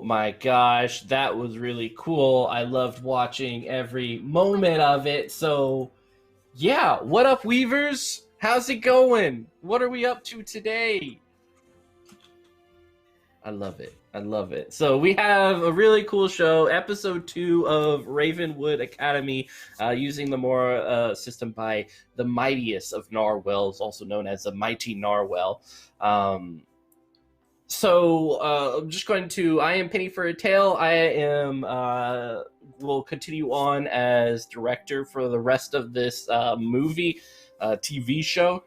my gosh, that was really cool. I loved watching every moment of it. So, yeah, what up, Weavers? How's it going? What are we up to today? I love it. I love it. So we have a really cool show, episode 2 of Ravenswood Academy, using the Morra system by the mightiest of Narwhals, also known as the Mighty Narwhal. I'm just going to. I am Penny for a Tale. I am. Will continue on as director for the rest of this movie, TV show,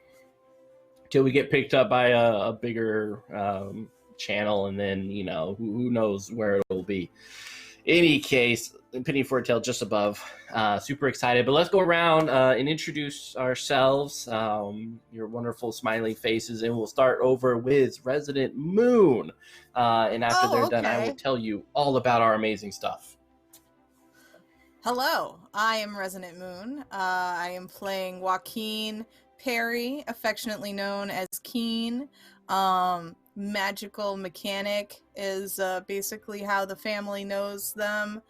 till we get picked up by a bigger channel, and then who knows where it'll be. Any case, Penny for a Tale just above. Super excited, but let's go around and introduce ourselves, your wonderful smiling faces, and we'll start over with Resident Moon. And after they're done, I will tell you all about our amazing stuff. Hello, I am Resident Moon. I am playing Joaquin Perry, affectionately known as Keen. Magical mechanic is basically how the family knows them.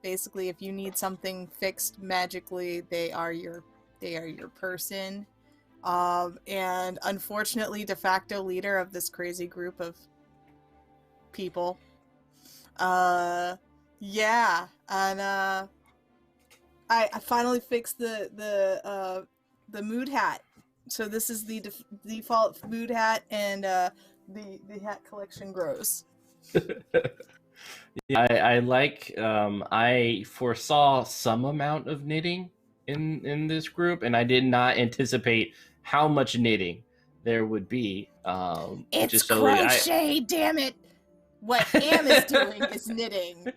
Basically, if you need something fixed magically, they are your person. And unfortunately, de facto leader of this crazy group of people. Yeah, and I finally fixed the mood hat. So this is the default mood hat, and the hat collection grows. Yeah, I like. I foresaw some amount of knitting in this group, and I did not anticipate how much knitting there would be. It's just crochet, damn it! What Am is doing is knitting.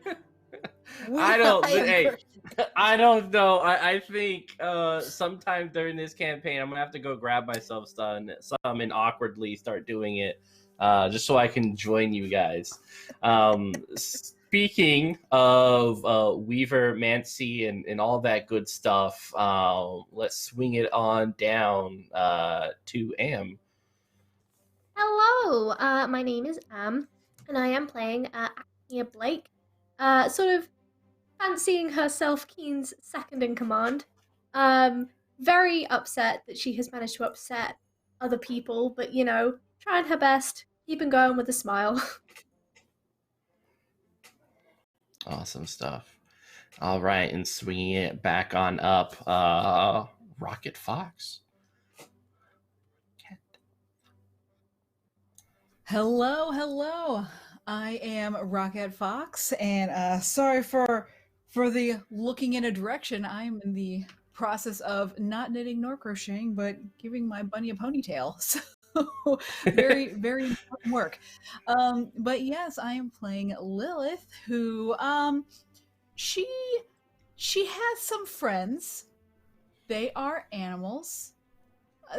I don't know. I think sometime during this campaign, I'm gonna have to go grab myself some and awkwardly start doing it, just so I can join you guys. Speaking of Weaver, Mancy, and all that good stuff, let's swing it on down to Am. Hello, my name is Am, and I am playing Acnia Blake. Sort of fancying herself Keen's second in command. Very upset that she has managed to upset other people, but trying her best, keeping going with a smile. Awesome stuff. All right, and swinging it back on up, Rocket Fox. Hello. I am Rocket Fox, and sorry for the looking in a direction. I'm in the process of not knitting nor crocheting, but giving my bunny a ponytail. So very, very important work. But yes, I am playing Lilith, who she has some friends. They are animals.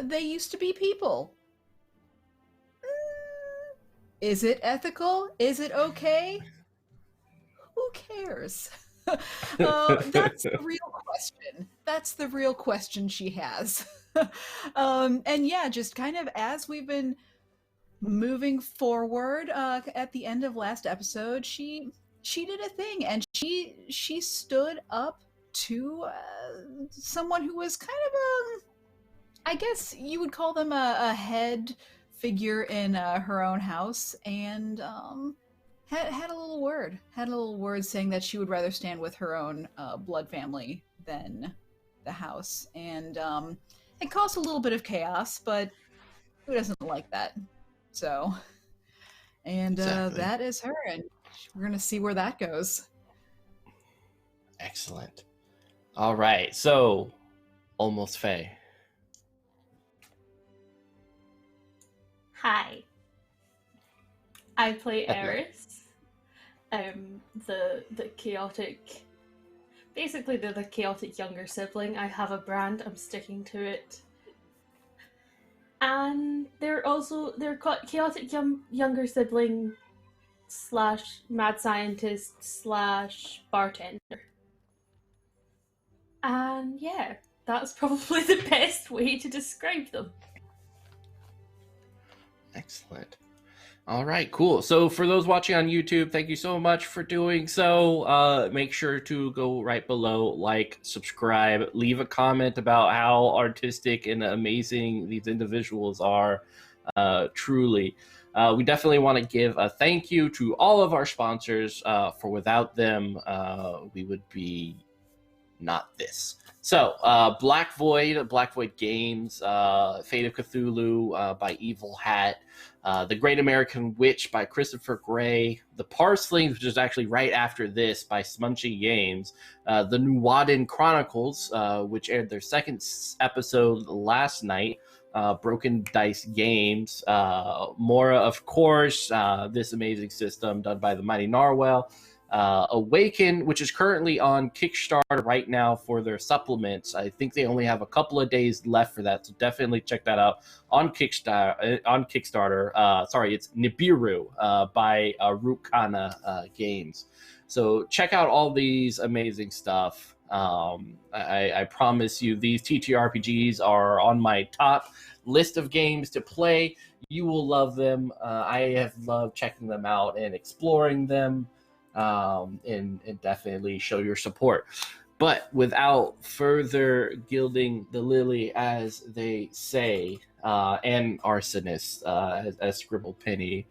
They used to be people. Is it ethical? Is it okay? Who cares? That's the real question. That's the real question she has. And yeah, just kind of as we've been moving forward, at the end of last episode, she did a thing, and she stood up to someone who was kind of I guess you would call them a head figure in her own house, and had a little word saying that she would rather stand with her own blood family than the house, and it caused a little bit of chaos, but who doesn't like that? So, and exactly. That is her, and we're gonna see where that goes. Excellent. All right, so Almost Faye. Hi. I play Eris. The chaotic. Basically, they're the chaotic younger sibling. I have a brand. I'm sticking to it. And they're chaotic younger sibling / mad scientist / bartender. And yeah, that's probably the best way to describe them. Excellent. All right, cool. So for those watching on YouTube, thank you so much for doing so. Make sure to go right below, like, subscribe, leave a comment about how artistic and amazing these individuals are. Truly. We definitely want to give a thank you to all of our sponsors, for without them, we would be not this. So, Black Void Games, Fate of Cthulhu by Evil Hat, The Great American Witch by Christopher Gray, The Parslings, which is actually right after this, by Smunchy Games, The Nuwaden Chronicles, which aired their second episode last night, Broken Dice Games, Morra, of course, this amazing system done by the Mighty Narwhal, Awaken, which is currently on Kickstarter right now for their supplements. I think they only have a couple of days left for that, so definitely check that out on Kickstarter. Sorry, it's Nibiru by Rukana Games. So check out all these amazing stuff. I promise you, these TTRPGs are on my top list of games to play. You will love them. I have loved checking them out and exploring them. And definitely show your support. But without further gilding the lily, as they say, and arsonist, as Scribble Penny,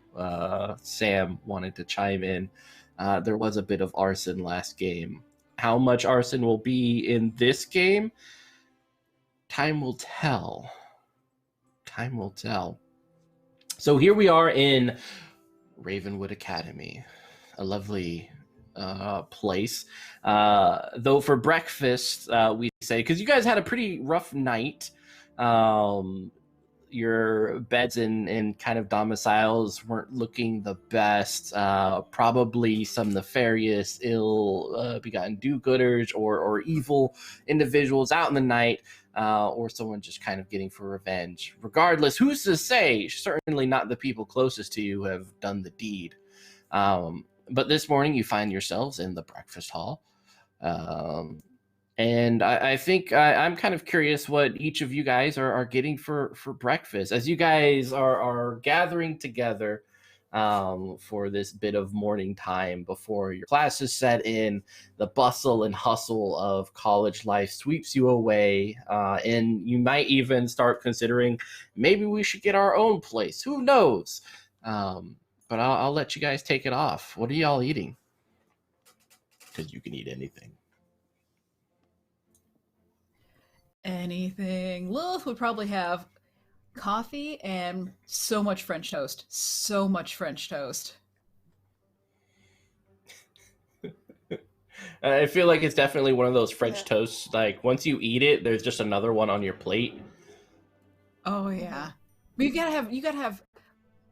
Sam wanted to chime in, there was a bit of arson last game. How much arson will be in this game? Time will tell. Time will tell. So here we are in Ravenwood Academy. A lovely place. Though for breakfast, we say, because you guys had a pretty rough night, your beds and kind of domiciles weren't looking the best. Probably some nefarious, ill-begotten do-gooders or evil individuals out in the night, or someone just kind of getting for revenge. Regardless, who's to say? Certainly not the people closest to you have done the deed. But this morning you find yourselves in the breakfast hall. And I think I'm kind of curious what each of you guys are getting for breakfast. As you guys are gathering together for this bit of morning time before your classes set in, the bustle and hustle of college life sweeps you away. And you might even start considering, maybe we should get our own place. Who knows? But I'll let you guys take it off. What are y'all eating? Because you can eat anything. Anything. Lilith would probably have coffee and so much French toast. So much French toast. I feel like it's definitely one of those French toasts. Like, once you eat it, there's just another one on your plate. Oh yeah. But you gotta have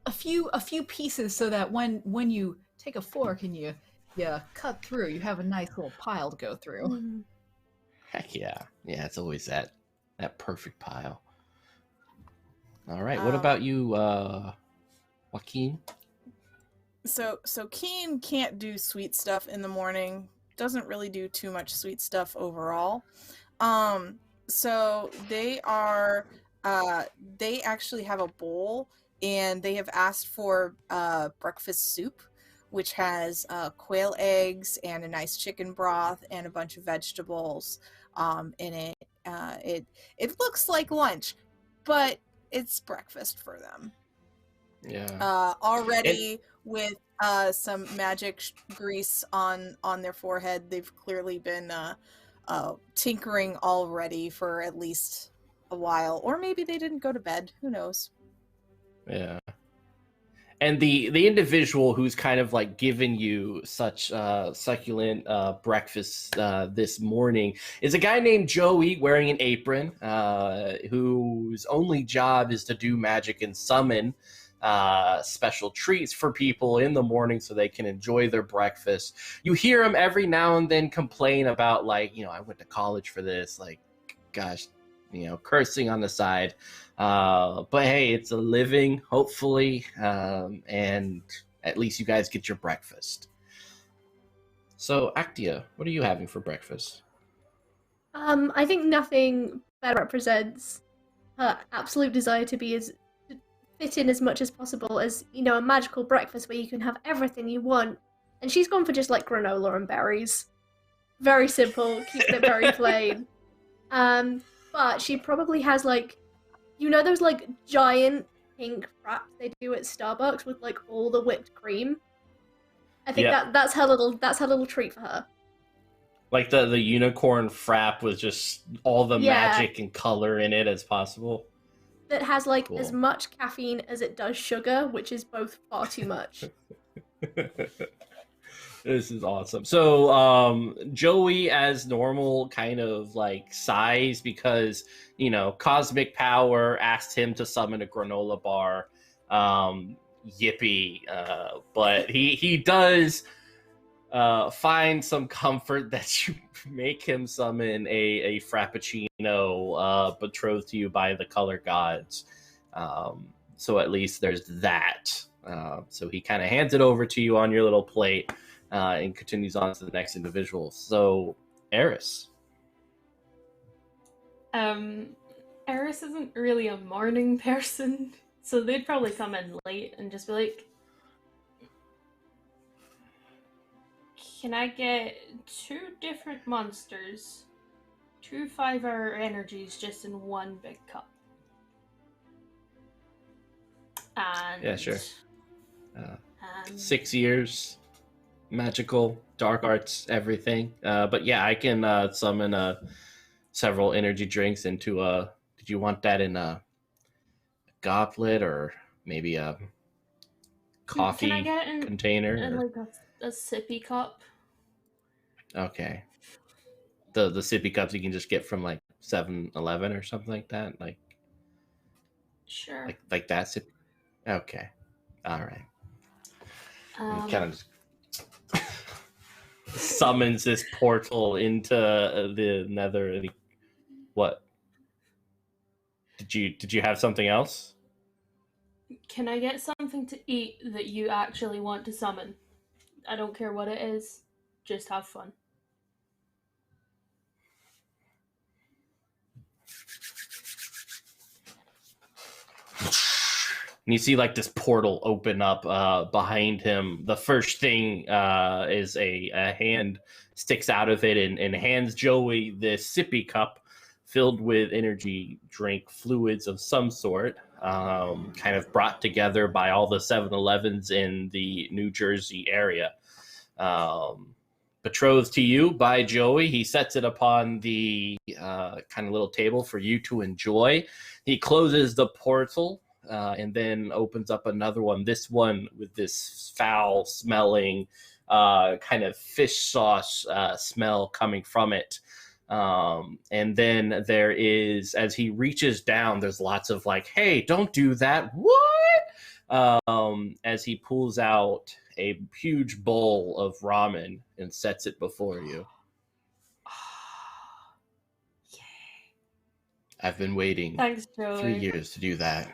a few pieces so that when you take a fork and you cut through, you have a nice little pile to go through. Mm. Heck yeah. Yeah, it's always that perfect pile. All right, what about you, Joaquin? So Keen can't do sweet stuff in the morning. Doesn't really do too much sweet stuff overall. So they actually have a bowl, and they have asked for breakfast soup, which has quail eggs and a nice chicken broth and a bunch of vegetables in it. It looks like lunch, but it's breakfast for them. Yeah. Already with some magic grease on their forehead. They've clearly been tinkering already for at least a while, or maybe they didn't go to bed. Who knows? Yeah. And the individual who's kind of like given you such succulent breakfast this morning is a guy named Joey wearing an apron, whose only job is to do magic and summon special treats for people in the morning so they can enjoy their breakfast. You hear him every now and then complain about, like, I went to college for this, like, gosh, cursing on the side. But hey, it's a living, hopefully, and at least you guys get your breakfast. So, Actia, what are you having for breakfast? I think nothing better represents her absolute desire to be as fit in as much as possible as, you know, a magical breakfast where you can have everything you want. And she's gone for just like granola and berries. Very simple, keeping it very plain. But she probably has like, you know, those like giant pink wraps they do at Starbucks with like all the whipped cream. I think that's her little treat for her. Like the unicorn frap with just all the magic and color in it as possible. That has like as much caffeine as it does sugar, which is both far too much. This is awesome. So Joey, as normal, kind of like sighs because, you know, cosmic power asked him to summon a granola bar. Yippee. But he does find some comfort that you make him summon a frappuccino betrothed to you by the color gods. So at least there's that. So he kind of hands it over to you on your little plate. And continues on to the next individual. So, Eris. Eris isn't really a morning person, so they'd probably come in late and just be like, can I get 2 different monsters, 2 5-hour energies just in one big cup? And yeah, sure. 6 years. Magical, dark arts, everything. But yeah, I can summon several energy drinks into a... Did you want that in a goblet or maybe a coffee Can I get it in, container? in like a sippy cup? Okay. The sippy cups you can just get from like 7-Eleven or something like that? Like, sure. Like that sip? Okay. All right. Kind of just summons this portal into the nether. What? Did you have something else? Can I get something to eat that you actually want to summon? I don't care what it is. Just have fun. And you see like this portal open up behind him. The first thing is a hand sticks out of it and hands Joey this sippy cup filled with energy drink fluids of some sort, kind of brought together by all the 7-Elevens in the New Jersey area. Betrothed to you by Joey, he sets it upon the kind of little table for you to enjoy. He closes the portal and then opens up another one. This one with this foul-smelling kind of fish sauce smell coming from it. And then there is, as he reaches down, there's lots of like, hey, don't do that. What? As he pulls out a huge bowl of ramen and sets it before you. I've been waiting Thanks, Joey. 3 years to do that.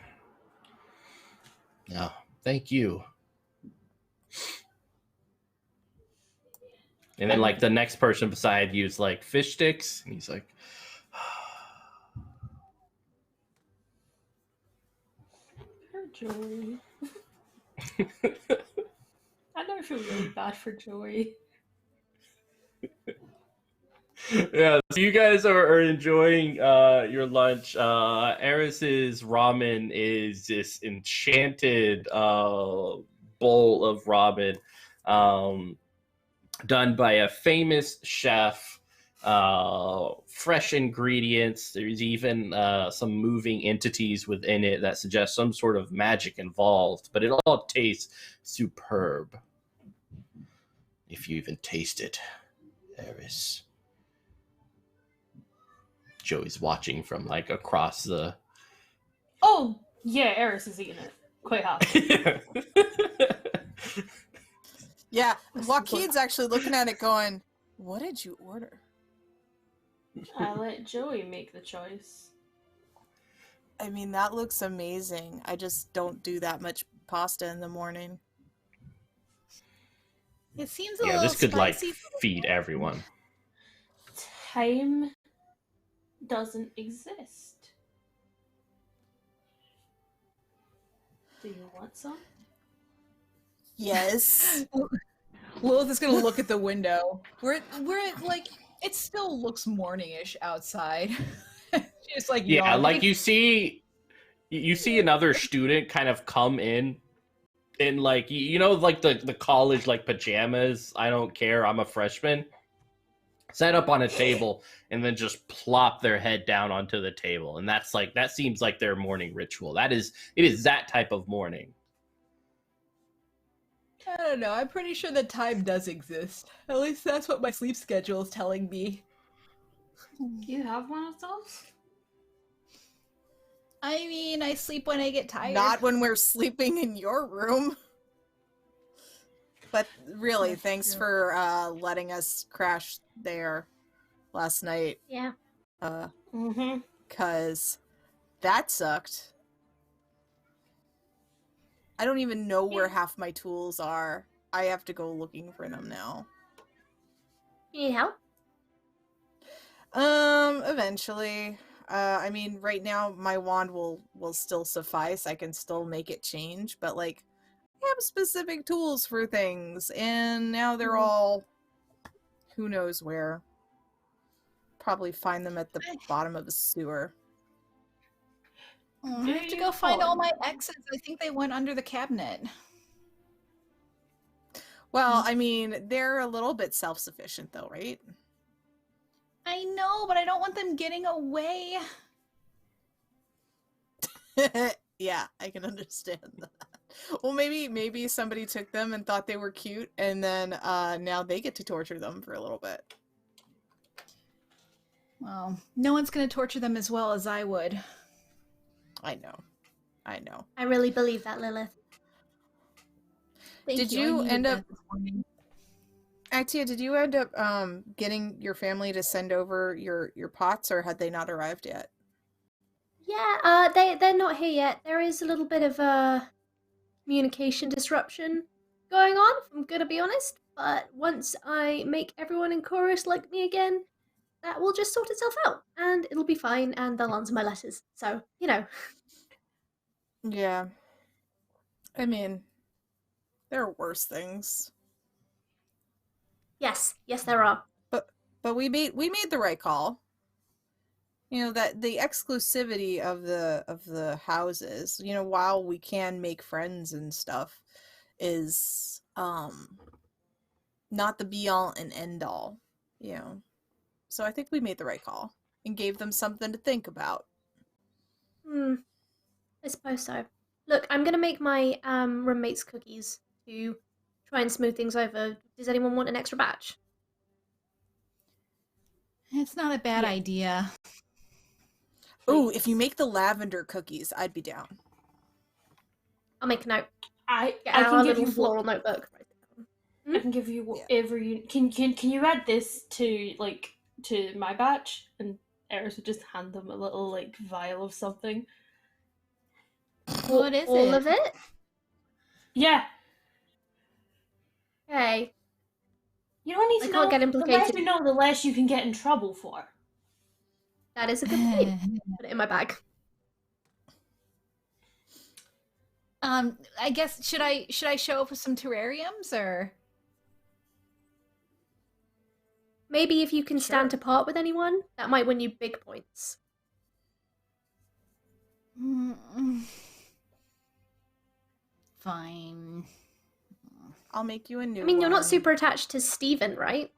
No, thank you. And then, like, the next person beside you is like, fish sticks? And he's like, Poor Joey. I never feel really bad for Joey. yeah, so you guys are enjoying your lunch. Eris's ramen is this enchanted bowl of ramen done by a famous chef. Fresh ingredients. There's even some moving entities within it that suggest some sort of magic involved, but it all tastes superb. If you even taste it, Eris. Joey's watching from like across the... Oh, yeah, Eris is eating it. Quite happy. Yeah, Joaquin's actually looking at it going, what did you order? I let Joey make the choice. I mean, that looks amazing. I just don't do that much pasta in the morning. It seems a Yeah, little this could like spicy. feed everyone. Time doesn't exist. Do you want some? Yes. Lilith is gonna look at the window. We're like it still looks morningish outside. She's like Yeah, yawning. like you see another student kind of come in like like the college like pajamas. I don't care. I'm a freshman. Set up on a table and then just plop their head down onto the table, and that seems like their morning ritual. It is that type of morning. I don't know. I'm pretty sure that time does exist. At least that's what my sleep schedule is telling me. Do you have one of those? I mean, I sleep when I get tired. Not when we're sleeping in your room. But really, That's thanks true. for letting us crash there last night. Yeah. Mm-hmm. 'Cause that sucked. I don't even know where half my tools are. I have to go looking for them now. You need help? Eventually. I mean, right now my wand will still suffice. I can still make it change, but like, I have specific tools for things, and now they're all who knows where. Probably find them at the bottom of a sewer. I have to go find all my exes. I think they went under the cabinet. Well, I mean, they're a little bit self-sufficient though, right? I know, but I don't want them getting away. Yeah, I can understand that. Well, maybe somebody took them and thought they were cute, and then now they get to torture them for a little bit. Well, no one's going to torture them as well as I would. I know. I really believe that, Lilith. Thank Did you. I you needed end that up- this morning. Actia, did you end up getting your family to send over your pots, or had they not arrived yet? Yeah, they're not here yet. There is a little bit of a communication disruption going on, if I'm gonna be honest. But once I make everyone in chorus like me again, that will just sort itself out, and it'll be fine, and they'll answer my letters. So, Yeah. I mean, there are worse things. yes, there are. But we made the right call. You know, that the exclusivity of the houses, you know, while we can make friends and stuff, is not the be all and end all, you know. So I think we made the right call and gave them something to think about. I suppose so. Look, I'm gonna make my roommates cookies to try and smooth things over. Does anyone want an extra batch? It's not a bad Yeah. idea. Ooh, if you make the lavender cookies, I'd be down. I'll make a note. I Get can our give little you floral notebook. I can give you whatever you can you add this to my batch, and Eris would just hand them a little like vial of something. What is All it? of it? Yeah, Okay. you don't need I to can't know. get The less implicated. you know, the less you can get in trouble for. That is a good point. Put it in my bag. I guess should I show up with some terrariums or? Maybe if you can stand apart with anyone, that might win you big points. Fine. I'll make you a new I mean, you're one. not super attached to Steven, right?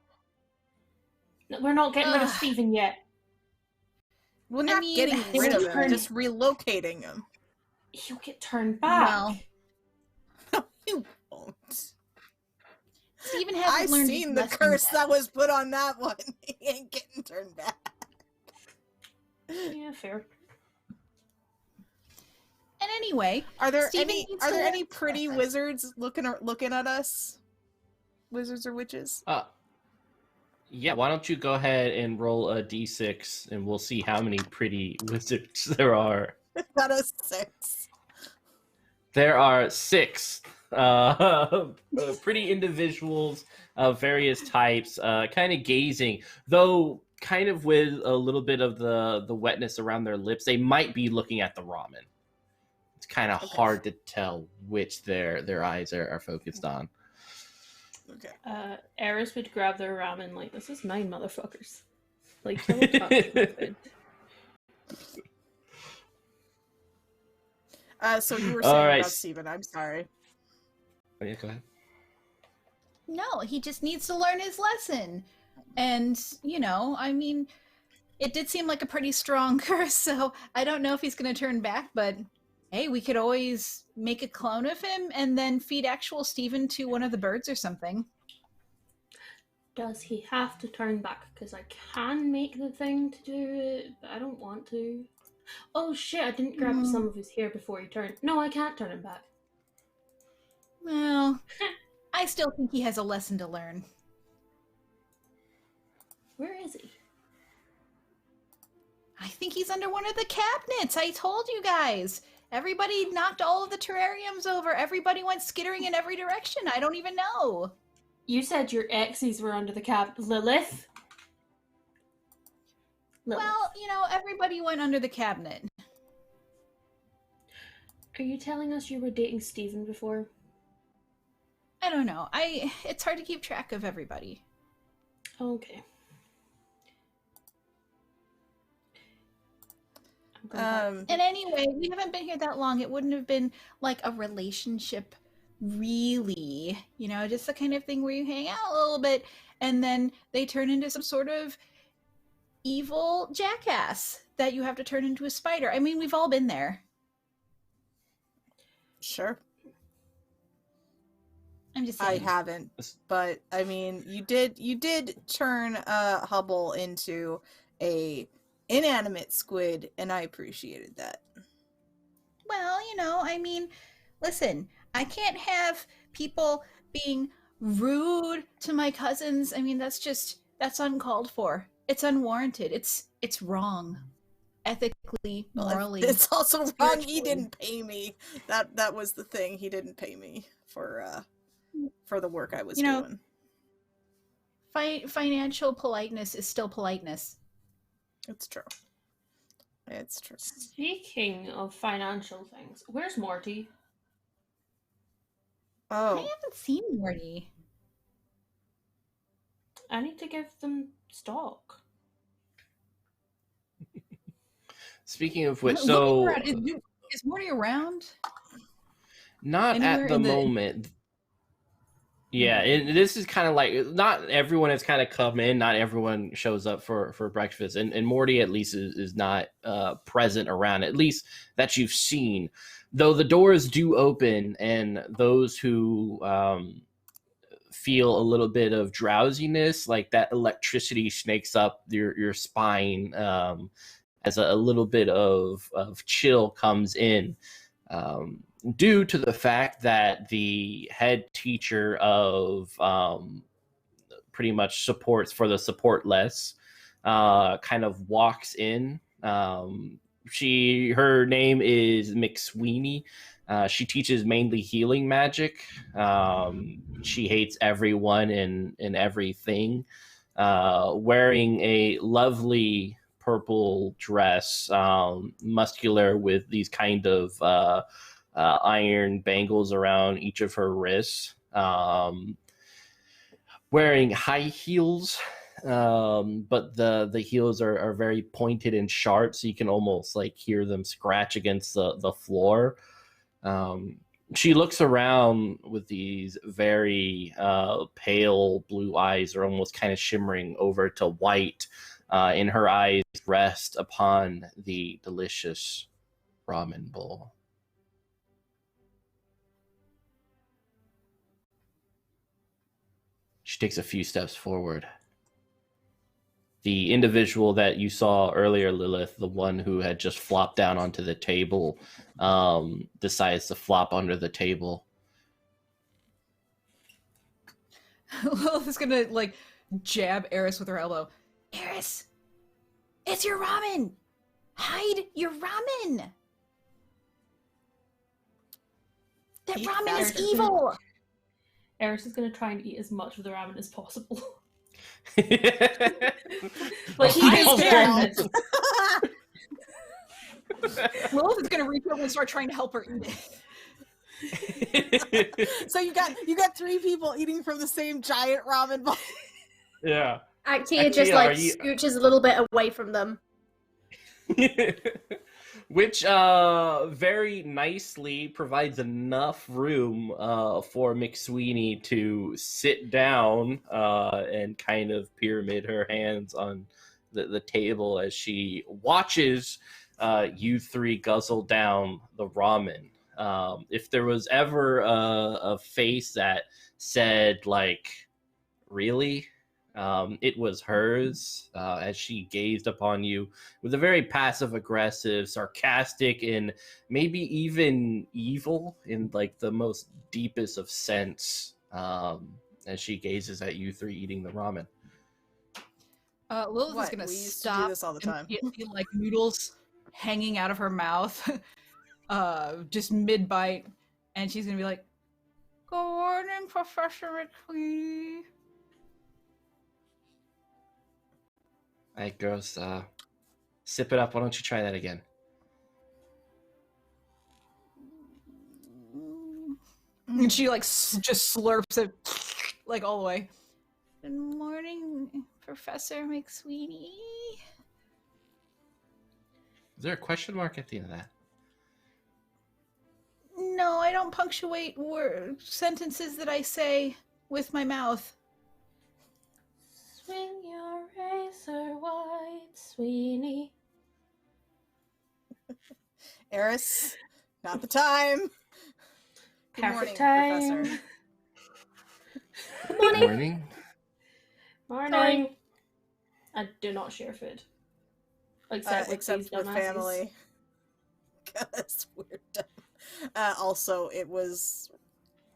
We're not getting rid of Ugh. Steven yet. We're not mean, getting they rid will of him, turn- just relocating him. He'll get turned back. Well, You won't. Steven hasn't I've learned seen his the lesson curse yet. that was put on that one. He ain't getting turned back. Yeah, fair. And anyway, Are there Steven any needs are to there learn any his pretty lesson. wizards looking at us? Wizards or witches? Yeah, why don't you go ahead and roll a d6 and we'll see how many pretty wizards there are. Got a 6. There are 6 pretty individuals of various types, kind of gazing, though kind of with a little bit of the wetness around their lips. They might be looking at the ramen. It's kind of Okay. hard to tell which their eyes are focused on. Okay. Eris would grab their ramen like, this is mine, motherfuckers. Like, kill a touch with my food. So you were All saying right. about Steven, I'm sorry. Oh, yeah, go ahead. No, he just needs to learn his lesson. And, you know, I mean, it did seem like a pretty strong curse, so I don't know if he's going to turn back, but hey, we could always make a clone of him and then feed actual Steven to one of the birds or something. Does he have to turn back? Because I can make the thing to do it, but I don't want to. Oh shit, I didn't grab some of his hair before he turned. No, I can't turn him back. Well, I still think he has a lesson to learn. Where is he? I think he's under one of the cabinets. I told you guys. Everybody knocked all of the terrariums over. Everybody went skittering in every direction. I don't even know. You said your exes were under the Lilith? Well, you know, everybody went under the cabinet. Are you telling us you were dating Steven before? I don't know. It's hard to keep track of everybody. Okay. And anyway, we haven't been here that long. It wouldn't have been like a relationship, really. You know, just the kind of thing where you hang out a little bit and then they turn into some sort of evil jackass that you have to turn into a spider. I mean, we've all been there. Sure. I'm just I saying. haven't, but I mean, you did turn Hubble into a inanimate squid, and I appreciated that. Well, you know, I mean, listen, I can't have people being rude to my cousins. I mean, that's uncalled for. It's unwarranted. It's wrong. Ethically, morally. It's also wrong. He spiritually. didn't pay me. That was the thing. He didn't pay me for the work I was doing. Financial politeness is still politeness. It's true. It's true. Speaking of financial things, where's Morty? I Oh, haven't seen Morty. I need to give them stock. Speaking of which, Look so around. Is Morty around? not Anywhere at the in the- moment. Yeah, this is kind of like not everyone has kind of come in. Not everyone shows up for breakfast, and Morty at least is not present around. At least that you've seen, though the doors do open, and those who feel a little bit of drowsiness, like that electricity snakes up your spine, as a little bit of chill comes in. Due to the fact that the head teacher of pretty much supports for the supportless kind of walks in. Her name is Mick Sweeney. She teaches mainly healing magic. She hates everyone and everything. Wearing a lovely purple dress, muscular with these kind of iron bangles around each of her wrists, wearing high heels, but the heels are very pointed and sharp, so you can almost like hear them scratch against the floor. She looks around with these very pale blue eyes, are almost kind of shimmering over to white, and her eyes rest upon the delicious ramen bowl. She takes a few steps forward. The individual that you saw earlier, Lilith, the one who had just flopped down onto the table, decides to flop under the table. Lilith's gonna like jab Eris with her elbow. Eris, it's your ramen. Hide your ramen. That Eat ramen that. is evil. Eris is going to try and eat as much of the ramen as possible. Like, Like, he is I down. done Lilith is going to reach over and start trying to help her eat it. So you got 3 people eating from the same giant ramen bowl. Yeah. Actia just Actia, like are you- scooches a little bit away from them. Which very nicely provides enough room for Mick Sweeney to sit down and kind of pyramid her hands on the table as she watches you 3 guzzle down the ramen. If there was ever a face that said, like, really? It was hers as she gazed upon you with a very passive-aggressive, sarcastic, and maybe even evil in like the most deepest of sense as she gazes at you 3 eating the ramen. Lilith is What? going We to used to do stop this all the time. immediately, like noodles hanging out of her mouth, just mid-bite, and she's going to be like, "Good morning, Professor McQueen." All right, girls, sip it up. Why don't you try that again? And she like just slurps it like all the way. Good morning, Professor McSweeney. Is there a question mark at the end of that? No, I don't punctuate sentences that I say with my mouth. Swing your razor wide, Sweeney. Eris, not the time. Good morning, Perfect time. Professor. Good morning. Morning. I do not share food. Except Except with with these dumbasses. family. That's weird. Also, it was,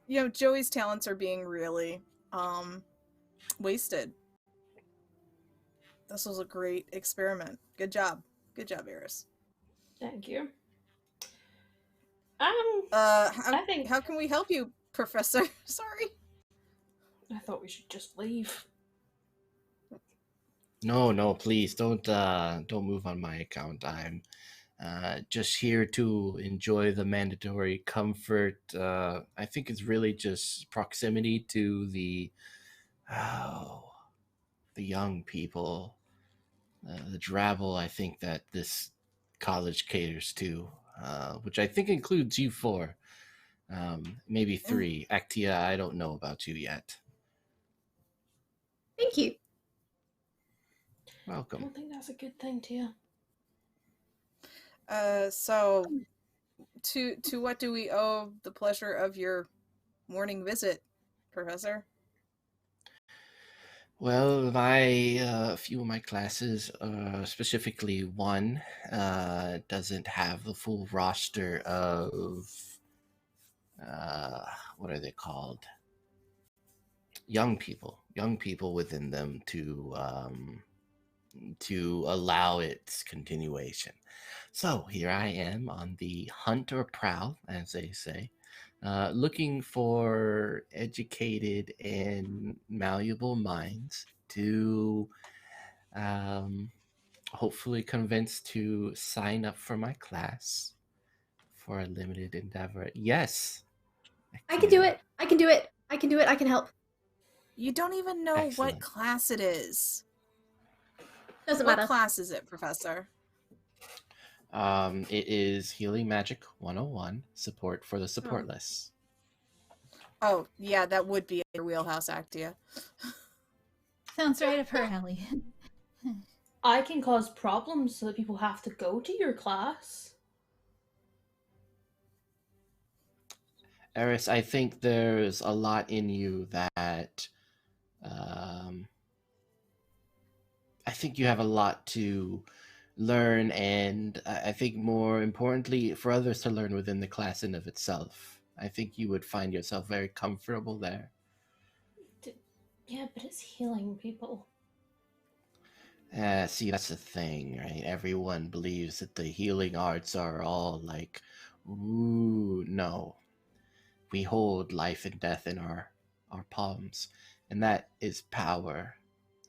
Joey's talents are being really wasted. This was a great experiment. Good job. Good job, Eris. Thank you. How can we help you, Professor? Sorry. I thought we should just leave. No, please don't move on my account. I'm just here to enjoy the mandatory comfort. I think it's really just proximity to the young people, the drabble. I think that this college caters to, which I think includes you 4, maybe 3. Actia, I don't know about you yet. Thank you. I Welcome. don't think that's a good thing, Tia. So, to what do we owe the pleasure of your morning visit, Professor? Well, a few of my classes, specifically one, doesn't have the full roster of, what are they called? Young people within them to allow its continuation. So here I am on the hunt or prowl, as they say, looking for educated and malleable minds to hopefully convince to sign up for my class for a limited endeavor. Yes. I can do it. I can do it. I can do it. I can help. You don't even know Excellent. what class it is. Doesn't What matter. class is it, Professor? It is Healing Magic 101, support for the supportless. Oh, yeah, that would be your wheelhouse, Actia. Sounds right up her alley. I can cause problems so that people have to go to your class. Eris, I think there's a lot in you that I think you have a lot to learn, and I think more importantly for others to learn within the class in of itself. I think you would find yourself very comfortable there. Yeah, but it's healing people. See, that's the thing, right? Everyone believes that the healing arts are all like, ooh, no. We hold life and death in our palms, and that is power.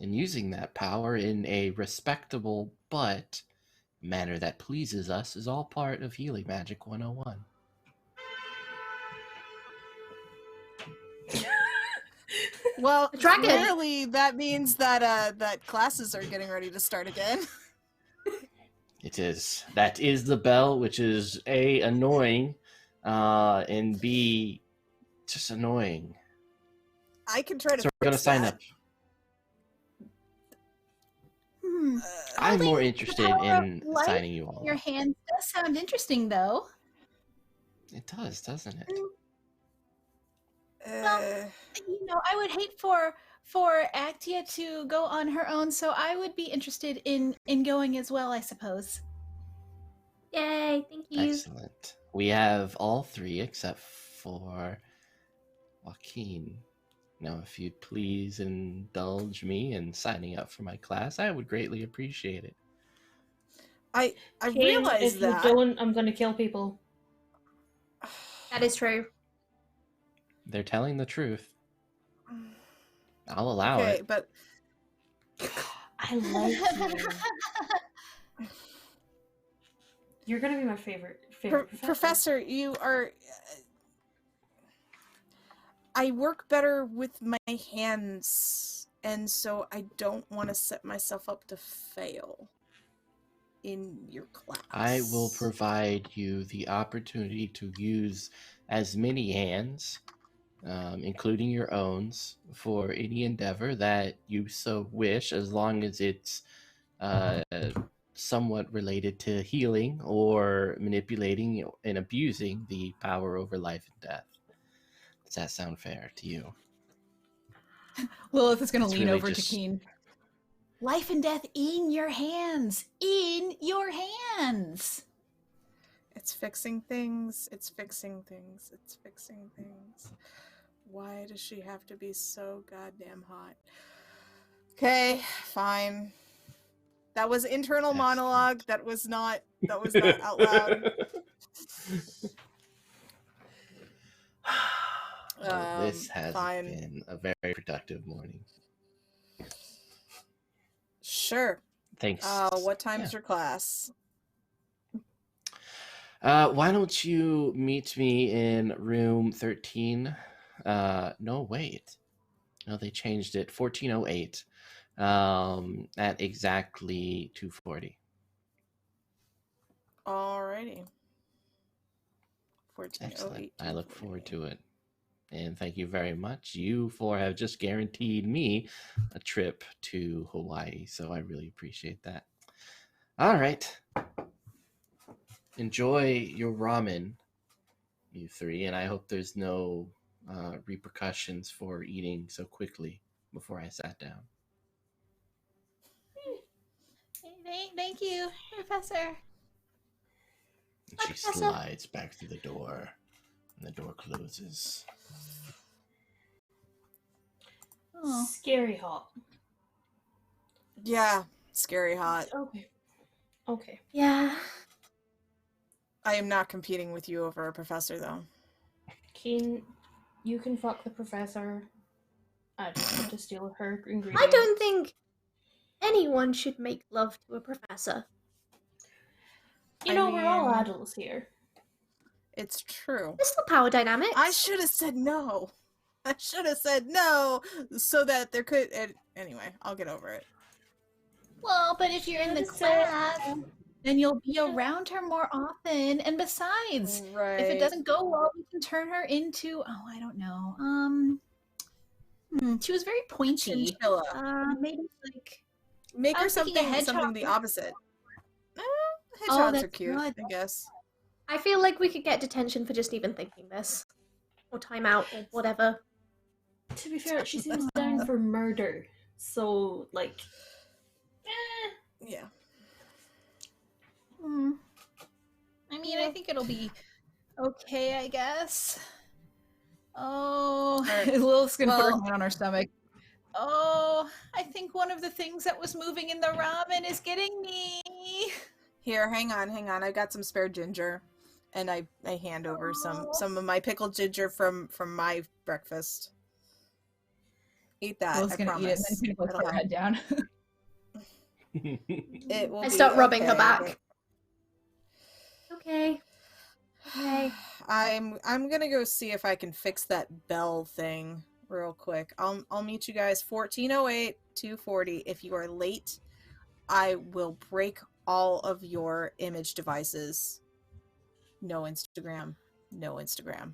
And using that power in a respectable but manner that pleases us is all part of Healing Magic 101. Well, A dragon. clearly that means that that classes are getting ready to start again. It is. That is the bell, which is A, annoying, and B, just annoying. I can try to So we're going to fix sign that. up. I'm Holding more the interested power in of life signing you all in your up. hands does sound interesting, though. It does, doesn't it? I would hate for Actia to go on her own, so I would be interested in going as well, I suppose. Yay, thank you. Excellent. We have all three except for Joaquin. Now, if you'd please indulge me in signing up for my class, I would greatly appreciate it. I Kane, realize if that. you don't, I'm gonna kill people. That is true. They're telling the truth. I'll allow Okay, it. but I like you. You're gonna be my favorite Professor, you are. I work better with my hands, and so I don't want to set myself up to fail in your class. I will provide you the opportunity to use as many hands, including your own, for any endeavor that you so wish, as long as it's somewhat related to healing or manipulating and abusing the power over life and death. Does that sound fair to you? Lilith is going to It's lean really over just- to Keen. Life and death in your hands. In your hands. It's fixing things. It's fixing things. It's fixing things. Why does she have to be so goddamn hot? Okay, fine. That was internal Excellent. monologue. That was not out loud. Well, this has fine. been a very productive morning. Sure. Thanks. What time's your class? Why don't you meet me in room 13? No, wait. No, they changed it. 1408. At exactly 2:40. Alrighty. 14:08. Excellent. I look forward to it. And thank you very much. You four have just guaranteed me a trip to Hawaii, so I really appreciate that. All right. Enjoy your ramen, you three, and I hope there's no repercussions for eating so quickly before I sat down. Thank you, Professor. And she Professor. slides back through the door, and the door closes. Oh. Scary hot. Yeah, scary hot. Okay. Okay. Yeah. I am not competing with you over a professor, though. Kane, you can fuck the professor. I just want to steal her ingredients. I don't think anyone should make love to a professor. You know, we're all mean- adults here. It's true. There's still power dynamics. I should have said no. I should have said no so that there could. Anyway, I'll get over it. Well, but if you're in the Should've said- class, then you'll be around her more often. And besides, Right. if it doesn't go well, we can turn her into, I don't know. She was very pointy. Chinchilla. Maybe like Make I her was thinking a something hedgehog. the opposite. Hedgehogs are that's cute, good. I guess. I feel like we could get detention for just even thinking this. Or timeout, or whatever. To be fair, she seems down for murder. So, like... Yeah. I mean, I think it'll be okay, I guess. Oh, Alright. Lilith's gonna put her Well- hand on her stomach. Oh, I think one of the things that was moving in the ramen is getting me. Here, hang on. I got some spare ginger, and I hand over some of my pickled ginger from my breakfast. Eat that. Lilith's I gonna promise. eat it and then she's gonna It'll put her help. head down. It will I be start rubbing her okay. back. Okay. Okay. I'm gonna go see if I can fix that bell thing real quick. I'll meet you guys 1408 240. If you are late, I will break all of your image devices. No Instagram. No Instagram.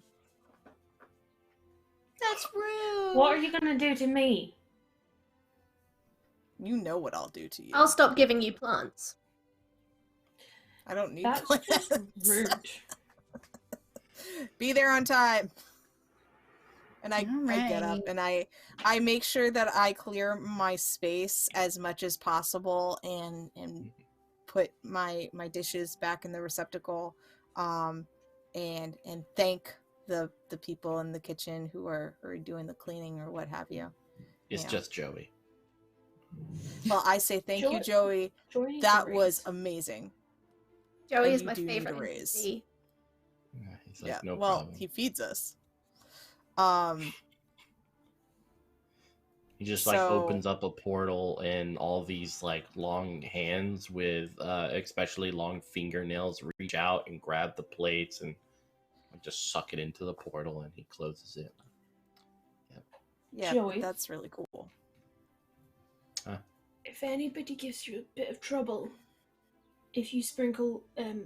That's rude. What are you gonna do to me? You know what I'll do to you. I'll stop giving you plants. I don't need That's plans. just rude. Be there on time. And I get up Alright. and I make sure that I clear my space as much as possible and put my dishes back in the receptacle, and thank the people in the kitchen who are doing the cleaning or what have you. It's Yeah. just Joey. Well, I say thank you, Joey. Joey needs That a was raise. amazing. Joey And is you my do need a favorite raise. NPC. Yeah, he's like, Yeah. no Well, problem. he feeds us. He just like so- opens up a portal, and all these like long hands with especially long fingernails reach out and grab the plates and just suck it into the portal, and he closes it. Yeah, Joey? that's really cool. If anybody gives you a bit of trouble, if you sprinkle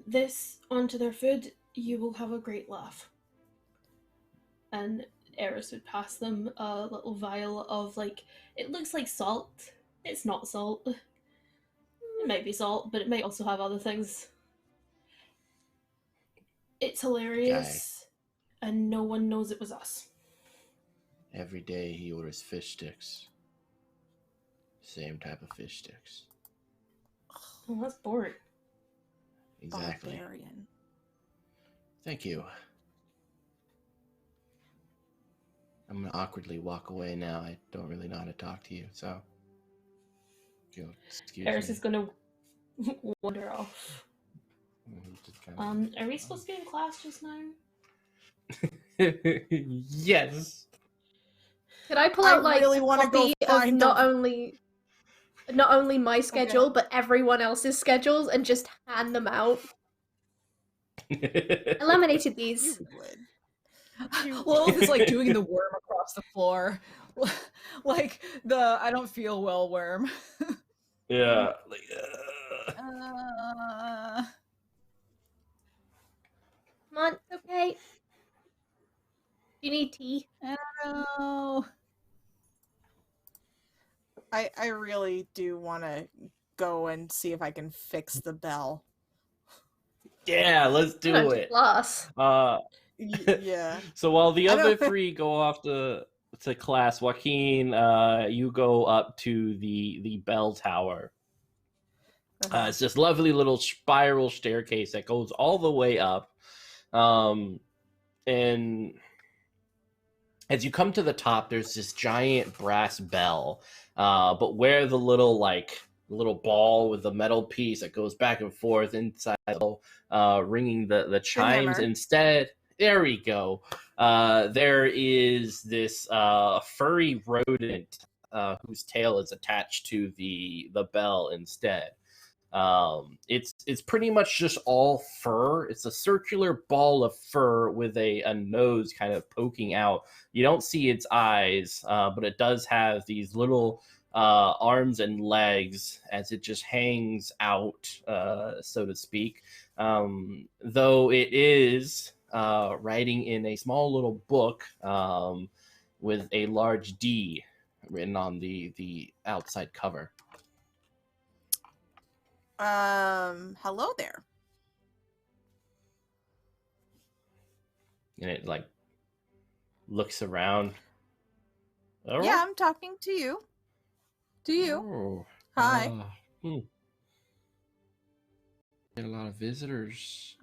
this onto their food, you will have a great laugh. And Eris would pass them a little vial of, like, it looks like salt. It's not salt. It might be salt, but it might also have other things. It's hilarious, and no one knows it was us. Every day he orders fish sticks. Same type of fish sticks. Oh, that's boring. Exactly. Barbarian. Thank you. I'm gonna awkwardly walk away now. I don't really know how to talk to you, so if you'll excuse Eris me. is gonna wander off. Just kinda- Are we supposed to be in class just now? Yes. Could I pull I out like really a wanna go copy of find not the- only my schedule but everyone else's schedules and just hand them out? I laminated these. You would. Lilith is like doing the worm across the floor. Like the I don't feel well worm. Yeah. Like, Come on, it's okay. Do you need tea? I don't know. I really do want to go and see if I can fix the bell. yeah, let's I don't do do it. class. Yeah. So while the I other don't- three go off to class, Joaquin, you go up to the bell tower. It's this lovely little spiral staircase that goes all the way up. And as you come to the top, there's this giant brass bell. But where the little ball with the metal piece that goes back and forth inside, ringing the chimes hammer. instead. There we go. There is this furry rodent whose tail is attached to the bell instead. It's pretty much just all fur. It's a circular ball of fur with a nose kind of poking out. You don't see its eyes, but it does have these little arms and legs as it just hangs out, so to speak. Though it is writing in a small little book with a large D written on the outside cover. Hello there. And it like looks around. All Yeah, right. I'm talking to you. To you. Oh, Hi. Get a lot of visitors.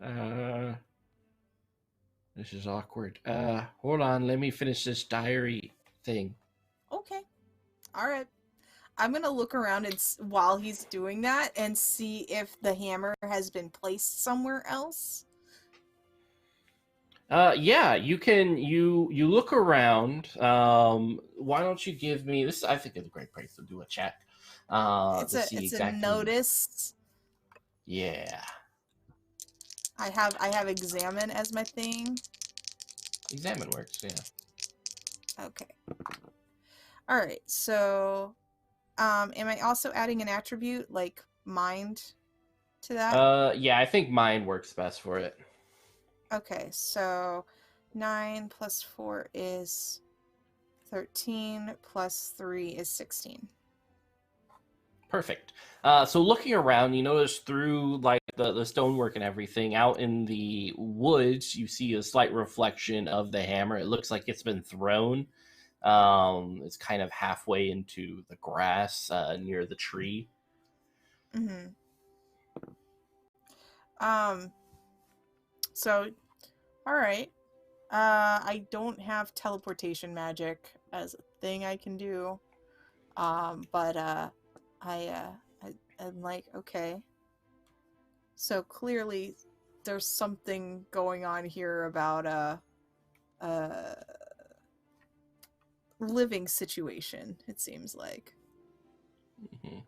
This is awkward. Hold on, let me finish this diary thing. Okay. All right. I'm gonna look around and while he's doing that and see if the hammer has been placed somewhere else. Yeah, you can. You look around. Why don't you give me this? I think it's a great place to do a check. It's to see a exactly. notice. Yeah. I have examine as my thing. Examine works, yeah. Okay. All right. So, am I also adding an attribute like mind to that? Yeah, I think mine works best for it. Okay. So, 9 plus 4 is 13 plus 3 is 16. Perfect. So looking around, you notice through like the stonework and everything, out in the woods, you see a slight reflection of the hammer. It looks like it's been thrown. It's kind of halfway into the grass near the tree. Mm-hmm. So, all right. I don't have teleportation magic as a thing I can do. But I'm like, okay. So clearly there's something going on here about a living situation, it seems like. Mm-hmm.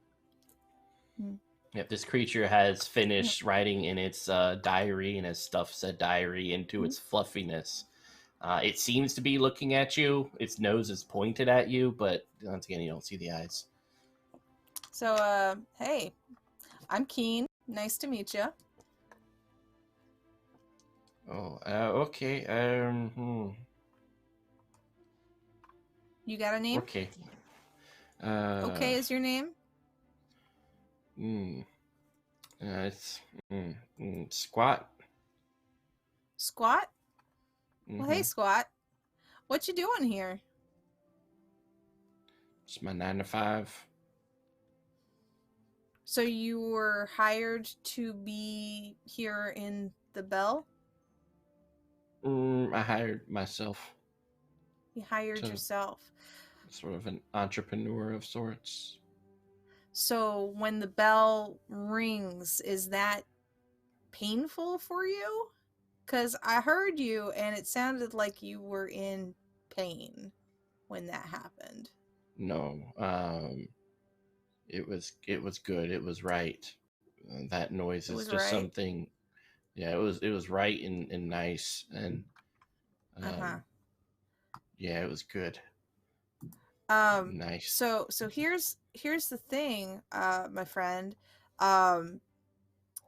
Hmm. Yep, this creature has finished writing in its diary and has stuffed said diary into its fluffiness. It seems to be looking at you. Its nose is pointed at you, but once again, you don't see the eyes. So, hey, I'm Keen. Nice to meet you. Oh, okay. You got a name? Okay. Okay is your name? It's Squat. Squat? Mm-hmm. Well, hey, Squat. What you doing here? It's my 9 to 5. So you were hired to be here in the Bell? I hired myself. You hired yourself. Sort of an entrepreneur of sorts. So when the bell rings, is that painful for you? Because I heard you and it sounded like you were in pain when that happened. No, it was good. It was right. That noise is just right? something. Yeah, it was right and nice and yeah, it was good. Nice. So here's the thing, my friend.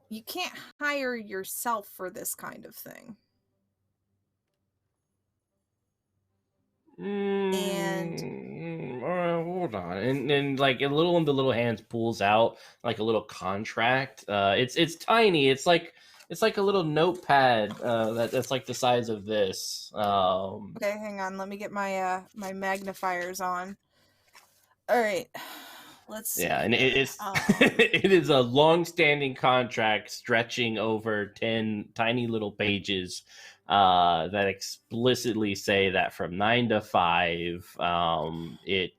You can't hire yourself for this kind of thing. And hold on, and like the little hands pulls out like a little contract. It's tiny. It's like a little notepad that's like the size of this. Okay, hang on. Let me get my my magnifiers on. All right, let's see. Yeah, and it's it is a long-standing contract stretching over 10 tiny little pages that explicitly say that from 9 to 5 it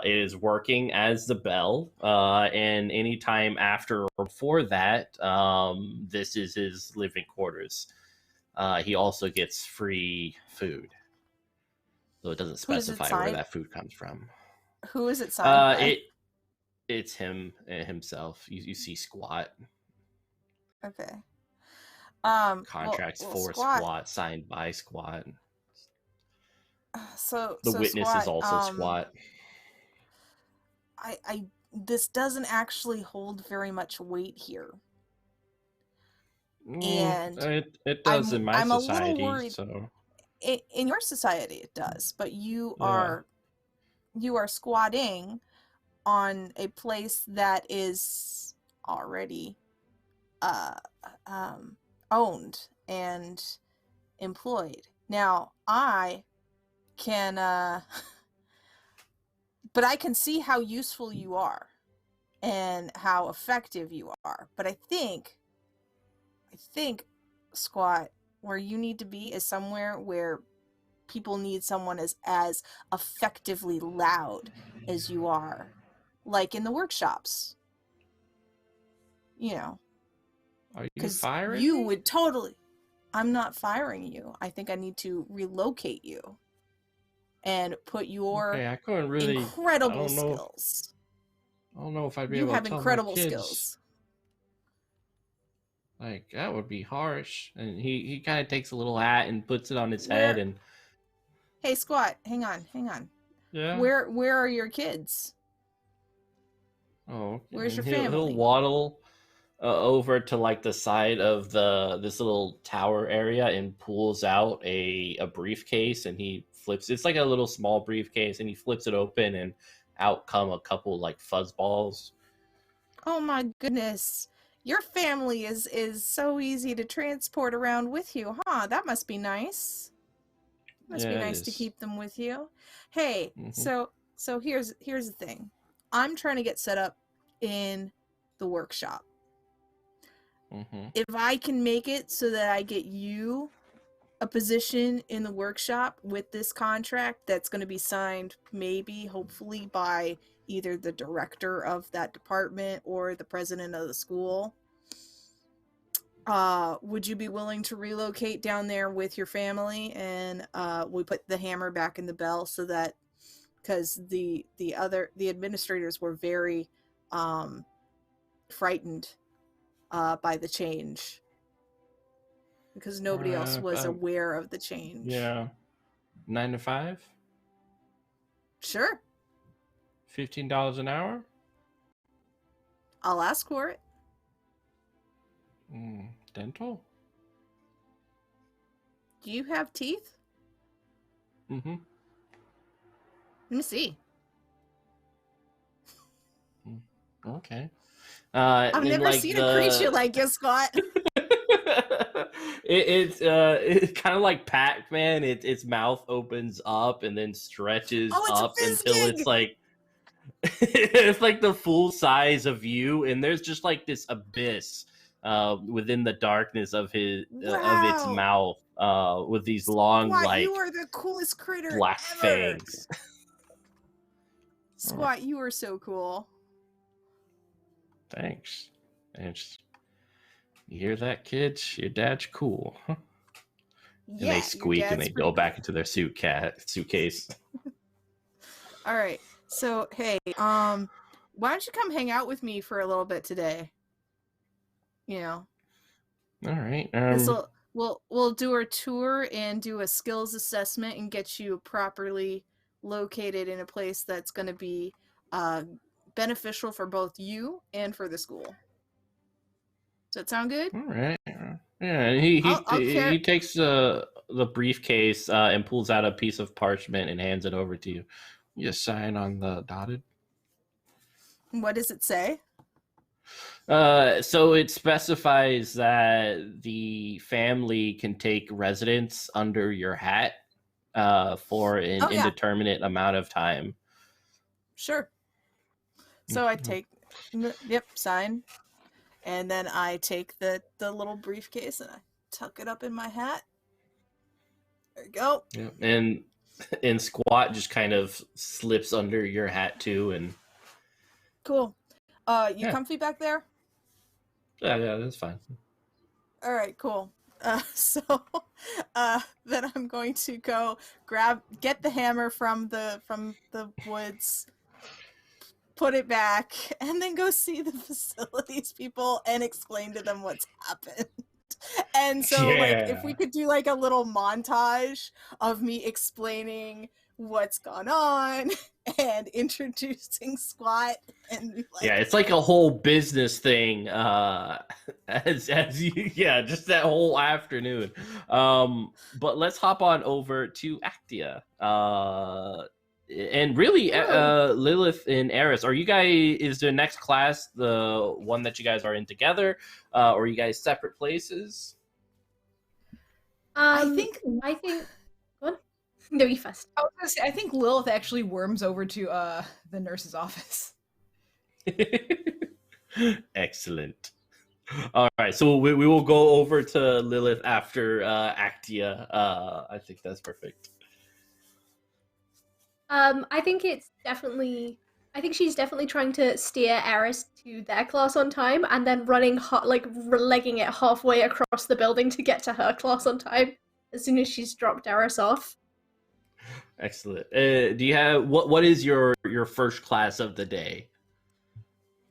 is working as the Bell, and anytime after or before that, this is his living quarters. He also gets free food, though it doesn't specify where that food comes from. Who is it signed by? It's him himself. You see Squat. Okay. Contracts for Squat. Squat, signed by Squat. So the witness Squat, is also Squat. This doesn't actually hold very much weight here. And it does in my society. A little worried. So in your society it does, but you are squatting on a place that is already owned and employed. Now I can but I can see how useful you are and how effective you are. But I think Squat, where you need to be is somewhere where people need someone as effectively loud as you are, like in the workshops. You know, are you firing? You would totally. I'm not firing you. I think I need to relocate you and put your I couldn't really incredible skills. I don't know if I'd be you able have to tell incredible my kids. skills. Like, that would be harsh. And he kind of takes a little hat and puts it on his Where- head and Hey, Squat, hang on. yeah. Where are your kids? Oh, okay. Where's your And he'll family? waddle over to like the side of this little tower area and pulls out a briefcase, and he flips. It's like a little small briefcase, and he flips it open, and out come a couple like fuzz balls. Oh my goodness. Your family is so easy to transport around with you, huh? That must be nice. Must be Yeah, it nice to is. keep them with you. Hey, Mhm. so here's the thing. I'm trying to get set up in the workshop. Mhm. If I can make it so that I get you a position in the workshop with this contract that's going to be signed maybe hopefully by either the director of that department or the president of the school, would you be willing to relocate down there with your family? And we put the hammer back in the bell so that, because the administrators were very frightened by the change, because nobody else was aware of the change. Yeah. 9 to 5? Sure. $15 an hour? I'll ask for it. Dental? Do you have teeth? Mm-hmm. Let me see. Okay. I've never seen a creature like you, Scott. It's kind of like Pac-Man. Its mouth opens up and then stretches up until it's like it's like the full size of you, and there's just like this abyss within the darkness of its mouth with these long Squat, like you are the coolest critter black ever. fangs. Squat, you are so cool. Thanks. You hear that, kids? Your dad's cool. Huh? And Yeah, they squeak and they go back into their suitcase. All right. So, hey, why don't you come hang out with me for a little bit today? You know. All right. We'll do our tour and do a skills assessment and get you properly located in a place that's going to be beneficial for both you and for the school. Does that sound good? All right. Yeah, and he takes the briefcase and pulls out a piece of parchment and hands it over to you. You sign on the dotted. What does it say? So it specifies that the family can take residence under your hat for an indeterminate amount of time. Sure. So I take, sign. And then I take the little briefcase and I tuck it up in my hat. There you go. Yeah. And Squat just kind of slips under your hat too. And cool. You comfy back there? Yeah, that's fine. All right, cool. So then I'm going to go get the hammer from the woods, put it back, and then go see the facilities people and explain to them what's happened. And so like if we could do like a little montage of me explaining what's gone on and introducing Squat and like, it's like a whole business thing as you just that whole afternoon. But let's hop on over to Actia. And really, Lilith and Eris, is the next class the one that you guys are in together, or are you guys separate places? I think. What? No, you first. I was gonna say, I think Lilith actually worms over to the nurse's office. Excellent. All right, so we will go over to Lilith after Actia. I think that's perfect. I think she's definitely trying to steer Eris to their class on time, and then legging it halfway across the building to get to her class on time as soon as she's dropped Eris off. Excellent. Do you have what is your first class of the day?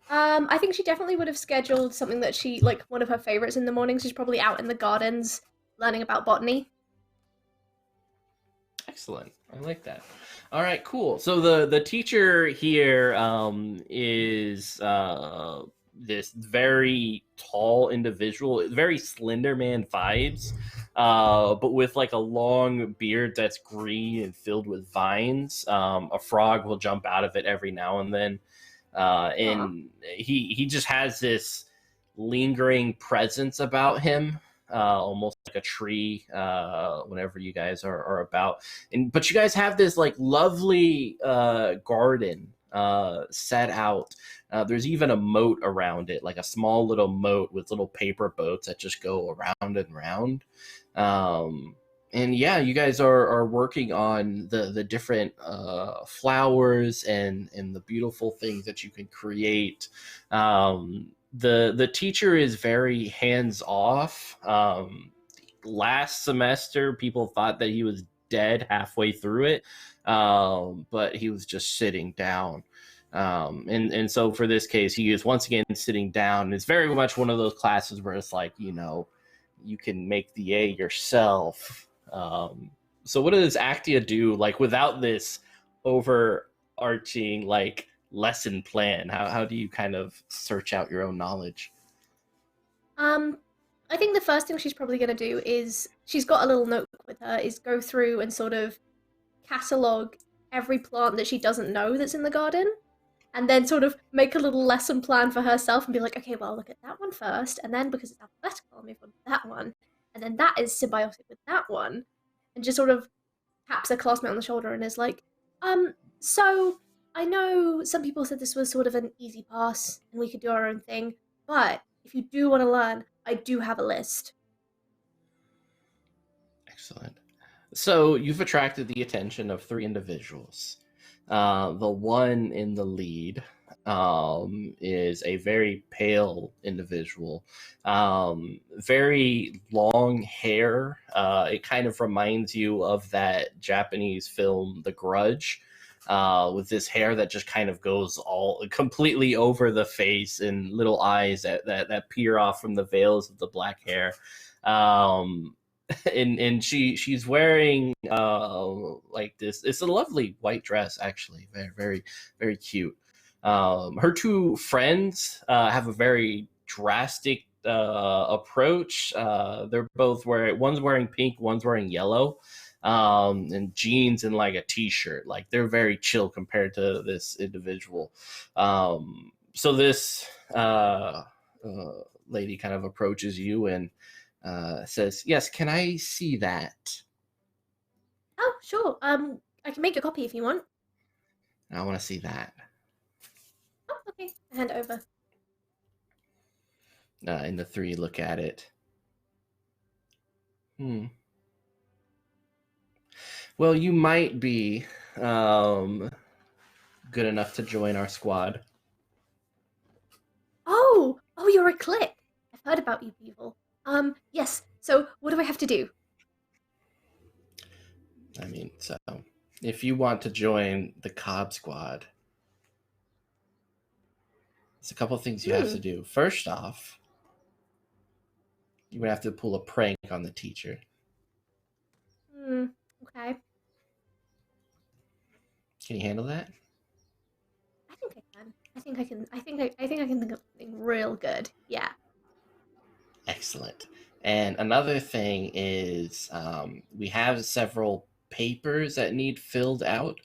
I think she definitely would have scheduled something that she, like, one of her favorites in the mornings. She's probably out in the gardens learning about botany. Excellent. I like that. All right, cool. So the teacher here is this very tall individual, very Slender Man vibes, but with like a long beard that's green and filled with vines. A frog will jump out of it every now and then, and he just has this lingering presence about him, almost like a tree. Whenever you guys are about, but you guys have this like lovely garden set out. There's even a moat around it, like a small little moat with little paper boats that just go around and around. And yeah, you guys are working on the different flowers and the beautiful things that you can create. The teacher is very hands off. Last semester, people thought that he was dead halfway through it, but he was just sitting down. And so for this case, he is once again sitting down. It's very much one of those classes where it's like, you can make the A yourself. So what does Actia do, like, without this overarching like lesson plan? How do you kind of search out your own knowledge? I think the first thing she's probably going to do is, she's got a little notebook with her, is go through and sort of catalog every plant that she doesn't know that's in the garden, and then sort of make a little lesson plan for herself and be like, okay, well, look at that one first, and then because it's alphabetical, I'll move on to that one, and then that is symbiotic with that one, and just sort of taps a classmate on the shoulder and is like, so I know some people said this was sort of an easy pass and we could do our own thing, but if you do want to learn, I do have a list. Excellent. So you've attracted the attention of 3 individuals. The one in the lead is a very pale individual, very long hair. It kind of reminds you of that Japanese film, The Grudge, with this hair that just kind of goes all completely over the face and little eyes that peer off from the veils of the black hair. And she's wearing like this. It's a lovely white dress, actually, very very very cute. Her 2 friends have a very drastic approach. They're both one's wearing pink, one's wearing yellow, and jeans and like a t-shirt. Like, they're very chill compared to this individual. So this lady kind of approaches you and says, "Yes, can I see that?" Oh, sure. I can make a copy if you want. I want to see that. Oh, okay. Hand over. And the 3 look at it. Well, you might be good enough to join our squad. Oh, you're a clique. I've heard about you people. Yes. So what do I have to do? I mean, so if you want to join the Cobb squad, there's a couple of things you have to do. First off, you would have to pull a prank on the teacher. Okay. Can you handle that? I think I can. I think I can think of something real good. Yeah. Excellent. And another thing is, we have several papers that need filled out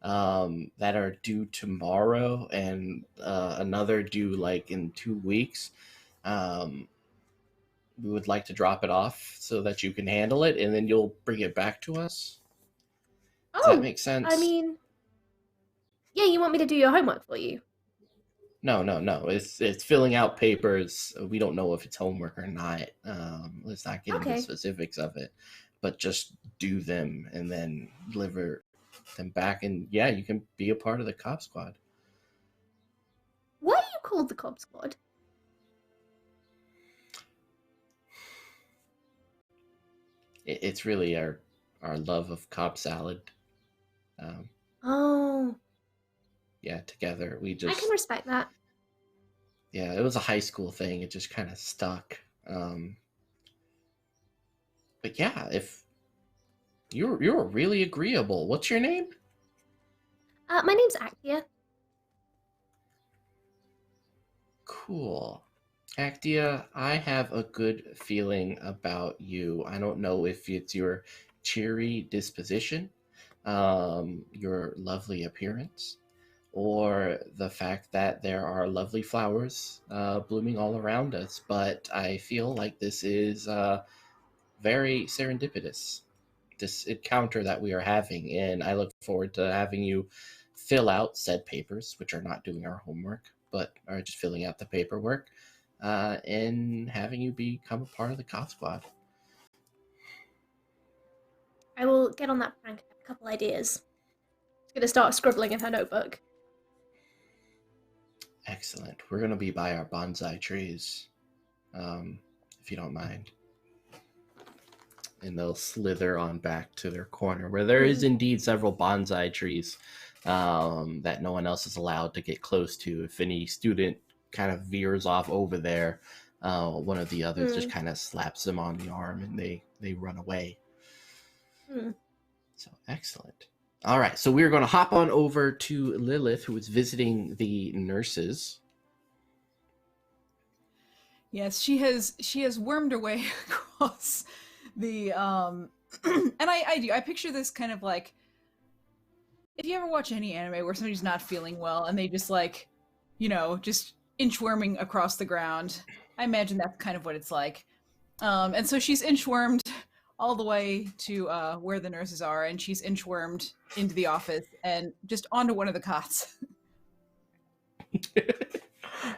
that are due tomorrow, and another due like in 2 weeks. We would like to drop it off so that you can handle it, and then you'll bring it back to us. Does that make sense? I mean, yeah, you want me to do your homework for you? No. It's filling out papers. We don't know if it's homework or not. Let's not get into the specifics of it, but just do them and then deliver them back. And yeah, you can be a part of the Cobb squad. Why are you called the Cobb squad? It's really our love of Cobb salad. Oh. Yeah, together we I just. can respect that. Yeah, it was a high school thing. It just kind of stuck. But yeah, if you're really agreeable. What's your name? My name's Actia. Cool. Actia, I have a good feeling about you. I don't know if it's your cheery disposition, your lovely appearance, or the fact that there are lovely flowers blooming all around us, but I feel like this is very serendipitous, this encounter that we are having, and I look forward to having you fill out said papers, which are not doing our homework, but are just filling out the paperwork, and having you become a part of the Cobb Squad. I will get on that, Frank. I have a couple ideas. She's going to start scribbling in her notebook. Excellent. We're going to be by our bonsai trees, if you don't mind. And they'll slither on back to their corner, where there is indeed several bonsai trees that no one else is allowed to get close to. If any student kind of veers off over there, one of the others just kind of slaps them on the arm and they run away. So excellent. All right, so we're going to hop on over to Lilith, who is visiting the nurses. Yes, she has wormed her way across the and I picture this kind of like, if you ever watch any anime where somebody's not feeling well and they just like, just inchworming across the ground. I imagine that's kind of what it's like. And so she's inchwormed all the way to where the nurses are, and she's inchwormed into the office and just onto one of the cots.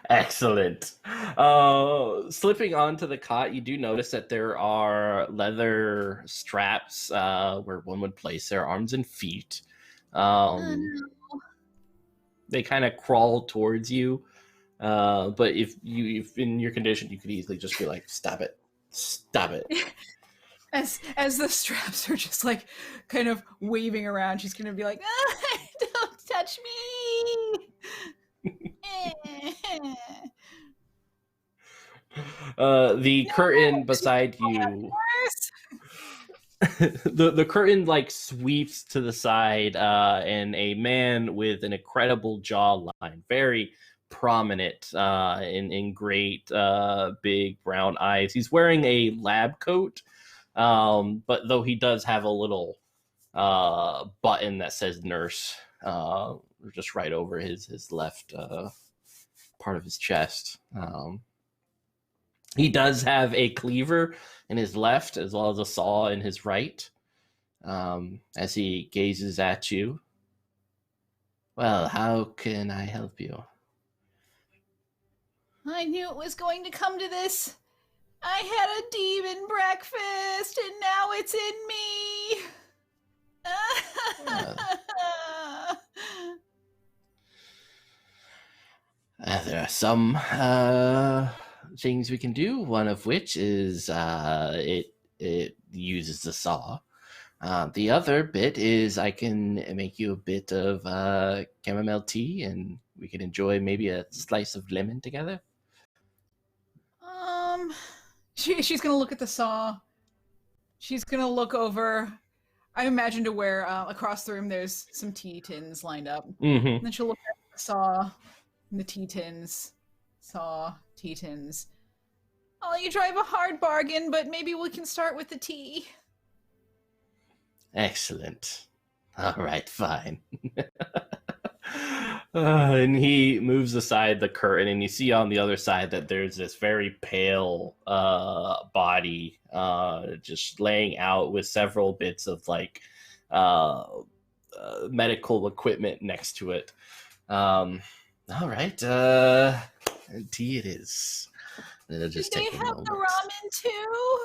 Excellent. Slipping onto the cot, you do notice that there are leather straps where one would place their arms and feet. They kind of crawl towards you, but if in your condition, you could easily just be like, "Stop it, stop it." As the straps are just like kind of waving around, she's gonna be like, "Don't touch me." The curtain beside you, the curtain like sweeps to the side, and a man with an incredible jawline, very prominent, in great big brown eyes. He's wearing a lab coat, but though he does have a little button that says nurse just right over his left part of his chest. He does have a cleaver in his left as well as a saw in his right. As he gazes at you. Well, how can I help you? I knew it was going to come to this. I had a demon breakfast and now it's in me. There are some things we can do, one of which is it uses the saw. The other bit is I can make you a bit of chamomile tea, and we can enjoy maybe a slice of lemon together. She's gonna look at the saw. She's gonna look over. I imagine to where across the room there's some tea tins lined up. Mm-hmm. And then she'll look at the saw and the tea tins. Saw, tea tins. Oh, you drive a hard bargain, but maybe we can start with the tea. Excellent. All right, fine. And he moves aside the curtain, and you see on the other side that there's this very pale body just laying out with several bits of like medical equipment next to it. All right, tea it is. It'll just Do take they a have moment. the ramen too?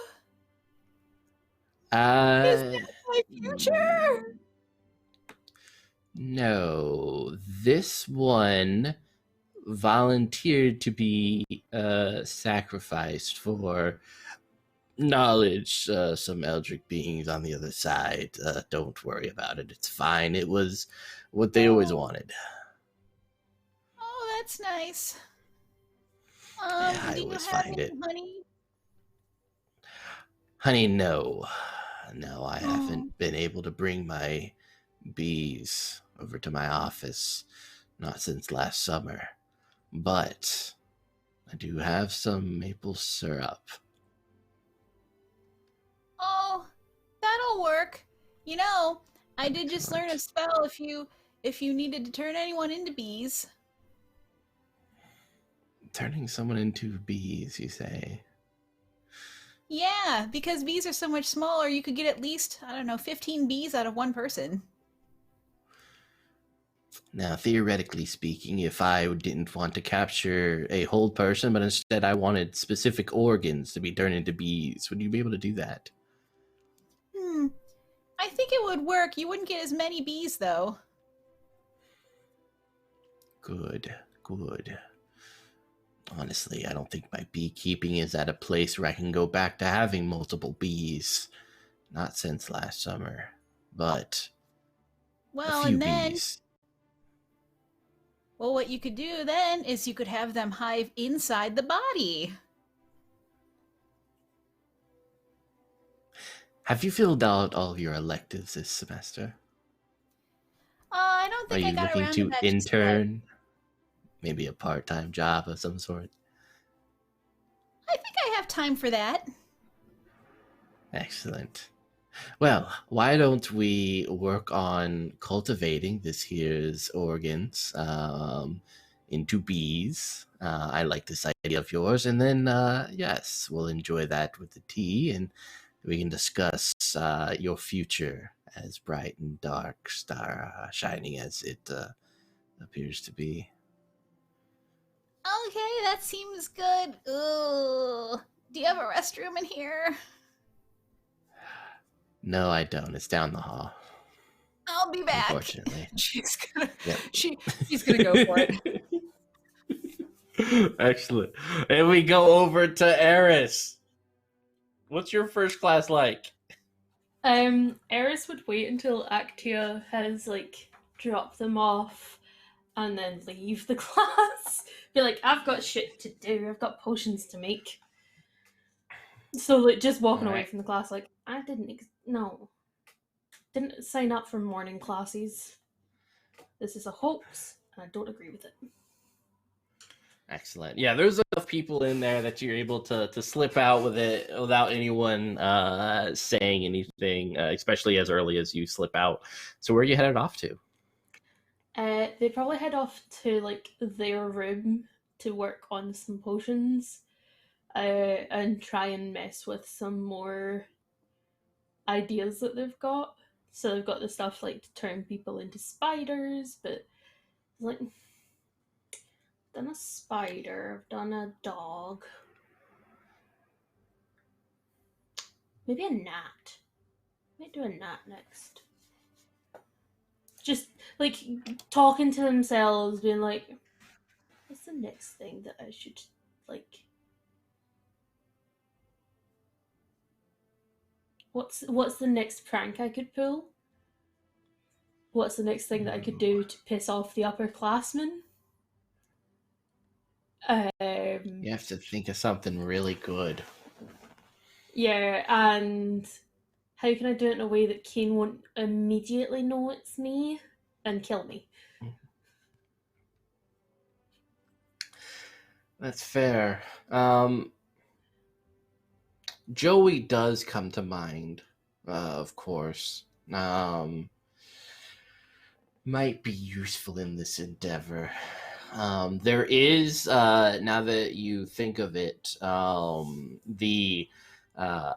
Is that my future? No, this one volunteered to be sacrificed for knowledge. Some eldritch beings on the other side. Don't worry about it. It's fine. It was what they always wanted. Oh, that's nice. I Do you always have find any it. honey? Honey, no. No, I Oh, haven't been able to bring my bees over to my office, not since last summer. But I do have some maple syrup. oh, that'll work. You know, I did just learn a Excellent. spell if you needed to turn anyone into bees. Turning someone into bees, you say? Yeah, because bees are so much smaller, you could get at least, I don't know, 15 bees out of one person. Now, theoretically speaking, if I didn't want to capture a whole person, but instead I wanted specific organs to be turned into bees, would you be able to do that? Hmm. I think it would work. You wouldn't get as many bees, though. Good, good. Honestly, I don't think my beekeeping is at a place where I can go back to having multiple bees. Not since last summer, but a Well, few and then, bees. well, what you could do then is you could have them hive inside the body. Have you filled out all of your electives this semester? I don't Are think I you got looking around to to that just yet. intern? Maybe a part-time job of some sort? I think I have time for that. Excellent. Well, why don't we work on cultivating this here's organs into bees? I like this idea of yours, and then yes, we'll enjoy that with the tea, and we can discuss your future as bright and dark, star shining as it appears to be. Okay, that seems good. Ooh. Do you have a restroom in here? No, I don't. It's down the hall, I'll be back. unfortunately. She's gonna Yep. she's gonna go for it. Excellent. And we go over to Eris. What's your first class like? Eris would wait until Actia has dropped them off and then leave the class. Be like, I've got shit to do. I've got potions to make. So just walking away Alright. from the class, I didn't sign up for morning classes. This is a hoax, and I don't agree with it. Excellent. Yeah, there's enough people in there that you're able to slip out with it without anyone saying anything, especially as early as you slip out. So where are you headed off to? They probably head off to their room to work on some potions, and try and mess with some more ideas that they've got. So they've got the stuff to turn people into spiders, but done a spider, I've done a dog. Maybe a gnat. Might do a gnat next. Just talking to themselves, being like, what's the next thing that I should what's the next prank I could pull? What's the next thing that I could do to piss off the upperclassmen? You have to think of something really good. Yeah, and how can I do it in a way that Kane won't immediately know it's me and kill me? That's fair. Joey does come to mind, of course. Might be useful in this endeavor. There is, now that you think of it, the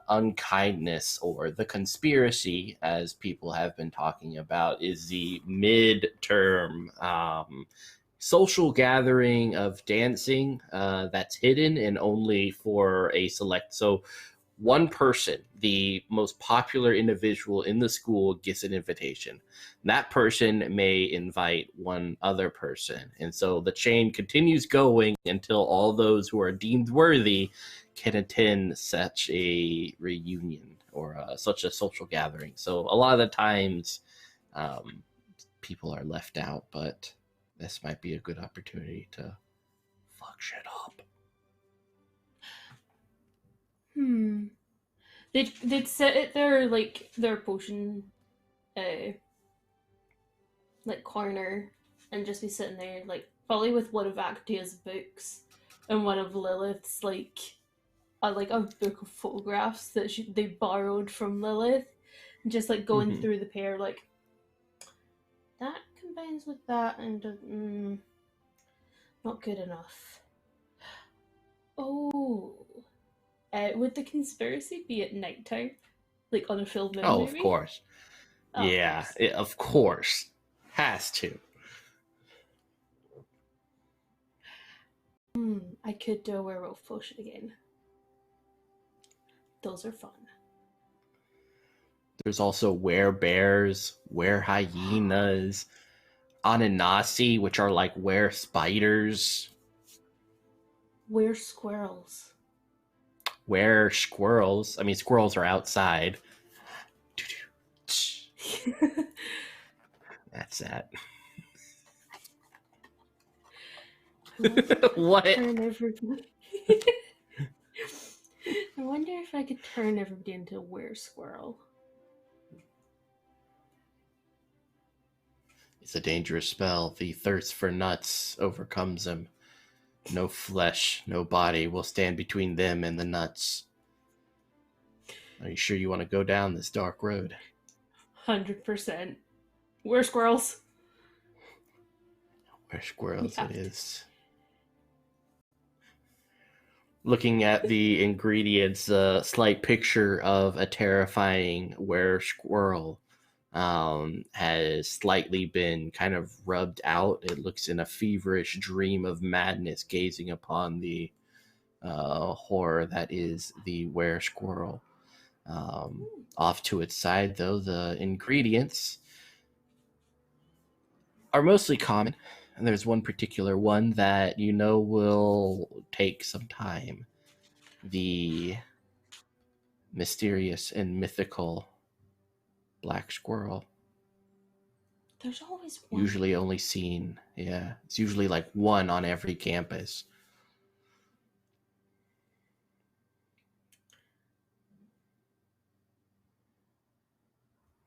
unkindness or the conspiracy, as people have been talking about, is the midterm social gathering of dancing that's hidden and only for a select. So one person, the most popular individual in the school, gets an invitation. That person may invite one other person. And so the chain continues going until all those who are deemed worthy can attend such a reunion or such a social gathering. So a lot of the times people are left out, but this might be a good opportunity to fuck shit up. They'd sit at their potion, corner, and just be sitting there, probably with one of Actia's books and one of Lilith's, a book of photographs that they borrowed from Lilith, and just going through the pair, that combines with that, and not good enough. Oh, would the conspiracy be at nighttime, on a full moon? Oh, movie? of course. Oh, yeah, nice. of course. Has to. I could do a werewolf potion again. Those are fun. There's also werebears, werehyenas, Ananasi, which are like were-spiders. Were-squirrels. Were-squirrels. I mean, squirrels are outside. That's that. What? I wonder if I could turn everybody into a were-squirrel. It's a dangerous spell. The thirst for nuts overcomes them. No flesh, no body will stand between them and the nuts. Are you sure you want to go down this dark road? 100%. We're squirrels. We're squirrels, it is. Looking at the ingredients, a slight picture of a terrifying were-squirrel has slightly been kind of rubbed out. It looks in a feverish dream of madness, gazing upon the horror that is the were-squirrel. Off to its side, though, the ingredients are mostly common, and there's one particular one that you know will take some time. The mysterious and mythical black squirrel. There's always one. Usually only seen, it's usually one on every campus.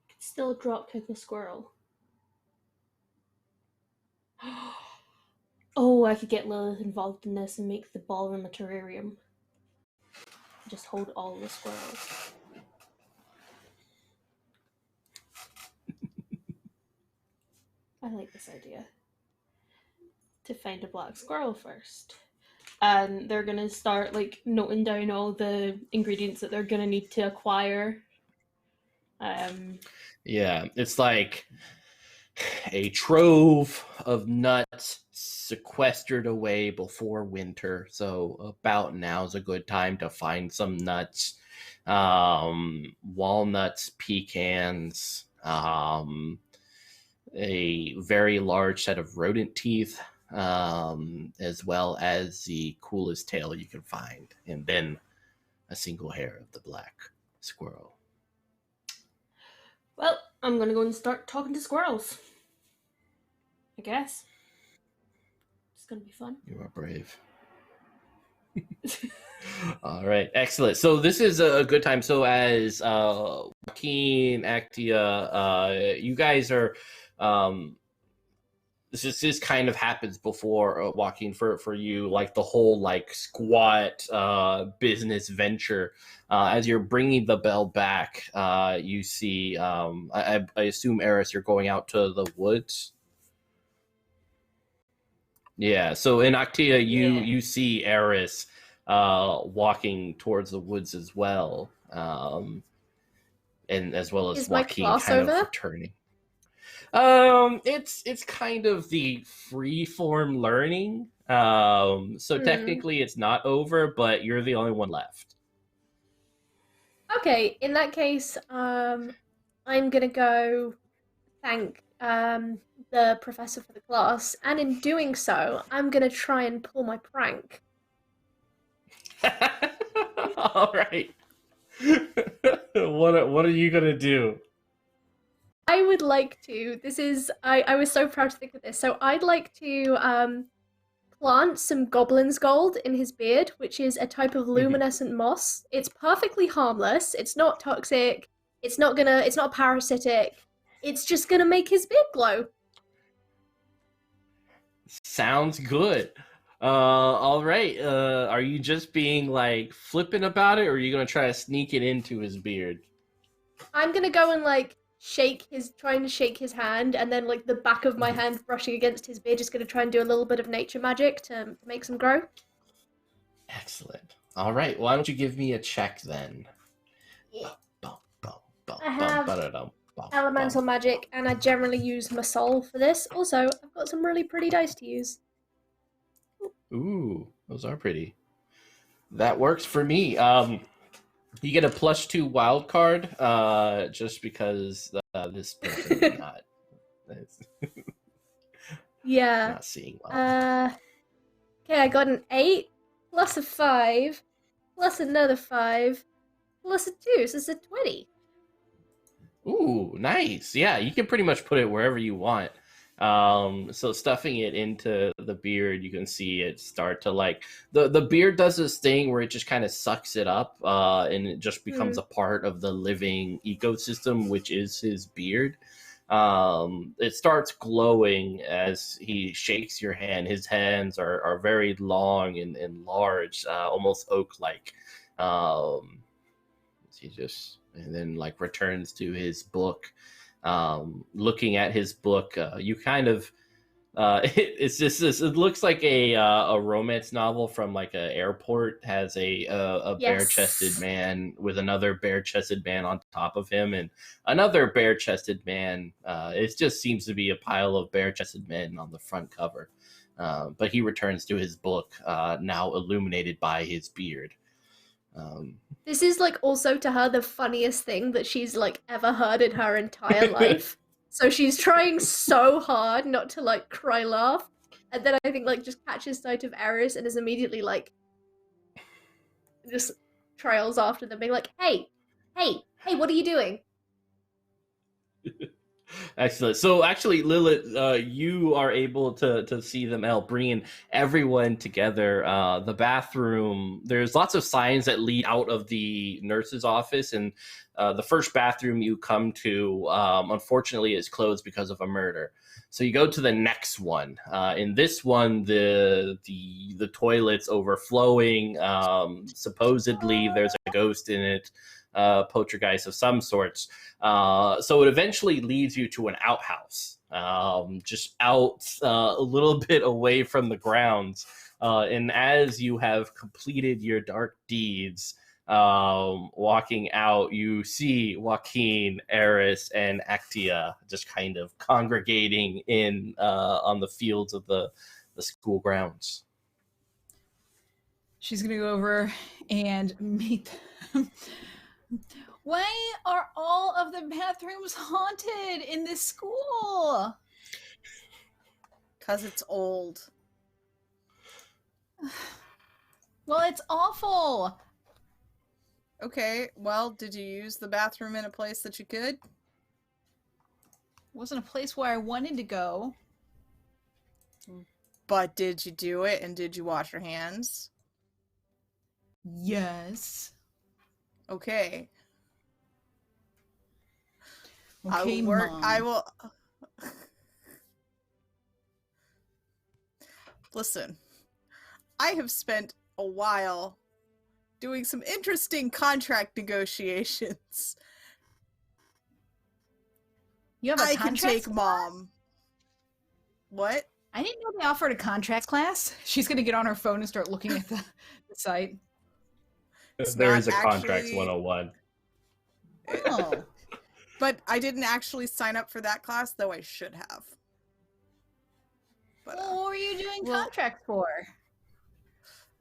Could still drop kick a squirrel. Oh, I could get Lilith involved in this and make the ballroom a terrarium. Just hold all the squirrels. I like this idea. To find a black squirrel first. And they're gonna start noting down all the ingredients that they're gonna need to acquire. Yeah, it's like a trove of nuts sequestered away before winter. So about now's a good time to find some nuts. Walnuts, pecans, a very large set of rodent teeth, as well as the coolest tail you can find, and then a single hair of the black squirrel. Well, I'm gonna go and start talking to squirrels. I guess. It's gonna be fun. You are brave. All right, excellent. So this is a good time. So as Joaquin, Actia, you guys are this kind of happens before Joaquin for you, the whole squat business venture. As you're bringing the bell back, you see I assume, Eris, you're going out to the woods. Yeah, so in Actia, you see Eris walking towards the woods as well, and as well as Joaquin kind of returning. It's kind of the free-form learning, so technically it's not over, but you're the only one left. Okay, in that case, I'm gonna go thank the professor for the class, and in doing so, I'm gonna try and pull my prank. All right. What are you gonna do? I would like to. I was so proud to think of this. So I'd like to plant some goblin's gold in his beard, which is a type of luminescent moss. It's perfectly harmless. It's not toxic. It's not parasitic. It's just gonna make his beard glow. Sounds good. All right. Are you just being like flippant about it, or are you gonna try to sneak it into his beard? I'm gonna go and like trying to shake his hand, and then like the back of my hand brushing against his beard, just gonna try and do a little bit of nature magic to make some grow. Excellent. All right. Why don't you give me a check then? Yeah. I have elemental magic, and I generally use my soul for this. Also, I've got some really pretty dice to use. Ooh, those are pretty. That works for me. You get a +2 wild card, just because this person is not. Yeah. Not seeing well. Okay, I got an 8 plus a 5 plus another 5 plus a 2, so it's a 20. Ooh, nice. Yeah, you can pretty much put it wherever you want. So stuffing it into the beard, you can see it start to like the beard does this thing where it just kind of sucks it up, and it just becomes a part of the living ecosystem, which is his beard. It starts glowing as he shakes your hand. His hands are very long and large, almost oak-like. And then like returns to his book. Looking at his book, you kind of it's just this. It looks like a romance novel from like an airport. Has a bare-chested man with another bare-chested man on top of him, and another bare-chested man. It just seems to be a pile of bare-chested men on the front cover. But he returns to his book, now illuminated by his beard. This is like also to her the funniest thing that she's like ever heard in her entire life. So she's trying so hard not to like cry laugh, and then I think like just catches sight of Eris and is immediately like just trails after them, being like, hey, what are you doing? Excellent. So actually, Lilith, you are able to see them help bringing everyone together. The bathroom, there's lots of signs that lead out of the nurse's office, and the first bathroom you come to, unfortunately, is closed because of a murder. So you go to the next one. In this one, the toilet's overflowing. Supposedly, there's a ghost in it. Poltergeist of some sorts. So it eventually leads you to an outhouse, just out a little bit away from the grounds. And as you have completed your dark deeds, walking out, you see Joaquin, Eris, and Actia just kind of congregating in on the fields of the school grounds. She's gonna go over and meet them. Why are all of the bathrooms haunted in this school? 'Cause it's old. Well, it's awful. Okay, well, did you use the bathroom in a place that you could? It wasn't a place where I wanted to go. But did you do it, and did you wash your hands? Yes. Okay. Okay, Mom. I will. Listen, I have spent a while doing some interesting contract negotiations. You have a I can contract take class? Mom. What? I didn't know they offered a contract class. She's gonna get on her phone and start looking at the site. There is a contracts 101. Oh. But I didn't actually sign up for that class, though I should have. But, Well, what were you doing well- contract for?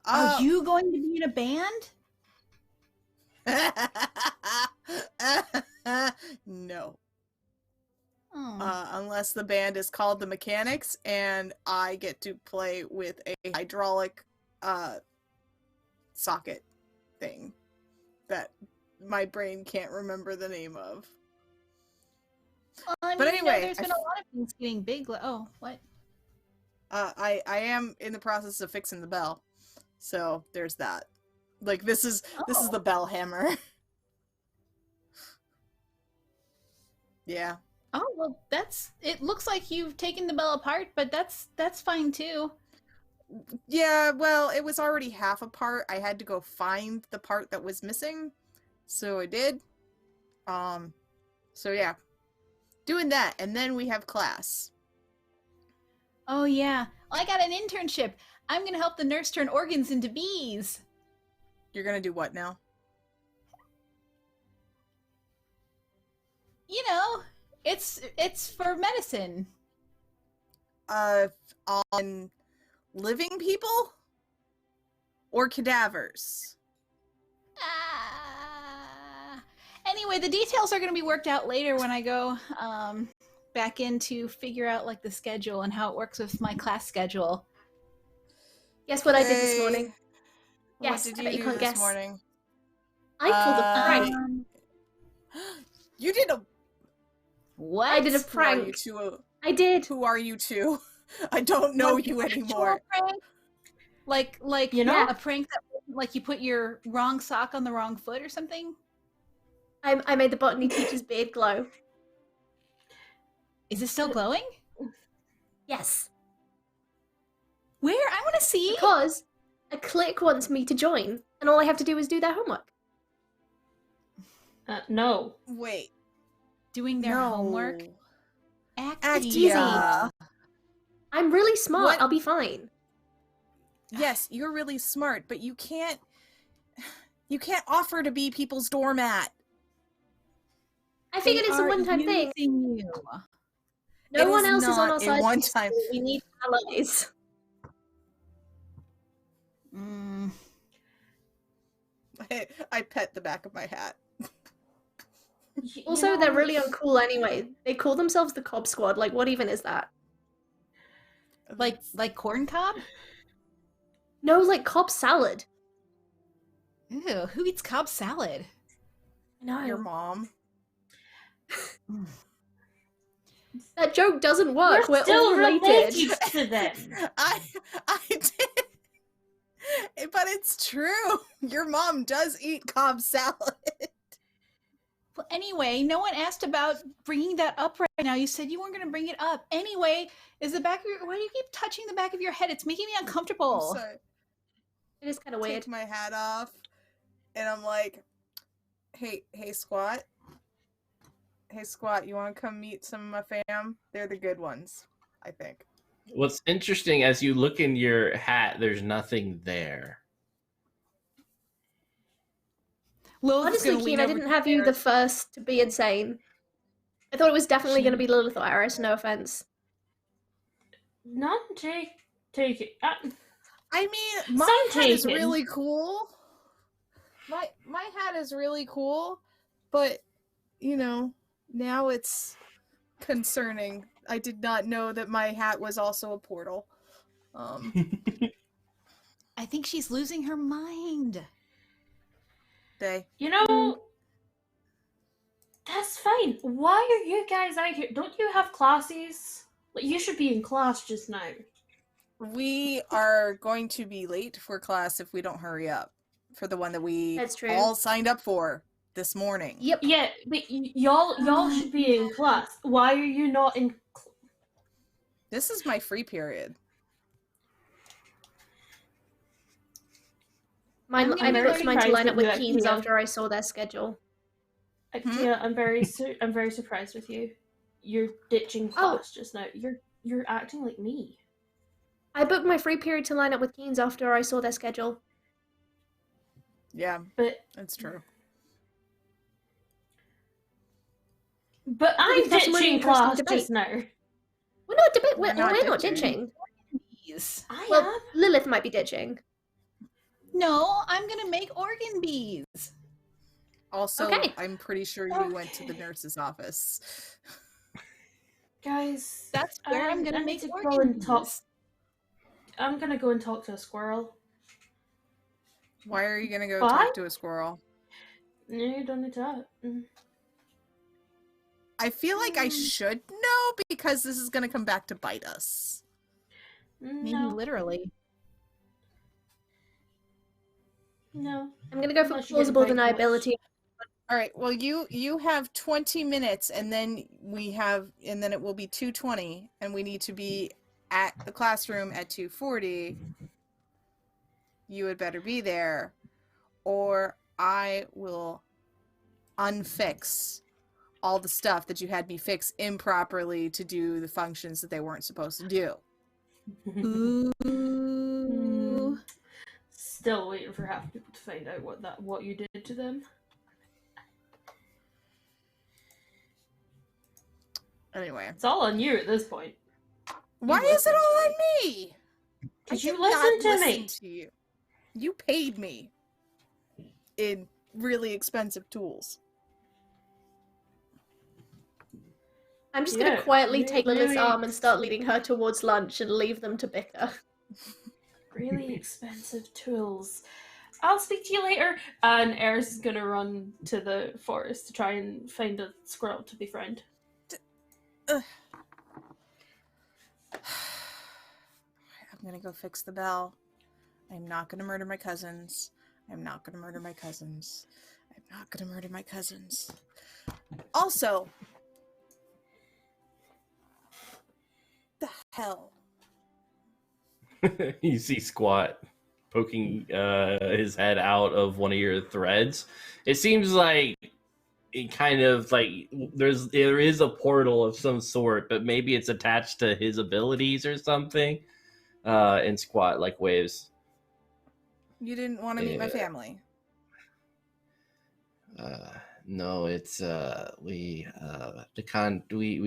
Are you going to be in a band? No. Oh. Unless the band is called the Mechanics, and I get to play with a hydraulic socket thing that my brain can't remember the name of. Well, I But mean, anyway, there's been a lot of things getting big. Oh, what? I am in the process of fixing the bell, so there's that. Like this is the bell hammer. Yeah. Oh, well, it looks like you've taken the bell apart, but that's fine too. Yeah, well, it was already half apart. I had to go find the part that was missing, so I did. So yeah, doing that, and then we have class. Oh yeah. Well, I got an internship. I'm gonna help the nurse turn organs into bees. You're gonna do what now? You know, it's for medicine. On living people or cadavers? Anyway, the details are going to be worked out later when I go back in to figure out like the schedule and how it works with my class schedule. Guess what I did this Hey, morning? What Yes, did I you bet you do can't this guess. morning? I pulled a prank. You did a What? I did a Who are prank. you two? I did. Who are you two? I don't know Like you an actual anymore. prank? Like You know? a prank that like you put your wrong sock on the wrong foot or something? I made the botany teacher's beard glow. Is it still glowing? Yes. Where? I want to see. Because a clique wants me to join, and all I have to do is do their homework. No. Wait. Doing their no. homework. Actia. I'm really smart. What? I'll be fine. Yes, you're really smart, but you can't offer to be people's doormat. I figured it's a one-time thing. You. No It one is else is on not our a side. one-time. We need allies. Mm. I pet the back of my hat. Also, they're really uncool anyway. They call themselves the Cobb Squad. Like, what even is that? Like corn cob? No, like Cobb salad. Ew, who eats cob salad? No, Your mom. that joke doesn't work. We're We're still all related. to them. I did. But it's true. Your mom does eat Cobb salad. Well, anyway, no one asked about bringing that up right now. You said you weren't going to bring it up. Anyway, is the back of your... Why do you keep touching the back of your head? It's making me uncomfortable. I'm sorry. It is kind of weird. Take my hat off, and I'm like, hey, Squat. Hey, Squat, you want to come meet some of my fam? They're the good ones, I think. What's interesting, as you look in your hat, there's nothing there. Lilith is Honestly, gonna lean Keen, I over didn't to have you Sarah. the first to be insane. I thought it was definitely going to be Lilith or Iris, no offense. None take it. I mean, my Some hat is taken. really cool. My hat is really cool, but you know, now it's concerning. I did not know that my hat was also a portal. I think she's losing her mind. You know, that's fine. Why are you guys out here? Don't you have classes? Like, you should be in class just now. We are going to be late for class if we don't hurry up for the one that we That's true. all signed up for this morning. Yep. Yeah, but y'all should be in class. Why are you not in? This is my free period. I I'm very booked mine to line up with surprised that you Keen's actually- after I saw their schedule. Yeah, I'm very surprised with you. You're ditching class just now. You're acting like me. I booked my free period to line up with Keen's after I saw their schedule. Yeah, But that's true. I'm That's a really ditching interesting class debate. just now. We're not debate. We're We're not not ditching. ditching. Bees. I Well, am. Lilith might be ditching. No, I'm gonna make organ bees. Also, Okay. I'm pretty sure you went to the nurse's office. Guys, That's where I'm I gonna need make to go organ and talk. bees. I'm gonna go and talk to a squirrel. Why are you gonna go Why? talk to a squirrel? No, you don't need that. I feel like I should know because this is gonna come back to bite us. Maybe No. literally. No. I'm gonna go for Unless you get plausible invited much. deniability. All right. Well, you have 20 minutes, and then it will be 2:20, and we need to be at the classroom at 2:40. You had better be there, or I will unfix all the stuff that you had me fix improperly to do the functions that they weren't supposed to do. Ooh. Still waiting for half people to find out what you did to them. Anyway, It's all on you at this point. why is it all on me? Did I you did listen not to listen me? to you. You paid me in really expensive tools. I'm just Yeah, gonna quietly really, take Lilith's really arm and start leading her towards lunch and leave them to bicker. Really expensive tools. I'll speak to you later. And Eris is gonna run to the forest to try and find a squirrel to befriend. I'm gonna go fix the bell. I'm not gonna murder my cousins. I'm not gonna murder my cousins. I'm not gonna murder my cousins. Also, the hell? You see Squat poking his head out of one of your threads. It seems like it kind of like there is a portal of some sort, but maybe it's attached to his abilities or something. And Squat like waves. You didn't want to meet my family. No, it's we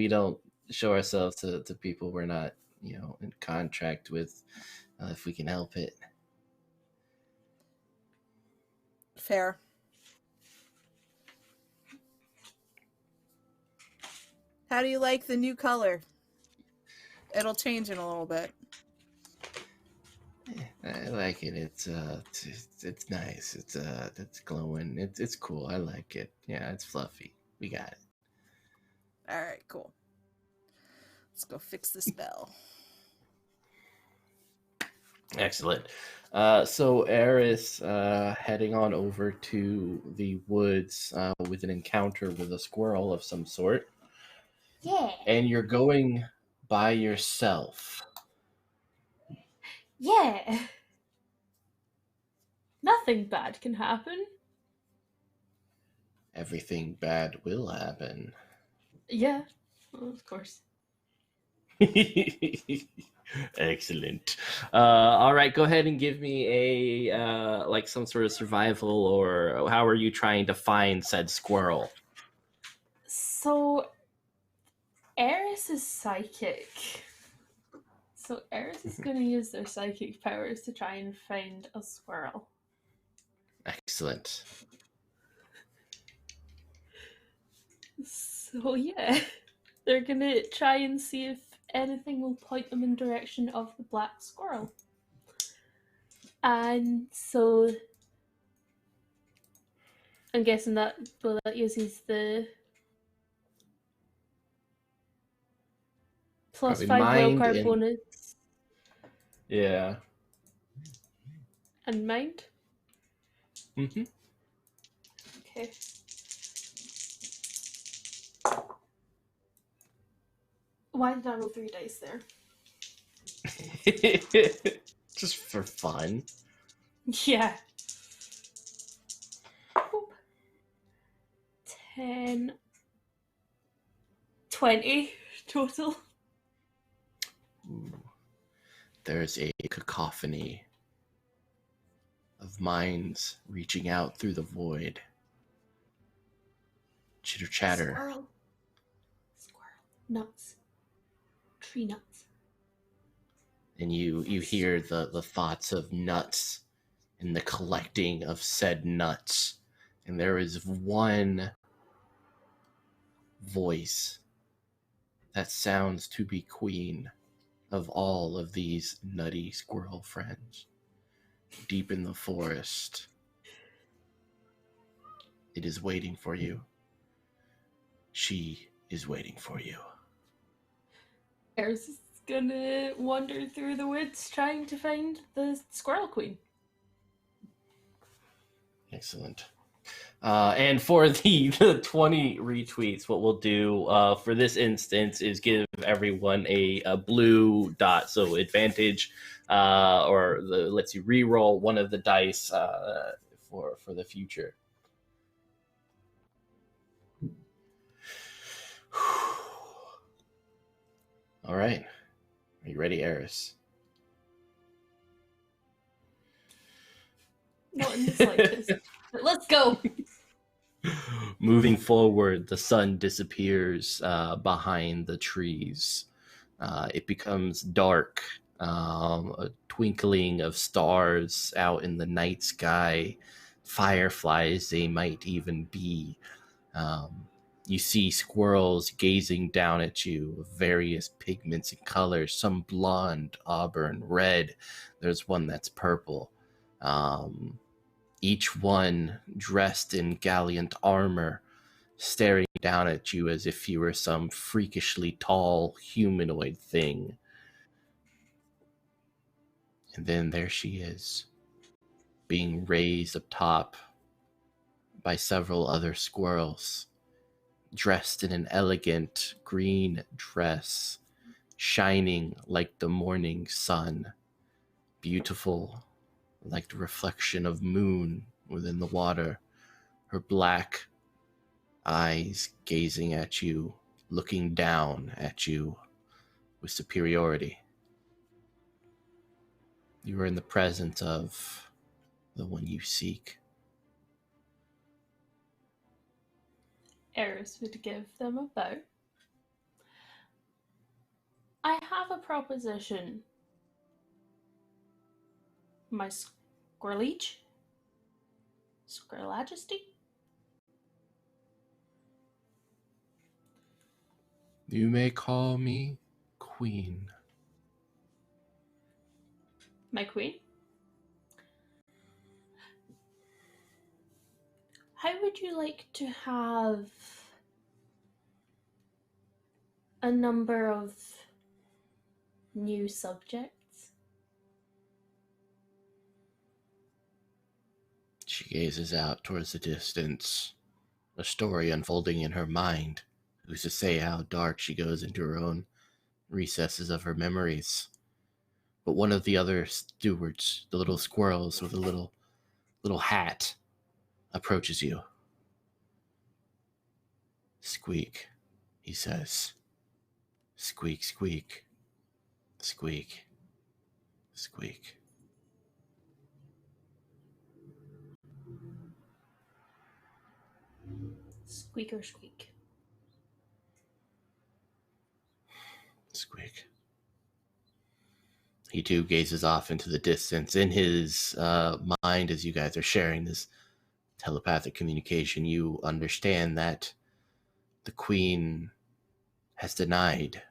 don't show ourselves to people we're not, in contract with, if we can help it. Fair. How do you like the new color? It'll change in a little bit. I like it. It's nice. It's glowing. It's cool. I like it. Yeah, it's fluffy. We got it. All right, cool. Let's go fix this bell. Excellent. So Eris, heading on over to the woods with an encounter with a squirrel of some sort. Yeah. And you're going by yourself. Yeah. Nothing bad can happen. Everything bad will happen. Yeah. Well, of course. Excellent. All right, go ahead and give me a like some sort of survival, or how are you trying to find said squirrel? So, Eris is psychic. So Eris is going to use their psychic powers to try and find a squirrel. Excellent. So yeah, they're going to try and see if anything will point them in direction of the black squirrel. And so I'm guessing that uses the plus Probably 5 willpower mind bonus. Yeah. And mind? Mm-hmm. Okay. Why did I roll 3 dice there? Just for fun. Yeah. Boop. 10, 20 total. Ooh. There's a cacophony of minds reaching out through the void. Chitter chatter. Squirrel. Nuts. Tree nuts. And you hear the thoughts of nuts and the collecting of said nuts. And there is one voice that sounds to be queen of all of these nutty squirrel friends. Deep in the forest, it is waiting for you. She is waiting for you. Eris is gonna wander through the woods trying to find the Squirrel Queen. Excellent. And for the 20 retweets, what we'll do for this instance is give everyone a blue dot, so advantage, lets you re-roll one of the dice for the future. All right. Are you ready, Eris? Not in the slightest. But let's go. Moving forward, the sun disappears behind the trees. It becomes dark, a twinkling of stars out in the night sky, fireflies they might even be. You see squirrels gazing down at you of various pigments and colors, some blonde, auburn, red. There's one that's purple. Each one dressed in gallant armor, staring down at you as if you were some freakishly tall humanoid thing. And then there she is, being raised up top by several other squirrels, dressed in an elegant green dress, shining like the morning sun, beautiful like the reflection of moon within the water, her black eyes gazing at you, looking down at you with superiority. You are in the presence of the one you seek. Eris would give them a bow. I have a proposition. My Squirrelage? Squirrelagesty? You may call me Queen. My queen? How would you like to have a number of new subjects? She gazes out towards the distance, a story unfolding in her mind. Who's to say how dark she goes into her own recesses of her memories? But one of the other stewards, the little squirrels with a little hat, approaches you. Squeak, he says. Squeak, squeak, squeak, squeak. Squeaker squeak. Squeak. He too gazes off into the distance. In his mind, as you guys are sharing this telepathic communication, you understand that the queen has denied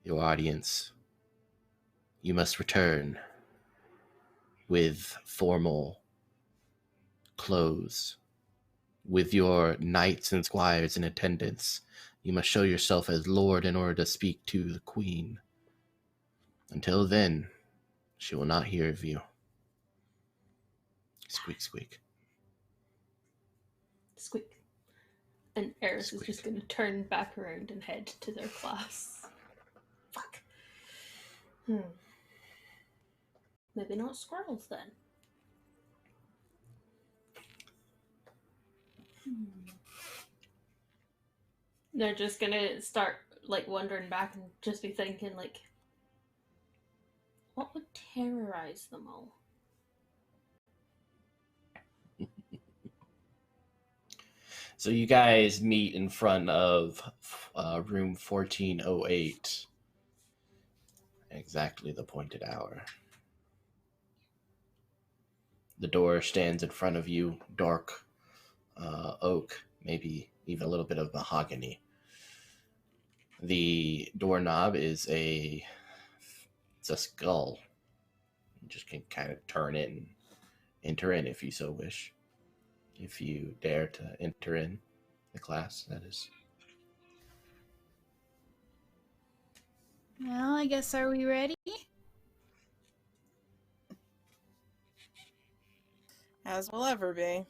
your audience. You must return with formal clothes, with your knights and squires in attendance. You must show yourself as lord in order to speak to the queen. Until then, she will not hear of you. Squeak, squeak. Squeak. And Eris Squeak. is just going to turn back around and head to their class. Fuck. Maybe not squirrels then. They're just gonna start like wandering back and just be thinking like, what would terrorize them all? So you guys meet in front of room 1408. Exactly the pointed hour. The door stands in front of you, dark oak, maybe even a little bit of mahogany. The doorknob is it's a skull. You just can kind of turn it and enter in if you so wish. If you dare to enter in the class, that is. Well, I guess, are we ready? As will ever be.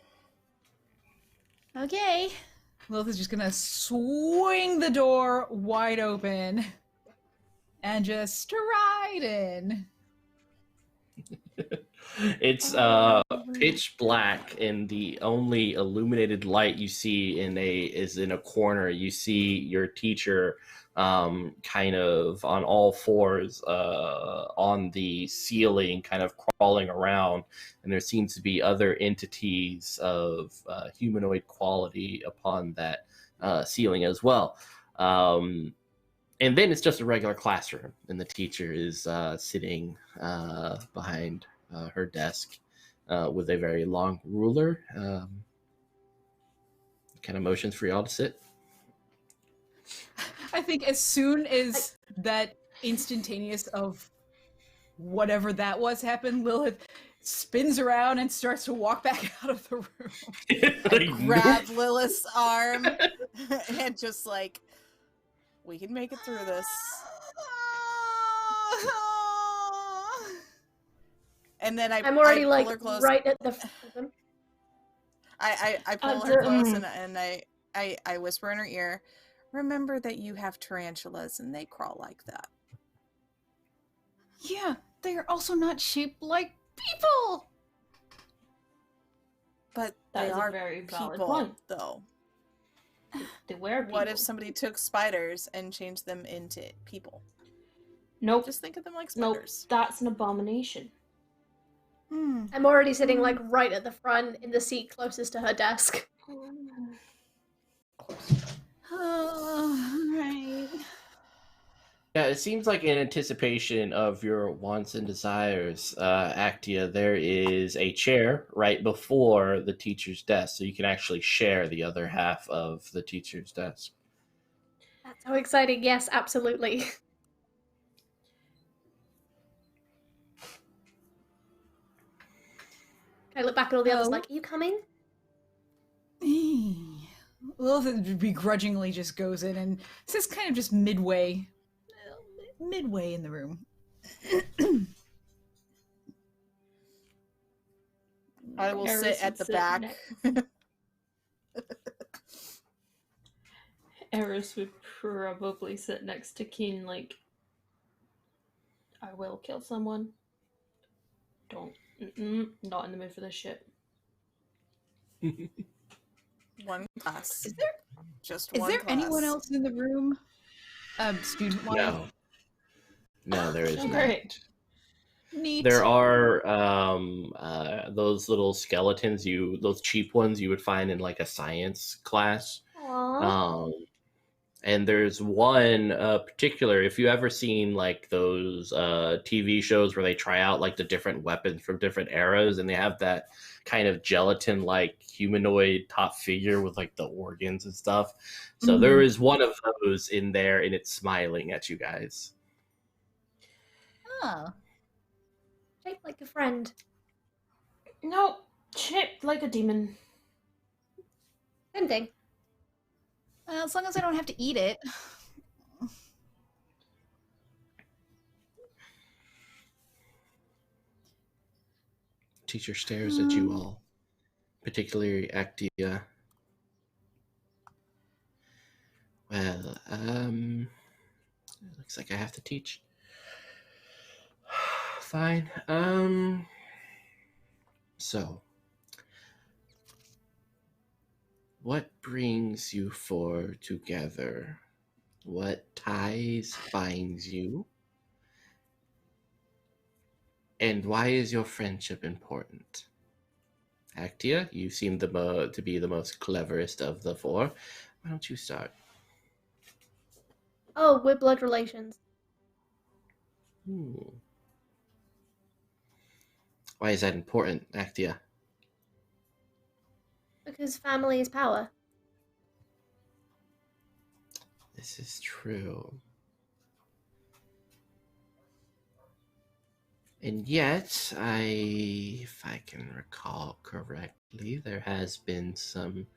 Okay. Lilith is just gonna swing the door wide open and just stride in. It's pitch black, and the only illuminated light you see is in a corner. You see your teacher kind of on all fours on the ceiling, kind of crawling around, and there seems to be other entities of humanoid quality upon that ceiling as well. And then it's just a regular classroom, and the teacher is sitting behind her desk with a very long ruler. Kind of motions for y'all to sit. I think as soon as that instantaneous of whatever that was happened, Lilith spins around and starts to walk back out of the room. Like, Grab Lilith's arm and just like, we can make it through this. And then I'm already pull like her close. right at the front of them. I pull her close and I whisper in her ear, remember that you have tarantulas and they crawl like that. Yeah, they are also not shaped like people. But That they is a are very valid people, point. though. They were people. What if somebody took spiders and changed them into people? Nope. Just think of them like Nope. spiders. That's an abomination. I'm already sitting like right at the front in the seat closest to her desk. Right. Yeah, it seems like in anticipation of your wants and desires, Actia, there is a chair right before the teacher's desk, so you can actually share the other half of the teacher's desk. That's so exciting. Yes, absolutely. I look back at all the others like, are you coming? Lilith begrudgingly just goes in and sits kind of just midway in the room. I will Eris sit at would the sit back. Eris would probably sit next to Keen like, I will kill someone. Don't. Not in the mood for this shit. One class. Is there Just is one there class. anyone else in the room? Student-wise? No, there is Oh, not. great. Neat. There are those little skeletons, those cheap ones you would find in like a science class. Aww. And there's one particular, if you ever seen like those TV shows where they try out like the different weapons from different eras, and they have that kind of gelatin like humanoid top figure with like the organs and stuff. So there is one of those in there, and it's smiling at you guys. Oh. Shaped like a friend. No, shaped like a demon. Same thing. As long as I don't have to eat it. Teacher stares at you all, particularly Actia. Well, looks like I have to teach. Fine. So, what brings you four together? What ties binds you? And why is your friendship important? Actia, you seem to be the most cleverest of the four. Why don't you start? Oh, we're blood relations. Why is that important, Actia? Because family is power. This is true. And yet, if I can recall correctly, there has been some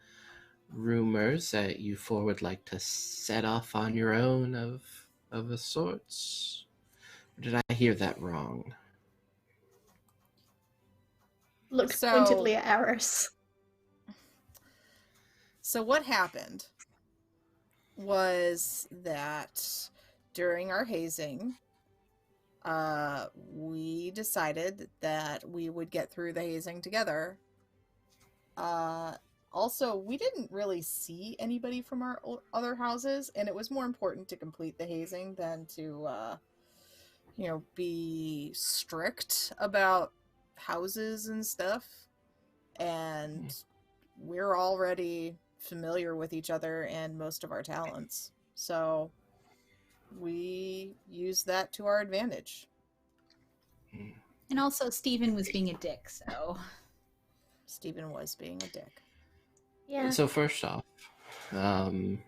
rumors that you four would like to set off on your own of of the sorts? Or did I hear that wrong? Looked So- pointedly at Eris. So what happened was that during our hazing, we decided that we would get through the hazing together. Also, we didn't really see anybody from our other houses, and it was more important to complete the hazing than to, be strict about houses and stuff. And we're already familiar with each other and most of our talents. So we use that to our advantage. And also, Stephen was being a dick, so. Stephen was being a dick. Yeah. So first off, and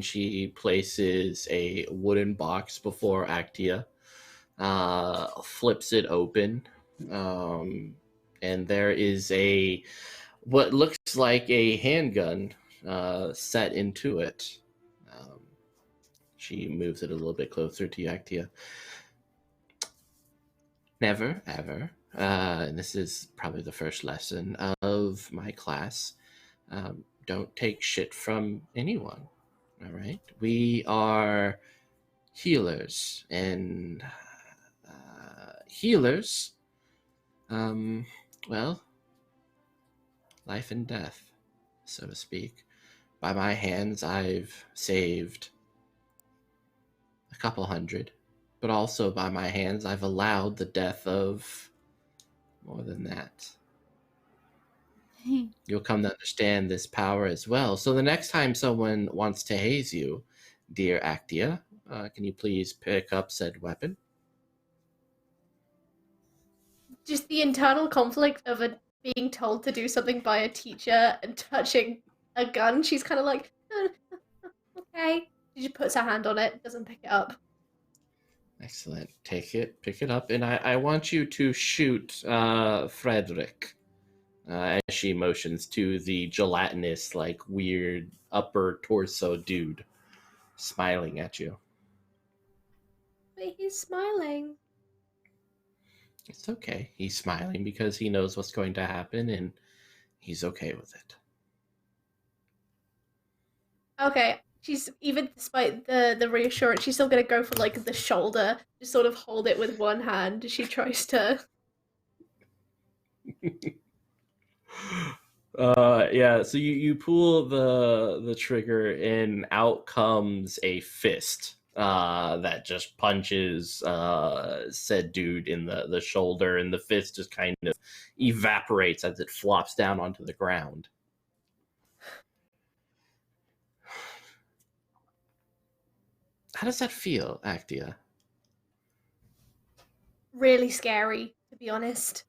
she places a wooden box before Actia, flips it open, and there is what looks like a handgun set into it. She moves it a little bit closer to you, Actia. Never, ever, and this is probably the first lesson of my class, don't take shit from anyone, all right? We are healers, and healers, well, life and death, so to speak. By my hands, I've saved a couple hundred, but also by my hands, I've allowed the death of more than that. You'll come to understand this power as well. So the next time someone wants to haze you, dear Actia, can you please pick up said weapon? Just the internal conflict of being told to do something by a teacher and touching a gun. She's kind of like, okay. She just puts her hand on it, doesn't pick it up. Excellent. Pick it up, and I want you to shoot Frederick. As she motions to the gelatinous, like, weird upper torso dude smiling at you. But he's smiling. It's okay. He's smiling because he knows what's going to happen, and he's okay with it. Okay, she's, even despite the reassurance, she's still gonna go for, like, the shoulder, just sort of hold it with one hand as she tries to... Yeah, so you pull the trigger, and out comes a fist that just punches said dude in the shoulder, and the fist just kind of evaporates as it flops down onto the ground. How does that feel, Actia? Really scary, to be honest.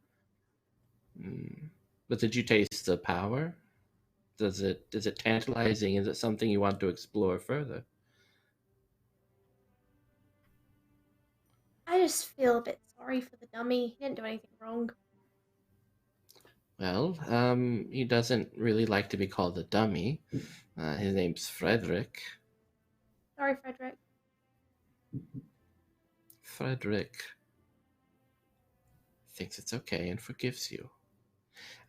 But did you taste the power? Is it tantalizing? Is it something you want to explore further? I just feel a bit sorry for the dummy. He didn't do anything wrong. Well, he doesn't really like to be called a dummy. His name's Frederick. Sorry, Frederick. Frederick thinks it's okay and forgives you.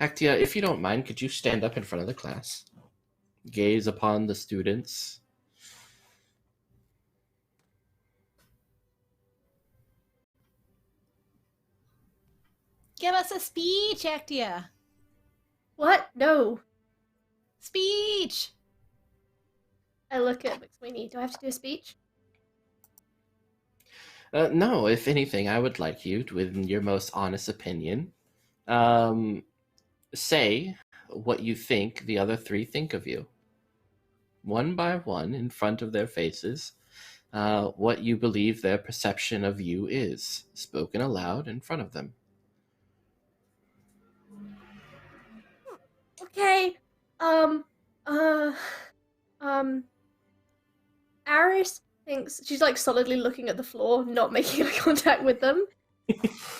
Actia, if you don't mind, could you stand up in front of the class? Gaze upon the students. Give us a speech, Actia. What? No. Speech! I look at Mick Sweeney. Do I have to do a speech? No, if anything, I would like you to, in your most honest opinion, say what you think the other three think of you. One by one, in front of their faces, what you believe their perception of you is, spoken aloud in front of them. Okay. Aris thinks, she's like solidly looking at the floor, not making eye contact with them.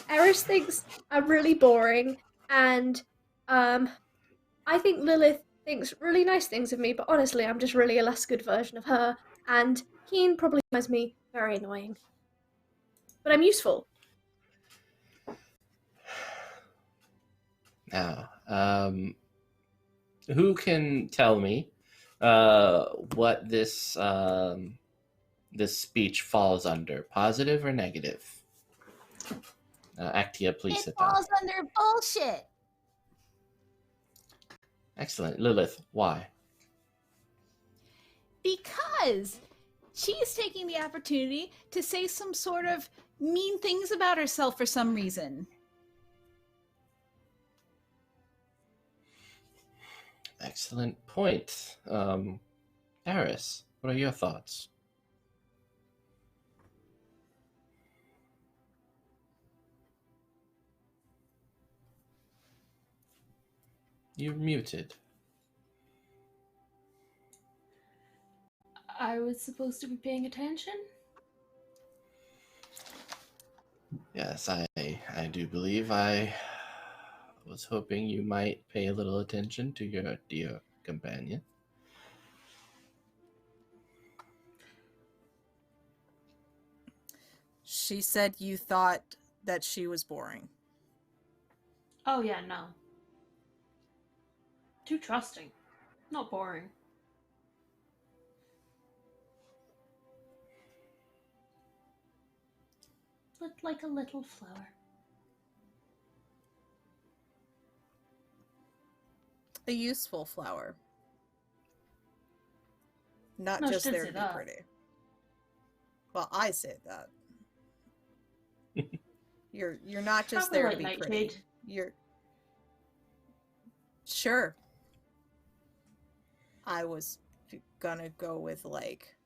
Aris thinks I'm really boring, and I think Lilith thinks really nice things of me, but honestly, I'm just really a less good version of her. And Keen probably reminds me Very annoying. But I'm useful. Now, who can tell me what this this speech falls under? Positive or negative? Actia, please It sit down. falls under bullshit. Excellent. Lilith, why? Because she is taking the opportunity to say some sort of mean things about herself for some reason. Excellent point. Eris, what are your thoughts? You're muted. I was supposed to be paying attention? Yes, I do believe I was hoping you might pay a little attention to your dear companion. She said you thought that she was boring. Oh yeah, no. Too trusting. Not boring. Looked like a little flower. A useful flower. Not No, she just didn't there say to be that. pretty. Well, I said that. You're not just Probably there like to be pretty. Nightshade. You're sure. I was gonna go with like,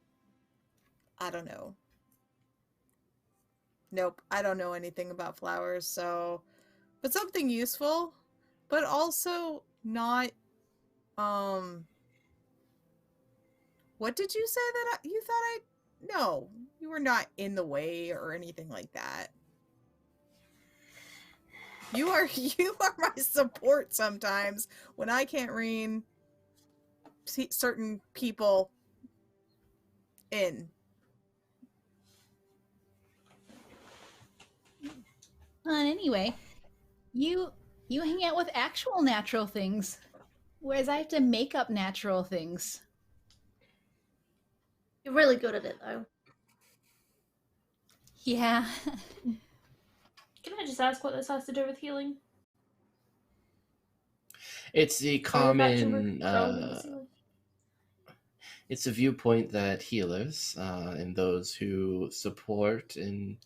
I don't know. Nope, I don't know anything about flowers, so but something useful, but also not what did you say that you thought I no, you were not in the way or anything like that. You are my support sometimes when I can't rein certain people in. And anyway, you hang out with actual natural things, whereas I have to make up natural things. You're really good at it, though. Yeah. Can I just ask what this has to do with healing? It's the Or back to common relevant healing? it's a viewpoint that healers and those who support in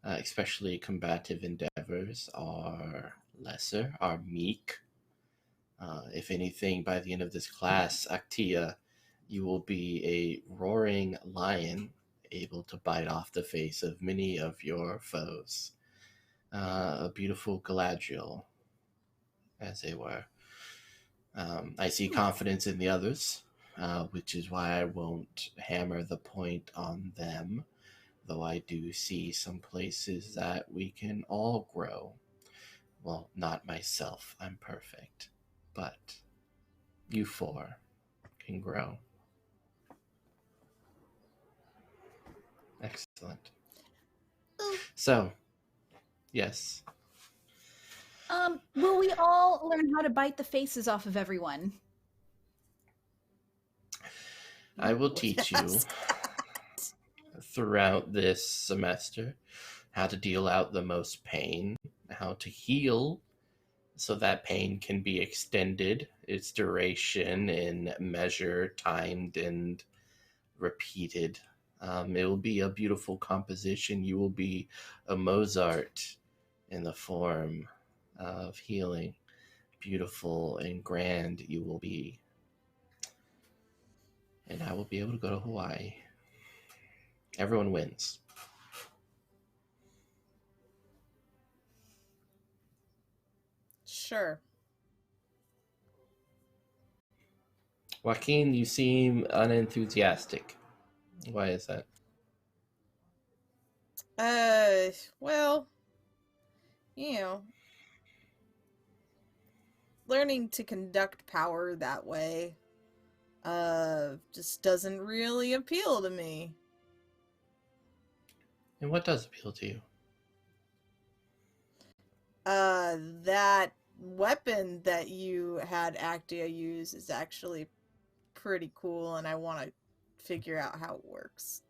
especially combative endeavors are lesser, are meek. If anything, by the end of this class, Actia, you will be a roaring lion able to bite off the face of many of your foes. A beautiful Galadriel, as they were. I see confidence in the others, which is why I won't hammer the point on them, though I do see some places that we can all grow. Well, not myself, I'm perfect, but you four can grow. Excellent. So, yes. Will we all learn how to bite the faces off of everyone? I will teach you Yes. throughout this semester how to deal out the most pain, how to heal so that pain can be extended, its duration in measure, timed, and repeated. It will be a beautiful composition. You will be a Mozart in the form of healing. Beautiful and grand you will be. And I will be able to go to Hawaii. Everyone wins. Sure. Joaquin, you seem unenthusiastic. Why is that? Well, learning to conduct power that way just doesn't really appeal to me. And what does appeal to you? That weapon that you had Actia use is actually pretty cool, and I want to figure out how it works.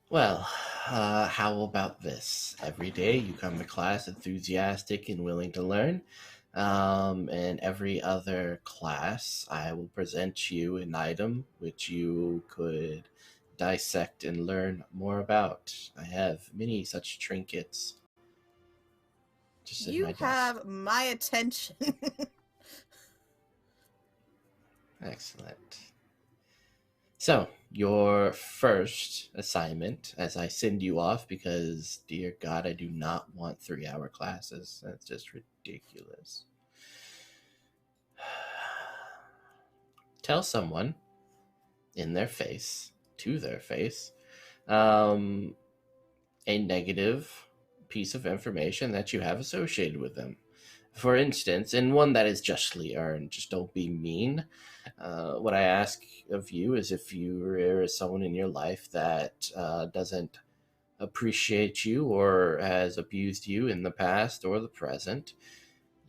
Well, how about this? Every day you come to class enthusiastic and willing to learn. And every other class, I will present you an item which you could dissect and learn more about. I have many such trinkets. Just in You my desk. have my attention. Excellent. So, your first assignment, as I send you off, because, dear God, I do not want 3-hour classes. That's just ridiculous. Tell someone in their face, to their face, a negative piece of information that you have associated with them. For instance, and one that is justly earned, just don't be mean. What I ask of you is if there is someone in your life that doesn't appreciate you or has abused you in the past or the present,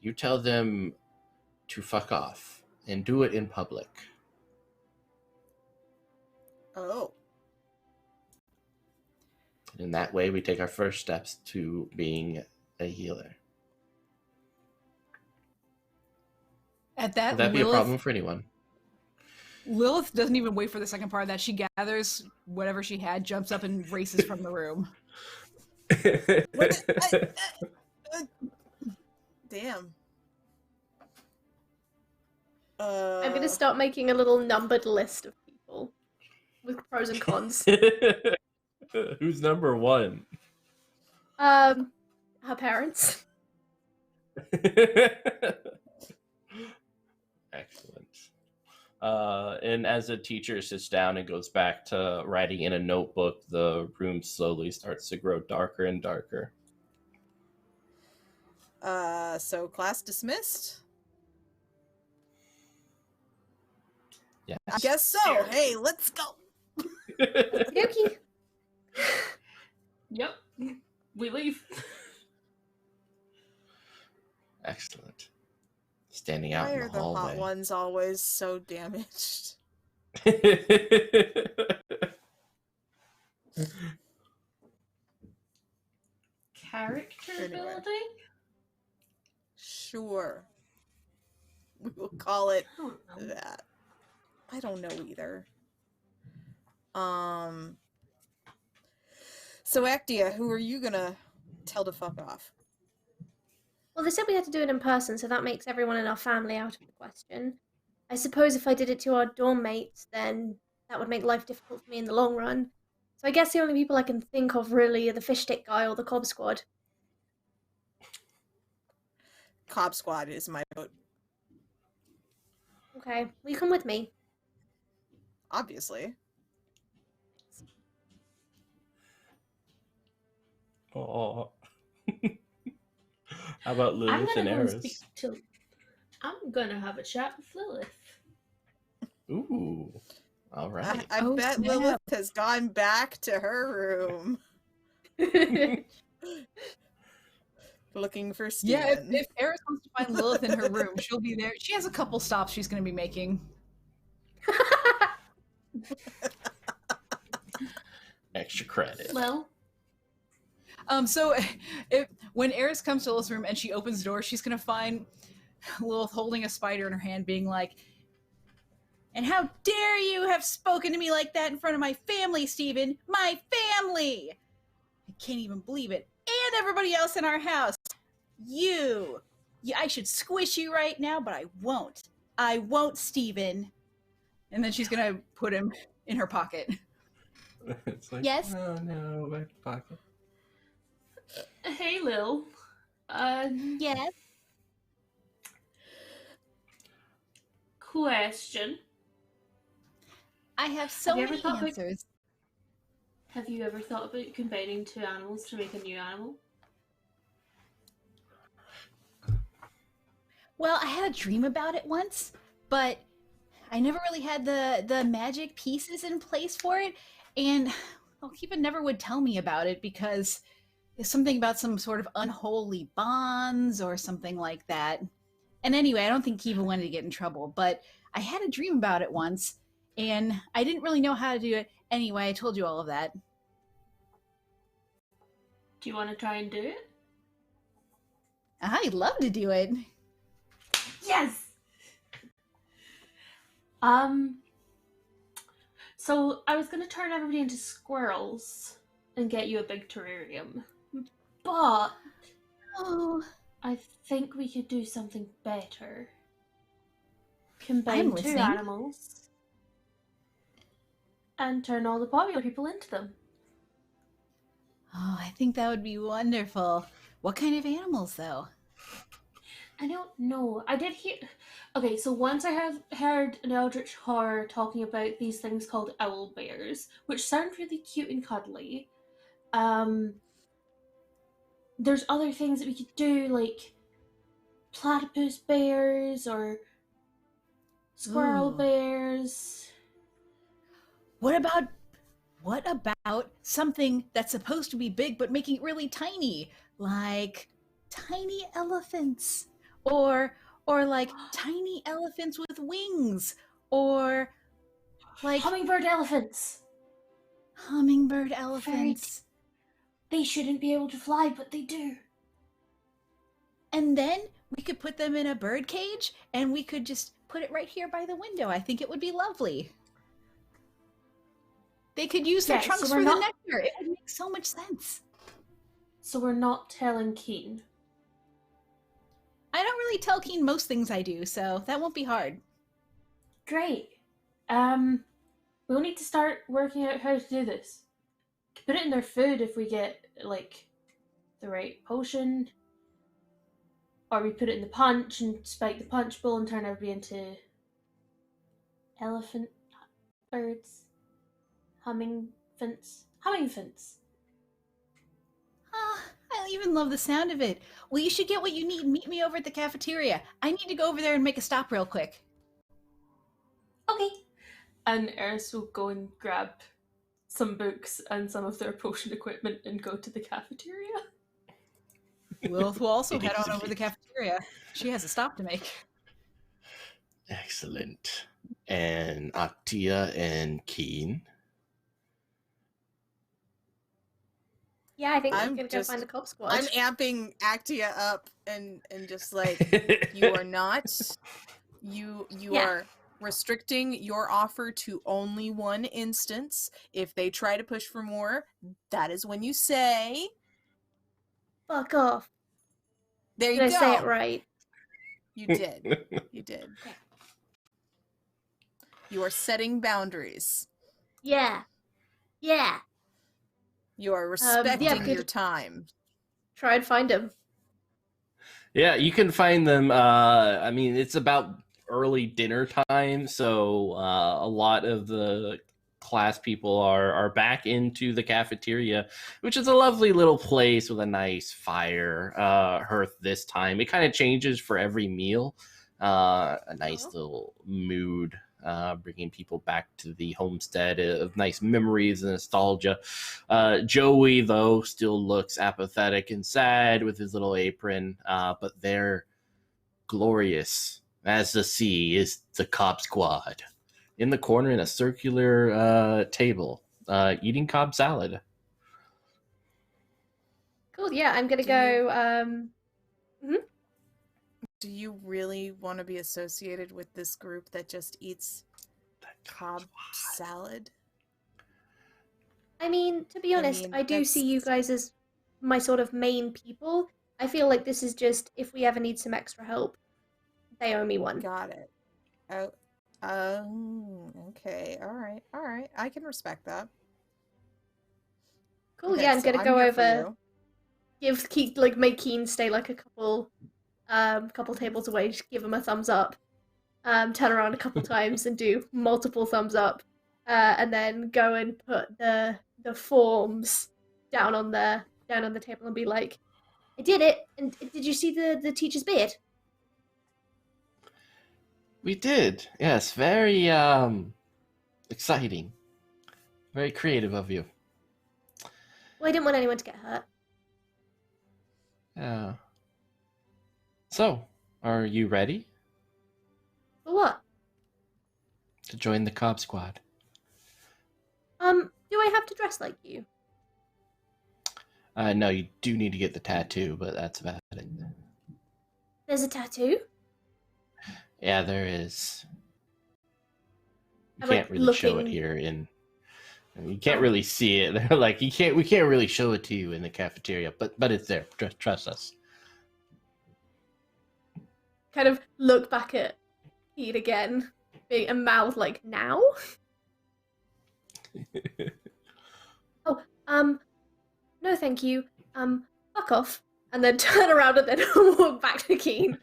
you tell them to fuck off and do it in public. Oh. And in that way, we take our first steps to being a healer. At that, Would that be a problem for anyone? Lilith doesn't even wait for the second part of that. She gathers whatever she had, jumps up, and races from the room. Damn. I'm going to start making a little numbered list of people with pros and cons. Who's number one? Her parents. Excellent. And as a teacher sits down and goes back to writing in a notebook, the room slowly starts to grow darker and darker. So class dismissed? Yes. I guess so. Hey, let's go. Yuki. Yep. We leave. Excellent. Standing out Why in are the the hot hallway. ones always so damaged? Character Anyway. building? Sure. We will call it I don't know. that. I don't know either. So Actia, who are you gonna tell to fuck off? Well, they said we had to do it in person, so that makes everyone in our family out of the question. I suppose if I did it to our dorm mates, then that would make life difficult for me in the long run. So I guess the only people I can think of really are the fish stick guy or the Cobb squad. Cobb squad is my vote, Okay, will you come with me? obviously. Oh. How about I'm Lilith and gonna go and speak Eris? to. I'm gonna have a chat with Lilith. Ooh. All right. I Oh, bet snap. Lilith has gone back to her room looking for Yeah, Steven. if Eris wants to find Lilith in her room, she'll be there. She has a couple stops she's going to be making. Extra credit. Well, So when Eris comes to Lilith's room and she opens the door, she's going to find Lilith holding a spider in her hand, being like, "And how dare you have spoken to me like that in front of my family, Steven? My family! I can't even believe it. And everybody else in our house. You! I should squish you right now, but I won't. I won't, Steven." And then she's going to put him in her pocket. It's like, Yes? oh no, back pocket. hey Lil. Yes? Question. I have so Have you ever many thought about- answers. Have you ever thought about combining two animals to make a new animal? Well, I had a dream about it once, but I never really had the magic pieces in place for it. And Well, Kiva never would tell me about it because there's something about some sort of unholy bonds or something like that. And anyway, I don't think Kiva wanted to get in trouble, but I had a dream about it once, and I didn't really know how to do it. Anyway, I told you all of that. Do you want to try and do it? I'd love to do it. Yes! So I was going to turn everybody into squirrels and get you a big terrarium. But Oh, I think we could do something better. Combine I'm two listening. animals and turn all the popular people into them. Oh, I think that would be wonderful. What kind of animals, though? I don't know. I did hear. Okay, so once I have heard an eldritch horror talking about these things called owl bears, which sound really cute and cuddly. There's other things that we could do, like platypus bears or squirrel Ooh. bears. What about something that's supposed to be big but making it really tiny, like tiny elephants, or like tiny elephants with wings, or like Hummingbird elephants. hummingbird elephants. They shouldn't be able to fly, but they do. And then we could put them in a bird cage, and we could just put it right here by the window. I think it would be lovely. They could use their Yeah, so trunks we're for not- the nectar. It would make so much sense. So we're not telling Keen. I don't really tell Keen most things I do, so that won't be hard. Great. We'll need to start working out how to do this. Put it in their food if we get, like, the right potion. Or we put it in the punch and spike the punch bowl and turn everybody into elephant birds. Hummingfints. Ah, I even love the sound of it. Well, you should get what you need and meet me over at the cafeteria. I need to go over there and make a stop real quick. Okay. And Eris will go and grab some books and some of their potion equipment and go to the cafeteria. We'll also head on over to the cafeteria. She has a stop to make. Excellent. And Actia and Keen. Yeah, I think I'm we're gonna just- go find the Cobb squad. I'm amping Actia up and just like, you are not. You Yeah. are restricting your offer to only one instance. If they try to push for more, that is when you say, Fuck off. there you Did I go. say it right? You did. You did. Okay. You are setting boundaries. Yeah. Yeah. You are yeah, respecting good. your time. Try and find him. Yeah, you can find them. I mean, it's about early dinner time, so a lot of the class people are back into the cafeteria, which is a lovely little place with a nice fire hearth this time. It kind of changes for every meal. A nice little mood, bringing people back to the homestead of nice memories and nostalgia. Joey, though, still looks apathetic and sad with his little apron, but they're glorious as the sea is the Cobb squad. In the corner in a circular table, eating Cobb salad. Cool. Yeah, I'm gonna Do go. Do you really want to be associated with this group that just eats Cobb salad? I mean, to be honest, mean, I do see you that's- guys as my sort of main people. I feel like this is just if we ever need some extra help, they owe me one. Got it. Okay. All right. I can respect that. Cool. Okay, Yeah, I'm so gonna go here for over, you. make Keen stay like a couple tables away. Just give him a thumbs up. Turn around a couple times and do multiple thumbs up, and then go and put the forms down on the table and be like, "I did it." And did you see the teacher's beard? We did, yes. Very exciting. Very creative of you. Well, I didn't want anyone to get hurt. Yeah. So, are you ready For what? to join the Cobb squad? Do I have to dress like you? No, you do need to get the tattoo, but that's about it. There's a tattoo? Yeah, there is. You I'm, can't like, really show it looking- here you can't really see it. They're like, we can't really show it to you in the cafeteria, but it's there. Trust us. Kind of look back at Pete again, being a mouth like, now? No thank you. Fuck off. And then turn around and then walk back to Keen.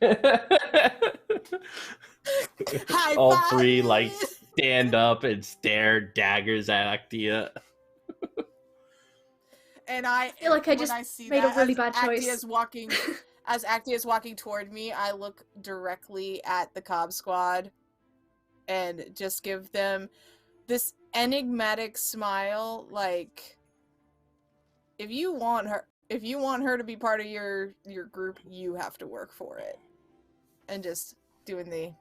High All five! three like stand up and stare daggers at Actia. And I feel like I when just I see made a that, really as bad choice. As Actia is walking toward me, I look directly at the Cobb squad and just give them this enigmatic smile, like, if you want her to be part of your group, you have to work for it. And just doing the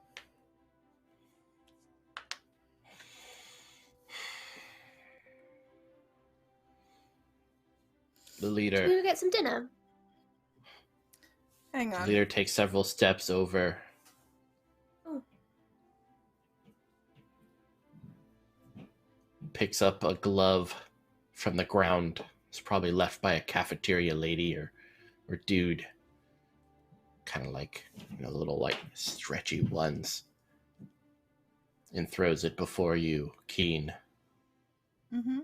leader. Can we go get some dinner? hang The on. leader takes several steps over. Oh. Picks up a glove from the ground. It's probably left by a cafeteria lady or dude. Kind of like, little like stretchy ones. And throws it before you, Keen. Mm-hmm.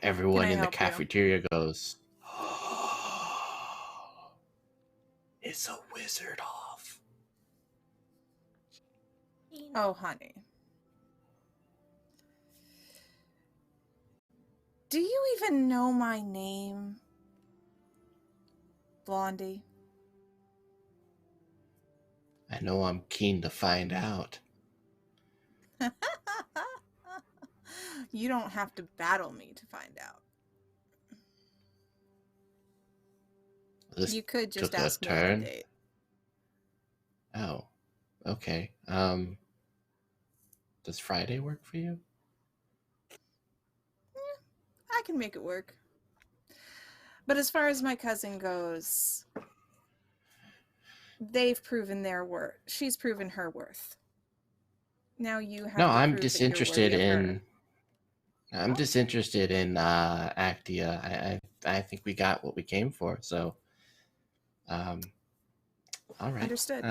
Everyone Can I in the help you? cafeteria goes, "Oh, it's a wizard off." Keen. Oh, honey. Do you even know my name, Blondie? I know I'm keen to find out. You don't have to battle me to find out. This You could just took a ask me on a turn. date. Oh, okay. Does Friday work for you? I can make it work. But as far as my cousin goes, they've proven their worth. She's proven her worth. Now you have No, to I'm prove that you're disinterested worthy of her. in. I'm disinterested in Actia. I think we got what we came for. So, all right. Understood.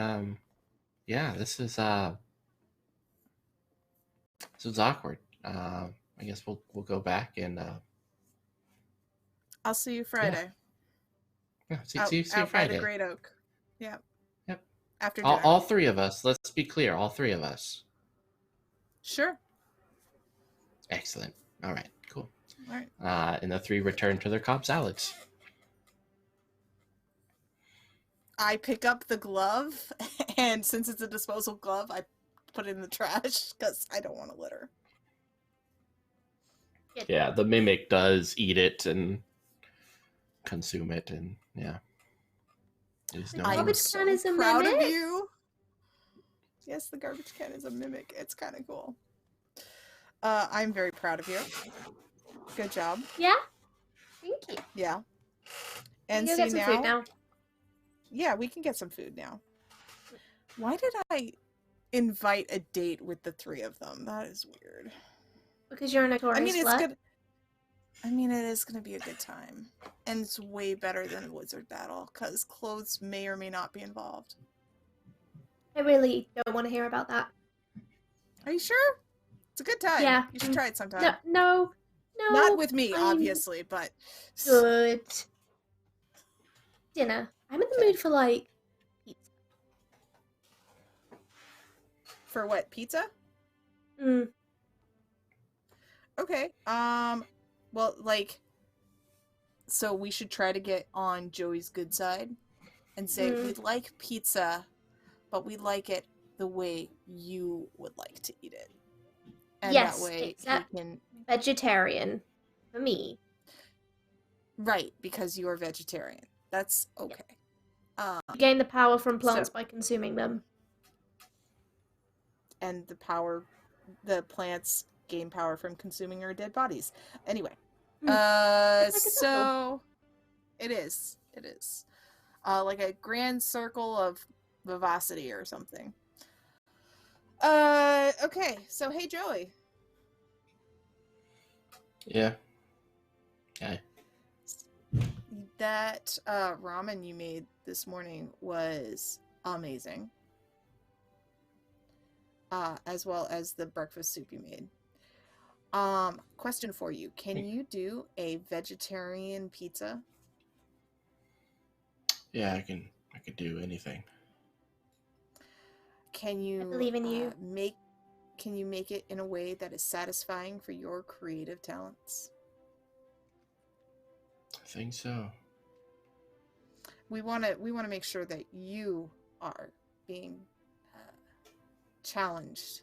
Yeah, this is awkward. I guess we'll go back and I'll see you Friday. see out you by Friday. the Great Oak. Yep. Yep. After dinner. All three of us. Let's be clear. All three of us. Sure. Excellent. All right. Cool. All right. And the three return to their Cobb salads. I pick up the glove, and since it's a disposal glove, I put it in the trash because I don't want to litter. Yeah, the mimic does eat it and consume it, and yeah. It is no I more. Garbage so can is a proud mimic? of you. Yes, the garbage can is a mimic. It's kind of cool. I'm very proud of you. Good job. Yeah? Thank you. Yeah. Can And we go see get some food now? Yeah, we can get some food now. Why did I invite a date with the three of them? That is weird. Because you're a notorious I mean, it's slut? good. I mean, it is going to be a good time. And it's way better than a wizard battle, because clothes may or may not be involved. I really don't want to hear about that. Are you sure? It's a good time. Yeah. You should try it sometime. No. Not with me, I'm obviously, but... Good. Dinner. I'm in the mood for, like, pizza. For what, pizza? Mm. Okay. Well, like... So we should try to get on Joey's good side and say, we'd like pizza, but we like it the way you would like to eat it. And yes, that way except he can... vegetarian for me. Right, because you're vegetarian. That's okay. You gain the power from plants So- by consuming them. And the plants gain power from consuming our dead bodies. Anyway, It's like a so it is like a grand circle of vivacity or something. Okay, so hey Joey, Yeah. Okay. that ramen you made this morning was amazing, as well as the breakfast soup you made. Question for you: can you do a vegetarian pizza? Yeah, I could do anything. Can you believe in you. Can you make it in a way that is satisfying for your creative talents? I think so. We want to make sure that you are being challenged,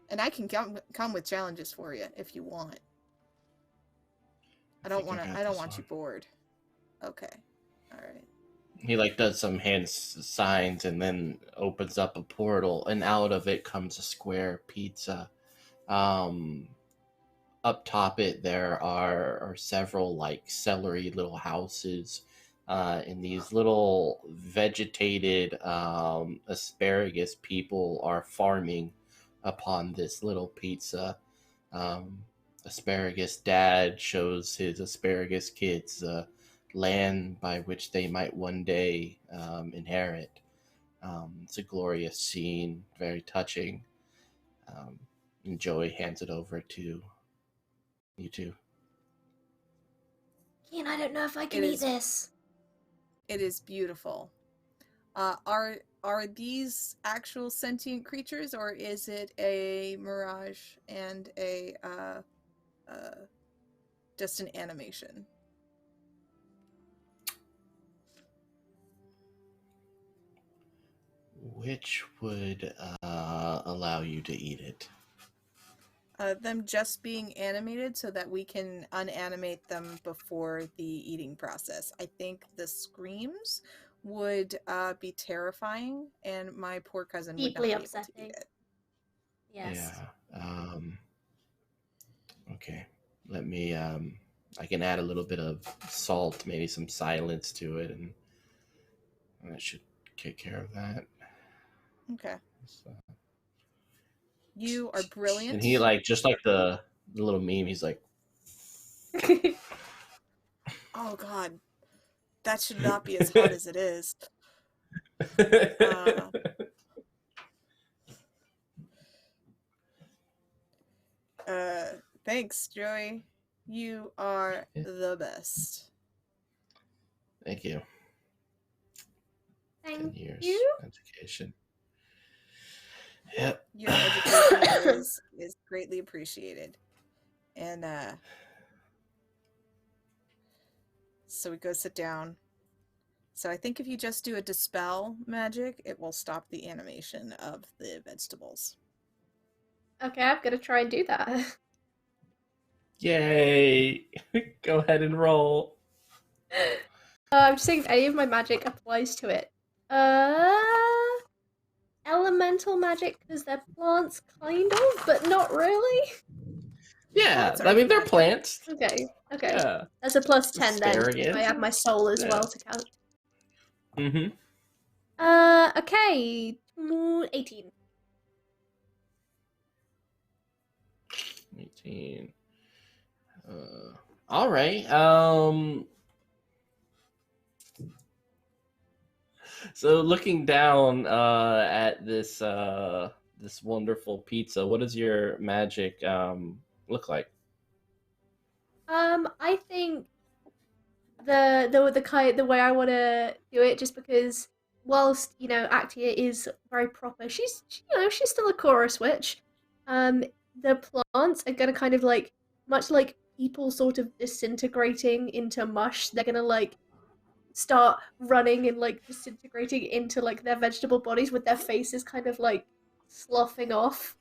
and I can come with challenges for you if you want. I don't want you bored. Okay, all right. He like does some hand signs and then opens up a portal, and out of it comes a square pizza. Up top it there are several like celery little houses, and these little vegetated asparagus people are farming upon this little pizza. Asparagus dad shows his asparagus kids land by which they might one day inherit. It's a glorious scene, very touching. And Joey hands it over to you two. Ian, I don't know if I can It eat is- this. It is beautiful. Are these actual sentient creatures, or is it a mirage and a just an animation? Which would allow you to eat it? Them just being animated so that we can unanimate them before the eating process. I think the screams would be terrifying, and my poor cousin would not Deeply be able to upsetting. eat it. Yes. Yeah. Okay. Let me. I can add a little bit of salt, maybe some silence to it, and that should take care of that. Okay. So. You are brilliant. And he like just like the little meme. He's like, Oh God, that should not be as hot as it is. Thanks, Joey. You are the best. Thank you. 10 Thank years you. education. Yep. Your education is greatly appreciated. And so we go sit down. So I think if you just do a dispel magic, it will stop the animation of the vegetables. Okay, I'm gonna try and do that. Yay! Go ahead and roll. I'm just saying if any of my magic applies to it. Elemental magic, because they're plants, kind of, but not really. Yeah, Plants are I mean they're magic. plants. Okay. Yeah. That's a plus 10 then. Asparagus. If I add my soul as Yeah. well to count. Mm-hmm. Okay. 18. 18. All right. So looking down at this this wonderful pizza, what does your magic look like? I think the way I want to do it, just because whilst Actia is very proper, she's still a chorus witch. The plants are gonna kind of like, much like people sort of disintegrating into mush, they're gonna like start running and like disintegrating into like their vegetable bodies with their faces kind of like sloughing off.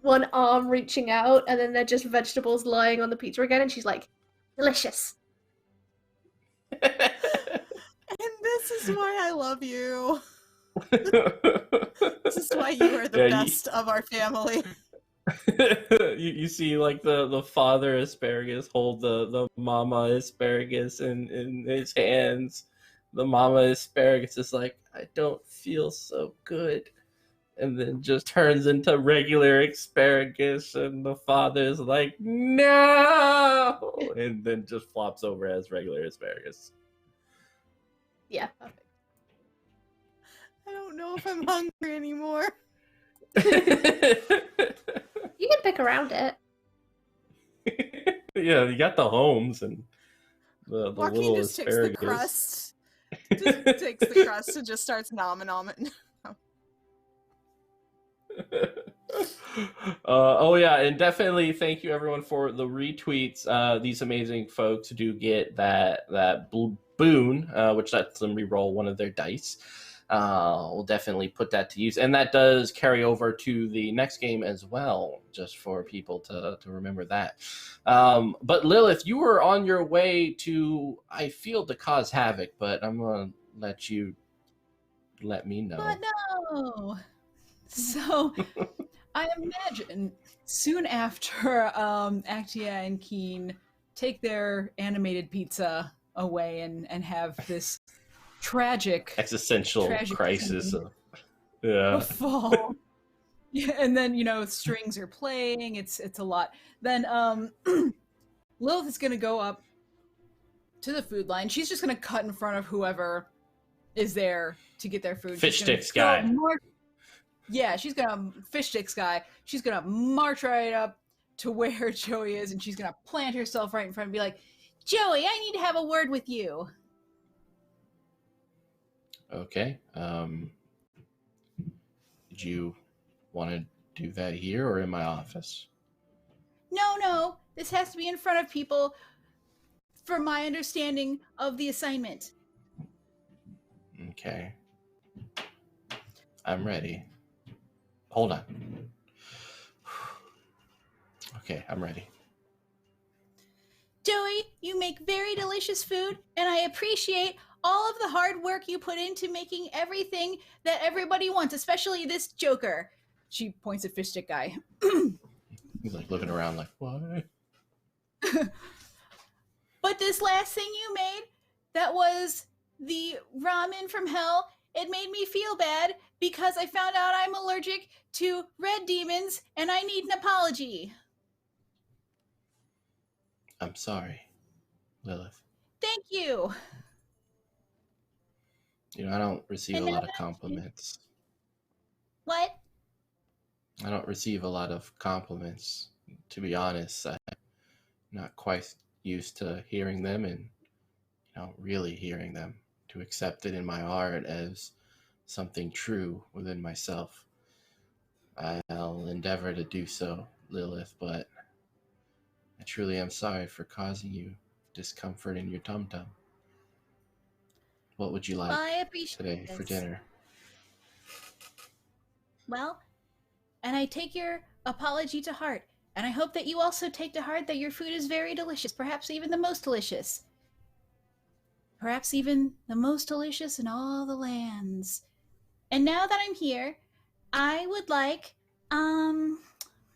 one arm reaching out, and then they're just vegetables lying on the pizza again, and she's like, delicious. And this is why I love you. This is why you are the best of our family. You see, like, the father asparagus hold the mama asparagus in his hands. The mama asparagus is like, I don't feel so good, and then just turns into regular asparagus, and the father's like, no, and then just flops over as regular asparagus. Yeah, perfect. I don't know if I'm hungry anymore. You can pick around it. Yeah, you got the homes and the Joaquin little just asparagus. takes the crust. Just takes the crust and just starts nomming. Oh yeah, and definitely thank you everyone for the retweets. These amazing folks do get that boon, which lets them reroll one of their dice. We'll definitely put that to use, and that does carry over to the next game as well, just for people to remember that. But Lilith, you were on your way to, I feel, to cause havoc, but I'm gonna let you let me know. But no. So I imagine soon after Actia and Keen take their animated pizza away and have this tragic existential crisis of fall. Yeah, and then strings are playing. It's a lot. Then Lilith is gonna go up to the food line. She's just gonna cut in front of whoever is there to get their food. Fish sticks guy. Yeah, she's gonna fish sticks guy. She's gonna march right up to where Joey is, and she's gonna plant herself right in front and be like, Joey, I need to have a word with you. Okay. Did you want to do that here or in my office? No. This has to be in front of people for my understanding of the assignment. Okay. I'm ready. Hold on. Okay, I'm ready. Joey, you make very delicious food, and I appreciate all of the hard work you put into making everything that everybody wants, especially this Joker. She points at Fish Stick Guy. He's like looking around like, why? But this last thing you made, that was the ramen from hell, it made me feel bad because I found out I'm allergic to red demons and I need an apology. I'm sorry, Lilith. Thank you. I don't receive a lot of compliments. What? I don't receive a lot of compliments. To be honest, I'm not quite used to hearing them and, really hearing them, to accept it in my heart as something true within myself. I'll endeavor to do so, Lilith, but I truly am sorry for causing you discomfort in your tum-tum. What would you like today for dinner? Well, and I take your apology to heart, and I hope that you also take to heart that your food is very delicious, perhaps even the most delicious. Perhaps even the most delicious in all the lands. And now that I'm here, I would like, I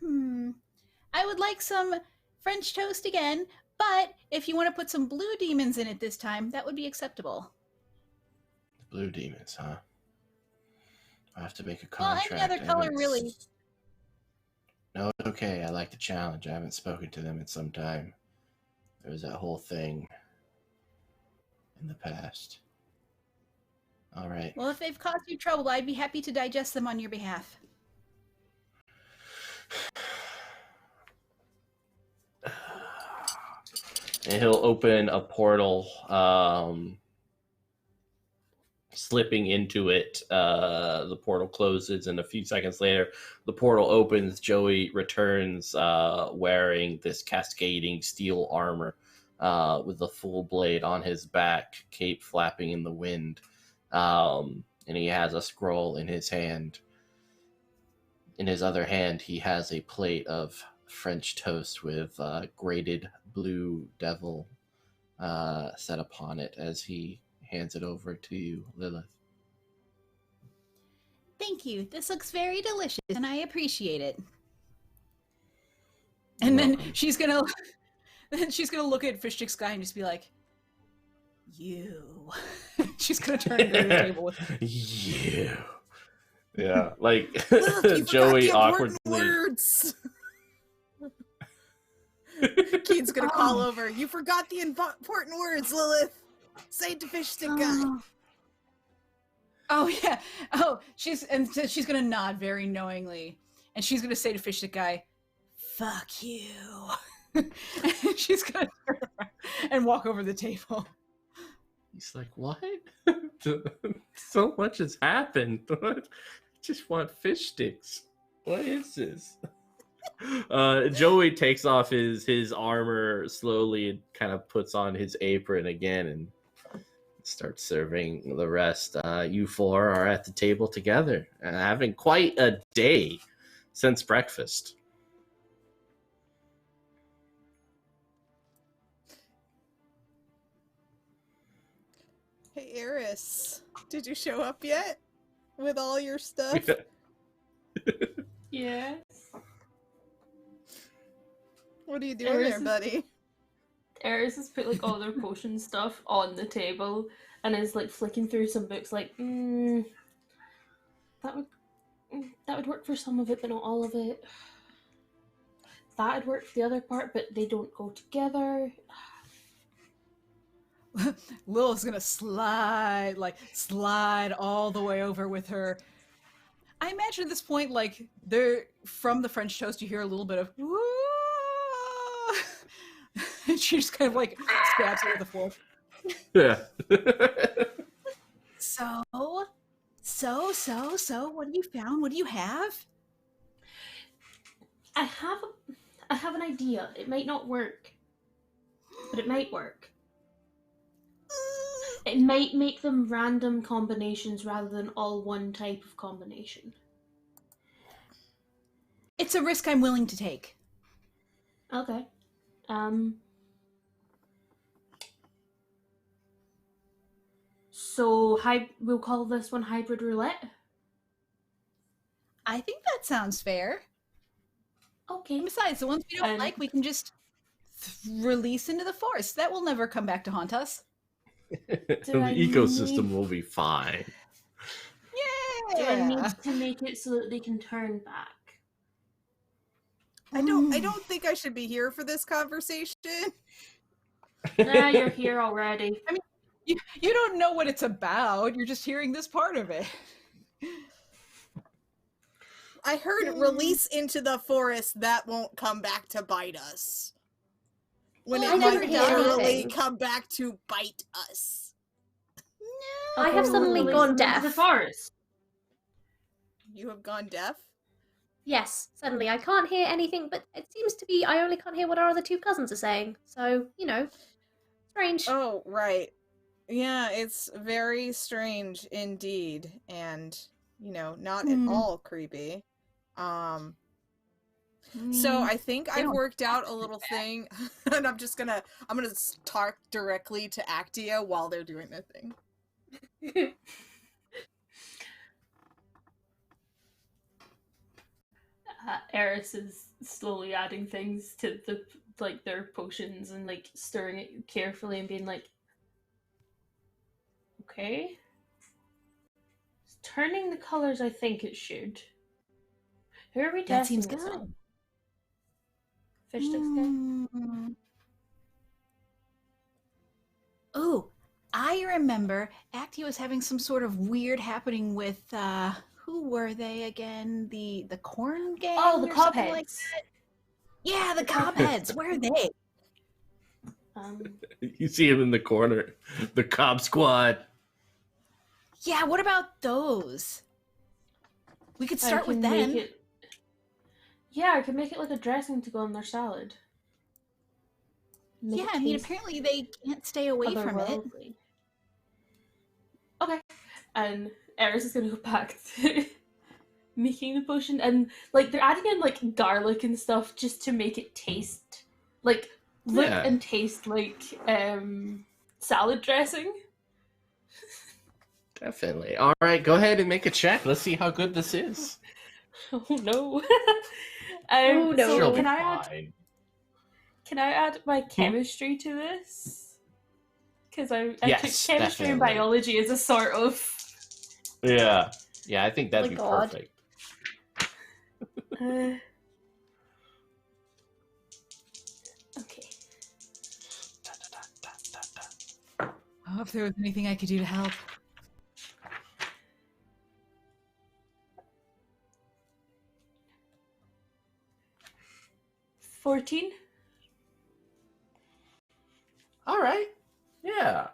would like some French toast again, but if you want to put some blue demons in it this time, that would be acceptable. Blue demons, huh? I have to make a contract. Well, any other color, really. No, it's okay. I like the challenge. I haven't spoken to them in some time. There was that whole thing in the past. All right. Well, if they've caused you trouble, I'd be happy to digest them on your behalf. And he'll open a portal, slipping into it. The portal closes, and a few seconds later, the portal opens. Joey returns wearing this cascading steel armor with a full blade on his back, cape flapping in the wind. And he has a scroll in his hand. in his other hand, he has a plate of French toast with grated blue devil set upon it as he hands it over to you, Lilith. Thank you. This looks very delicious, and I appreciate it. And then she's gonna look at Fish Stick Sky and just be like, "You." She's gonna turn to the table with you. Yeah, like Look, Joey awkwardly. Words. Keen's gonna call over. You forgot the important words, Lilith. Say it to Fish Stick Guy. Oh yeah. Oh, she's gonna nod very knowingly, and she's gonna say to Fish Stick Guy, "Fuck you." And she's gonna turn around and walk over the table. He's like, "What? So much has happened. I just want fish sticks. What is this?" Joey takes off his armor slowly and kind of puts on his apron again and starts serving the rest. You four are at the table together and having quite a day since breakfast. Hey, Eris, did you show up yet with all your stuff? Yes. What are you doing there, buddy? Eris has put like all their potion stuff on the table and is like flicking through some books like, that would work for some of it, but not all of it. That'd work for the other part, but they don't go together. Lil's gonna slide all the way over with her. I imagine at this point, like, they're from the French toast, you hear a little bit of woo, and she just kind of like stabs it with the fork. Yeah. So, what have you found? What do you have? I have an idea. It might not work, but it might work. It might make them random combinations rather than all one type of combination. It's a risk I'm willing to take. Okay. So we'll call this one hybrid roulette. I think that sounds fair. Okay. And besides, the ones we don't like, we can just release into the forest. That will never come back to haunt us. The ecosystem will be fine. Do I need to make it so that they can turn back? I don't think I should be here for this conversation. Nah, you're here already. I mean, you don't know what it's about. You're just hearing this part of it. I heard release into the forest, that won't come back to bite us. When Well, it I never might hear definitely anything. come back to bite us. I have suddenly Release gone them into deaf. the forest. You have gone deaf? Yes, suddenly I can't hear anything, but it seems to be I only can't hear what our other two cousins are saying. So, strange. Oh, right. Yeah, it's very strange indeed, and not at all creepy. So I think I've worked out a little thing, and I'm gonna talk directly to Actia while they're doing their thing. Eris is slowly adding things to their potions and stirring it carefully and being like, okay, it's turning the colors I think it should. Who are we That testing seems this good. on? Fish sticks guy? Oh, I remember Actia was having some sort of weird happening with who were they again? The corn gang? Oh, the or Cobb something like heads. that? Yeah, the Cobb heads. Where are they? You see him in the corner. The Cobb Squad. Yeah, what about those? We could I start with can make them. Yeah, I could make it like a dressing to go on their salad. Make Yeah, it I mean, taste apparently they can't stay away from it. otherworldly. Okay. And Eris is gonna go back to making the potion, and like they're adding in like garlic and stuff just to make it taste like look Yeah. and taste like salad dressing. Definitely. All right, go ahead and make a check. Let's see how good this is. Oh no. Oh, no. So She'll be can I add my chemistry to this? Because I Yes, took chemistry and definitely. biology as a sort of. Yeah. Yeah, I think that'd My be God. perfect. Okay. Oh, if there was anything I could do to help. $14. All right. Yeah.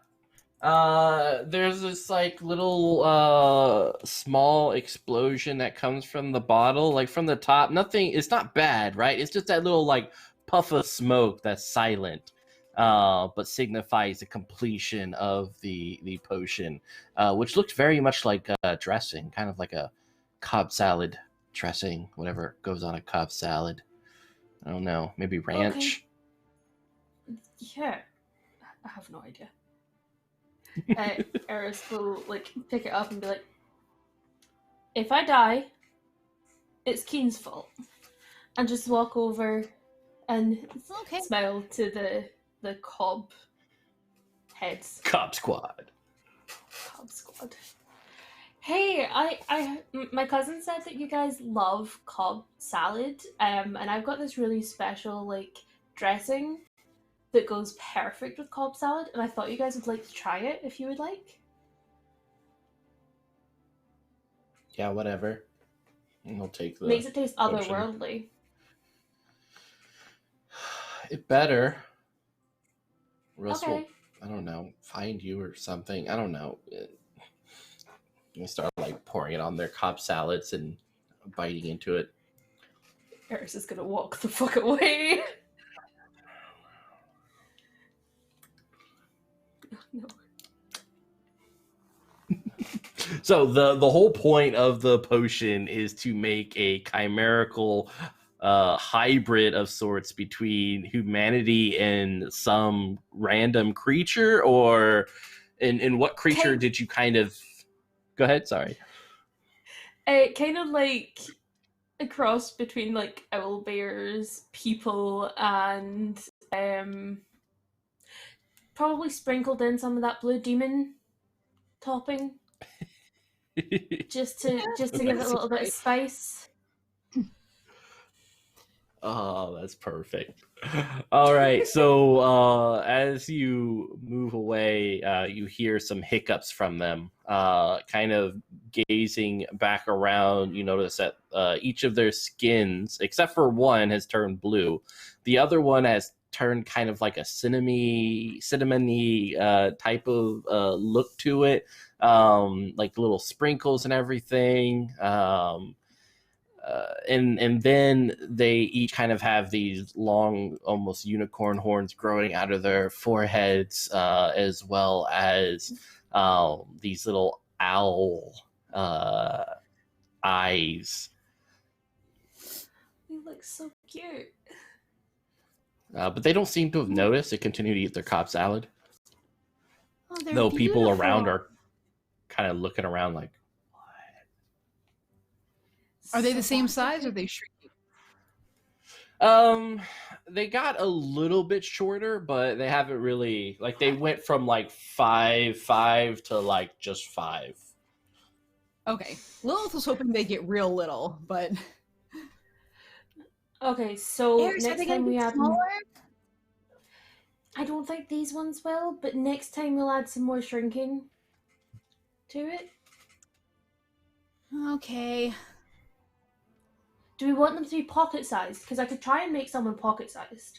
There's this like little small explosion that comes from the bottle, like from the top. Nothing. It's not bad, right? It's just that little like puff of smoke that's silent, but signifies the completion of the potion, which looked very much like dressing, kind of like a Cobb salad dressing, whatever goes on a Cobb salad. I don't know, maybe ranch. Yeah. I have no idea. Eris will like pick it up and be like, if I die, it's Keen's fault. And just walk over and Okay. smile to the Cobb heads. Cobb squad. Cobb squad. Hey, my cousin said that you guys love Cobb salad, and I've got this really special like dressing that goes perfect with Cobb salad, and I thought you guys would like to try it if you would like. Yeah, whatever. I'll take the. Makes it taste potion. otherworldly. It better. Or else Okay. we'll, I don't know, find you or something. I don't know. You start like pouring it on their Cobb salads and biting into it. Eris is gonna walk the fuck away. No. So the whole point of the potion is to make a chimerical hybrid of sorts between humanity and some random creature, or in what creature did you kind of go ahead, sorry. Kind of like a cross between like owl bears, people, and probably sprinkled in some of that blue demon topping just to give it a little bit of spice. Oh, that's perfect. All right, so as you move away, you hear some hiccups from them. Kind of gazing back around, you notice that each of their skins, except for one, has turned blue. The other one has turned kind of like a cinnamony type of look to it, like little sprinkles and everything. And then they each kind of have these long, almost unicorn horns growing out of their foreheads, as well as these little owl eyes. They look so cute. But they don't seem to have noticed. They continue to eat their Cobb salad. Oh, they're Though people beautiful. around are kind of looking around like, Are they the So same that's size okay. or are they shrinking? they got a little bit shorter, but they haven't really, like, they went from like 5'5" to like just 5. Okay. Lilith was hoping they get real little, but Okay, so Eris, are next they time gonna we be add smaller? I don't think these ones will, but next time we'll add some more shrinking to it. okay. Do we want them to be pocket-sized? Because I could try and make someone pocket-sized.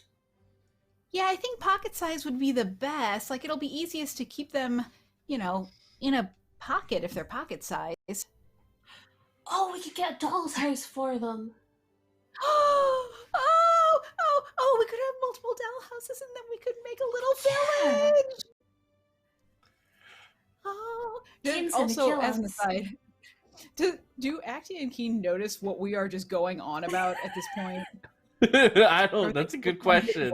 Yeah, I think pocket size would be the best. Like, it'll be easiest to keep them, you know, in a pocket if they're pocket size. Oh, we could get a doll's house for them. Oh, we could have multiple doll houses and then we could make a little Yeah. village. Oh, Kane's gonna also, kill as an us. aside, Do Actia and Keen notice what we are just going on about at this point? I don't. That's a good question.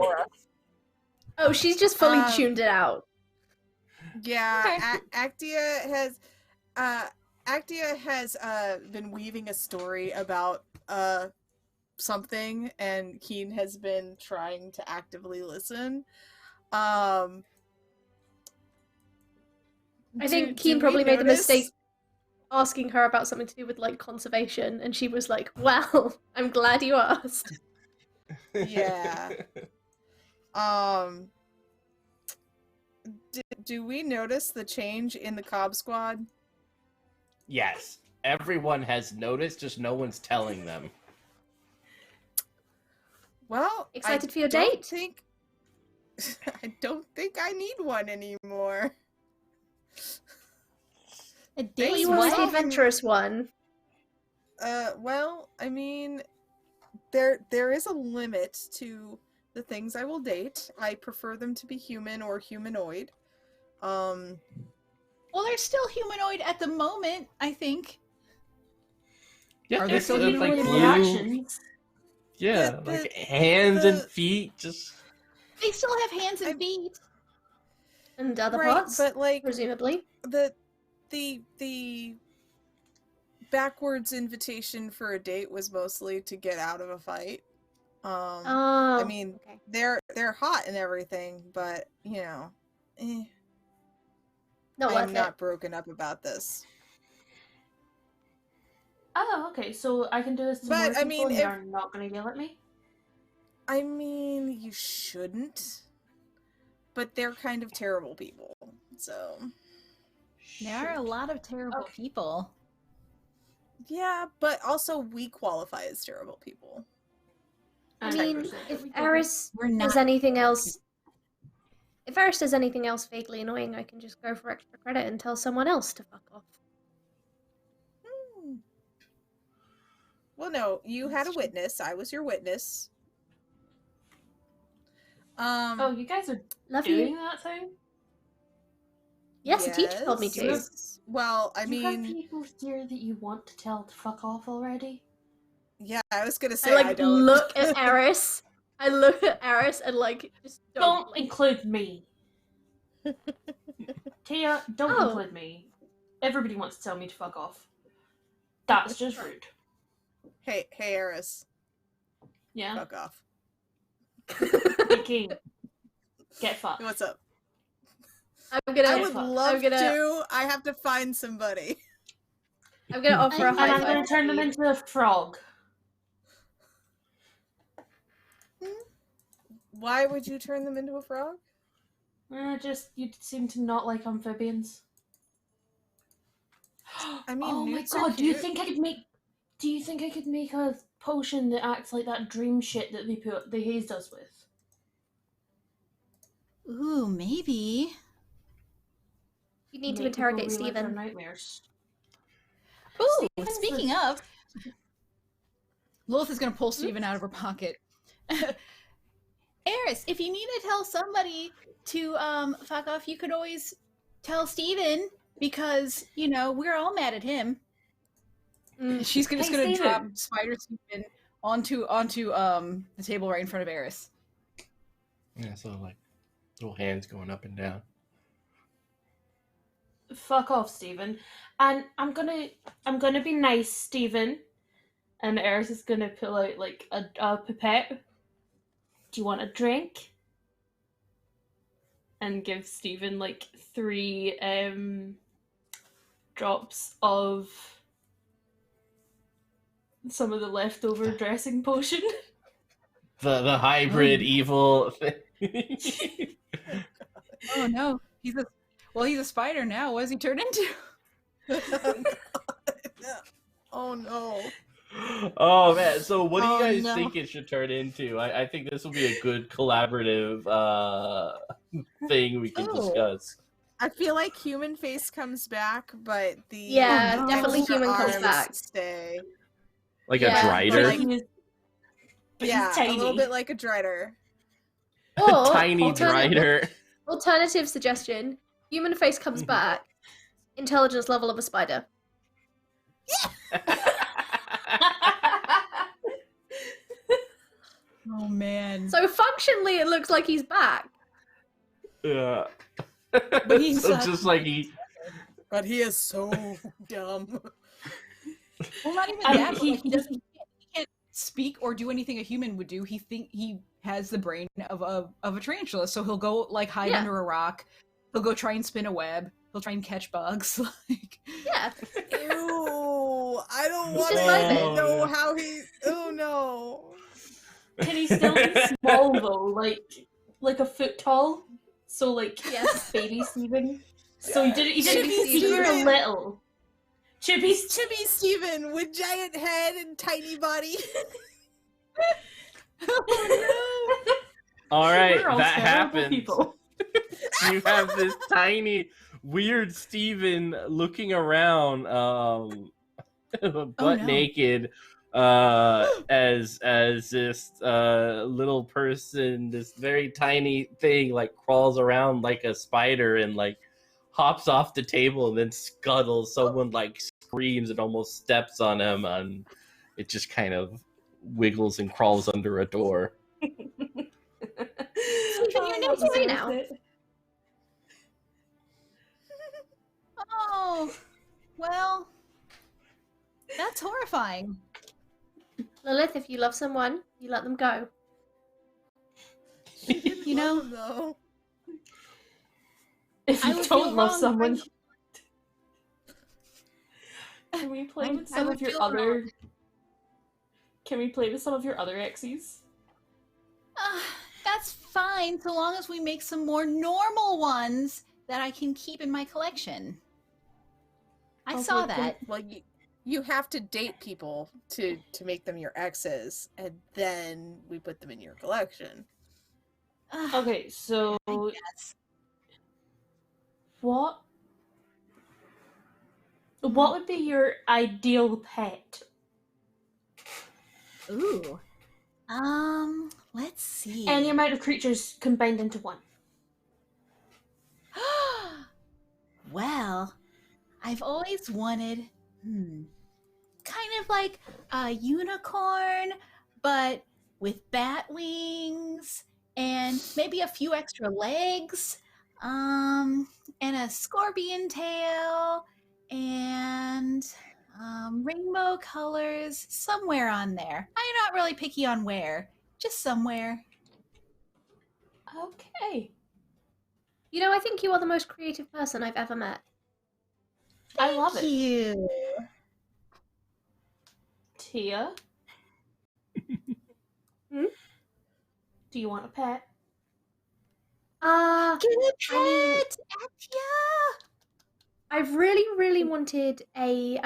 Oh, she's just fully Um, tuned it out. Yeah, Actia has been weaving a story about something, and Keen has been trying to actively listen. I think do Keen we probably made the notice- mistake asking her about something to do with like conservation, and she was like, "Well, I'm glad you asked." Yeah. Do we notice the change in the Cobb squad? Yes, everyone has noticed, just no one's telling them. Well, Excited for your don't date? think I don't think I need one anymore. A They Well, date? you want the What? adventurous one. Well, I mean, there is a limit to the things I will date. I prefer them to be human or humanoid. Well, they're still humanoid at the moment, I think. Yeah, Are they it's, still like Humanoid blue. reactions. Yeah, The- like hands and the- feet. Just They still have hands and I- feet. And other right, parts, but like presumably. the backwards invitation for a date was mostly to get out of a fight. Oh, I mean, okay. they're hot and everything, but Not I'm worth not it. broken up about this. Oh, okay. So I can do this to But, more I people, mean, and if- they're not going to yell at me. I mean, you shouldn't, but they're kind of terrible people. So There are a lot of terrible people. yeah, but also we qualify as terrible people. I And mean, technically, if we Eris We're does not. anything else, if Eris does anything else vaguely annoying, I can just go for extra credit and tell someone else to fuck off. Well, no, you had a That's true. witness. I was your witness. Oh, you guys are Love doing you. that thing? Yes, the teacher told me to. yes. Well, I You have mean, people here that you want to tell to fuck off already? yeah, I was gonna say I I like don't look at Eris. I look at Eris and like just Don't blink. include me. Tia, don't Oh. include me. Everybody wants to tell me to fuck off. That's just rude. Hey, Eris, Yeah? fuck off. Hey, King. Get fucked. What's up? I'm gonna. I would fuck. love I'm gonna. to. I have to find somebody. I'm gonna offer a And high I'm five. going to turn them into a frog. Why would you turn them into a frog? Just, you seem to not like amphibians. I mean, oh my newts are god, do you cute. think I could make a potion that acts like that dream shit that they hazed us with? Ooh, maybe. You need to Make people interrogate relive their Stephen. nightmares. Ooh, Steven's speaking the- of, Lilith is going to pull Steven out of her pocket. Eris, if you need to tell somebody to fuck off, you could always tell Steven because, you know, we're all mad at him. She's just Hey, going to drop Steven. Spider Steven onto the table right in front of Eris. yeah, so like little hands going up and down. Fuck off, Stephen. And I'm gonna be nice, Stephen. And Eris is gonna pull out like a pipette. Do you want a drink? And give Stephen like 3 drops of some of the leftover dressing potion. The hybrid evil thing. Oh no, he's a spider now. What does he turn into? Oh no. Oh man, so what do you Oh, guys no. think it should turn into? I think this will be a good collaborative thing we can Oh. discuss. I feel like human face comes back, but the Yeah, Oh, no. definitely extra human comes arms back. stay. Like Yeah, a drider? like- But Yeah, he's a tiny. little bit like a drider. Or Tiny drider. Alternative suggestion: human face comes Mhm. back, intelligence level of a spider. Oh man. So functionally, it looks like he's back. Yeah. But he's so just like he. But he is so dumb. Well, not even I- that. But he- like, he can't speak or do anything a human would do. He has the brain of a tarantula, so he'll go like hide Yeah. under a rock. He'll go try and spin a web. He'll try and catch bugs. Like, Yeah. Ew! I don't He's want just to like it. know how he. Oh no! Can he still be small though, like a foot tall? So like Yes. baby Steven. So he didn't Chibi even a Steven. little. Chibi Chibi Steven with giant head and tiny body. All right, We're all that terrible happens. people. You have this tiny, weird Steven looking around, butt no. naked, as this little person, this very tiny thing, like crawls around like a spider and like hops off the table and then scuttles. Someone like screams and almost steps on him, and it just kind of wiggles and crawls under a door. you're next to me now. oh, well, that's horrifying. Lilith, if you love someone, you let them go. You know, no. If I you would feel don't love wrong, someone, right? can we play I- with I some would of your feel other? wrong. Can we play with some of your other exes? That's fine, so long as we make some more normal ones that I can keep in my collection. I Okay, saw cool. that. Well, you have to date people to make them your exes, and then we put them in your collection. Okay, so I guess. what would be your ideal pet? Ooh. Let's see. Any amount of creatures combined into one. Well, I've always wanted, kind of like a unicorn, but with bat wings and maybe a few extra legs, and a scorpion tail and rainbow colors somewhere on there. I'm not really picky on where, just somewhere. Okay. You know, I think you are the most creative person I've ever met. I love it. You. Tia? Hmm? Do you want a pet? Get a I mean- pet, Atia! I've really, really wanted a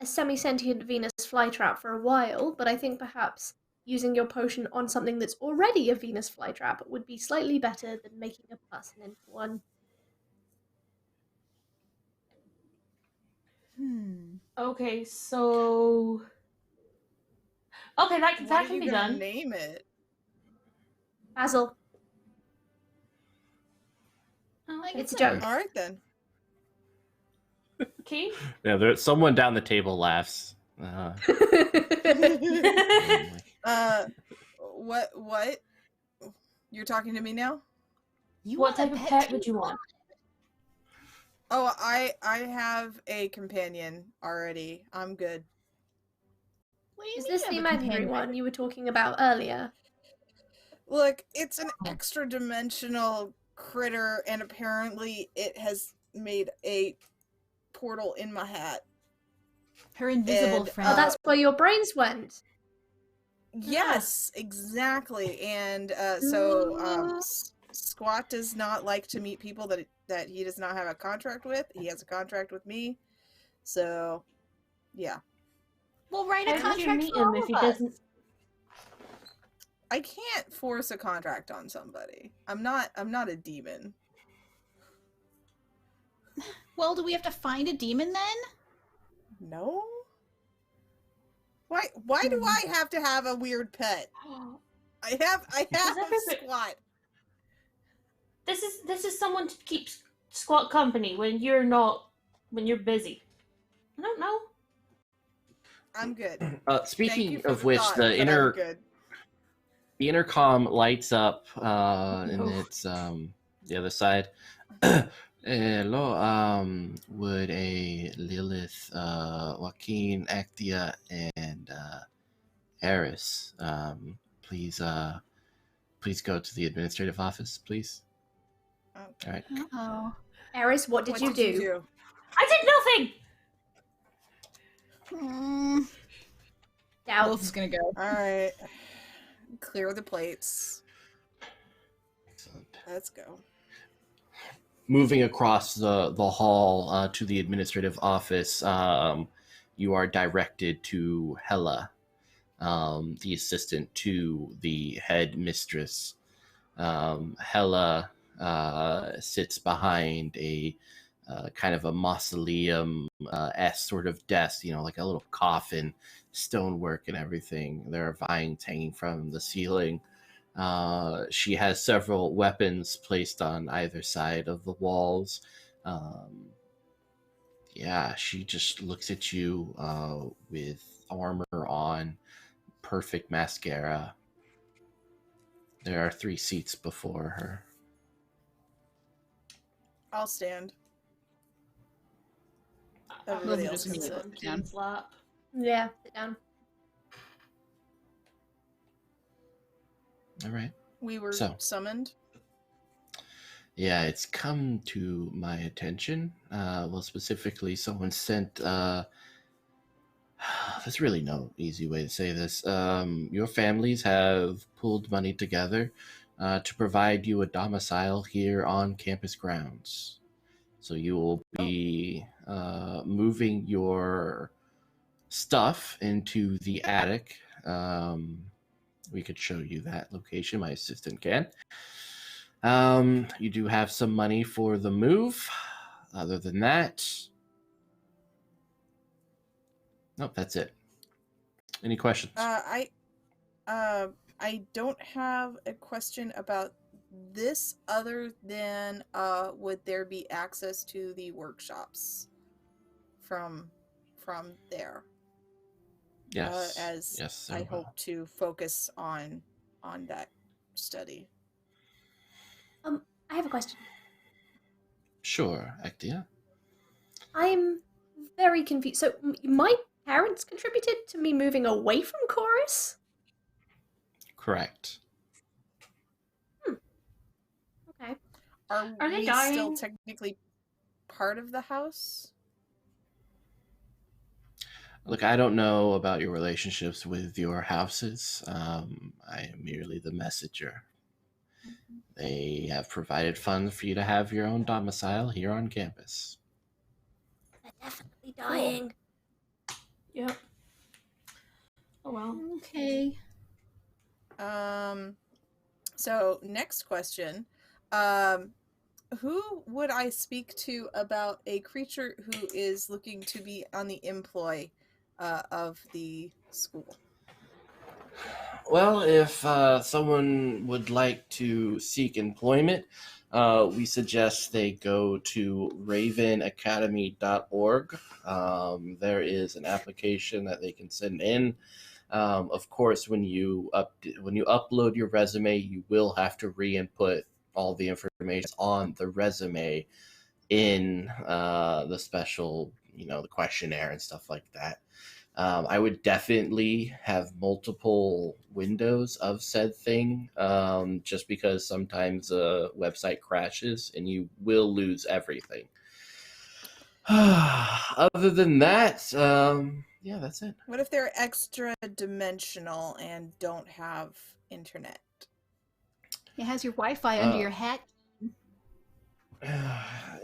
semi-sentient Venus flytrap for a while, but I think perhaps using your potion on something that's already a Venus flytrap would be slightly better than making a person into one. Okay, so... Okay, that What can are you be gonna done. name it? Basil, Okay. it's a joke. All right then. Okay. Yeah, there's someone down the table laughs. What? You're talking to me now? You What want type a of pet too? would you want? Oh, I have a companion already. I'm good. What do you Is mean this you the have a imaginary companion? one you were talking about earlier? Look, it's an extra dimensional critter, and apparently it has made a portal in my hat. Her invisible And, friend. Oh, that's where your brains went. Yes, exactly. And Squat does not like to meet people that he does not have a contract with. He has a contract with me. So, yeah. We'll write a How would you contract meet for him all if of he us. doesn't? I can't force a contract on somebody. I'm not a demon. Well, do we have to find a demon then? No? Why do I have to have a weird pet? I have everybody- Squat. This is someone to keep Squat company when you're busy. I don't know. I'm good. Thank you Speaking for of the which, thought, the but I'm good. intercom lights up, and it's the other side. Hello, would a Lilith, Joaquin, Actia, and Eris, please go to the administrative office, please. Oh. All right. Oh. Eris, what did you do? I did nothing! Doubt. Wolf is gonna go. All right. Clear the plates. Excellent. Let's go. Moving across the hall to the administrative office, you are directed to Hella, the assistant to the head mistress. Hella sits behind a kind of a mausoleum-esque sort of desk, like a little coffin, stonework and everything. There are vines hanging from the ceiling. She has several weapons placed on either side of the walls. She just looks at you with armor on, perfect mascara. There are 3 seats before her. I'll stand. I'm Everybody gonna else just can sit sit. on Keen's lap. Yeah, sit down. All right. We were So. summoned. Yeah, it's come to my attention. Specifically, someone sent. There's really no easy way to say this. Your families have pulled money together to provide you a domicile here on campus grounds. So you will be moving your stuff into the attic. We could show you that location. My assistant can. You do have some money for the move. Other than that, nope, that's it. Any questions? I don't have a question about this other than would there be access to the workshops from there? Yes. As yes, I there will. hope to focus on that study. I have a question. Sure, Actia. I'm very confused. So, my parents contributed to me moving away from Chorus? Correct. Okay. Are they we dying? still technically part of the house? Look, I don't know about your relationships with your houses. I am merely the messenger. They have provided funds for you to have your own domicile here on campus. They're definitely dying. Yep. Oh well. Okay. So next question. Who would I speak to about a creature who is looking to be on the employ of the school? Well, if someone would like to seek employment, we suggest they go to ravenacademy.org. There is an application that they can send in. Of course, when you upload your resume, you will have to re-input all the information on the resume in the special, the questionnaire and stuff like that. I would definitely have multiple windows of said thing, just because sometimes a website crashes and you will lose everything. Other than that, yeah, that's it. What if they're extra dimensional and don't have internet? It has your Wi-Fi under your hat.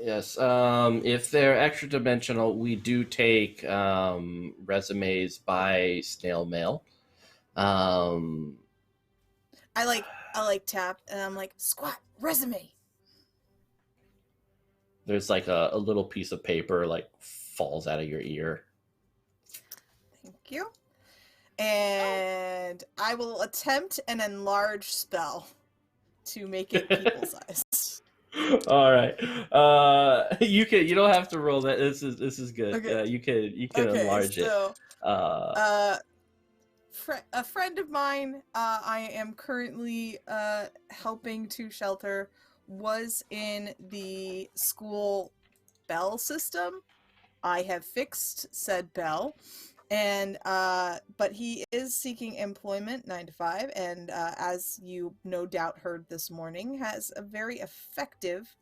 Yes. If they're extra dimensional, we do take resumes by snail mail. I tap and I'm like, squat, resume. There's like a little piece of paper like falls out of your ear. Thank you. And I will attempt an enlarge spell to make it people size. All right. You don't have to roll that. This is good. Okay. You can enlarge it. So Uh, A friend of mine I am currently helping to shelter was in the school bell system. I have fixed said bell, and but he is seeking employment 9 to 5, and as you no doubt heard this morning, has a very effective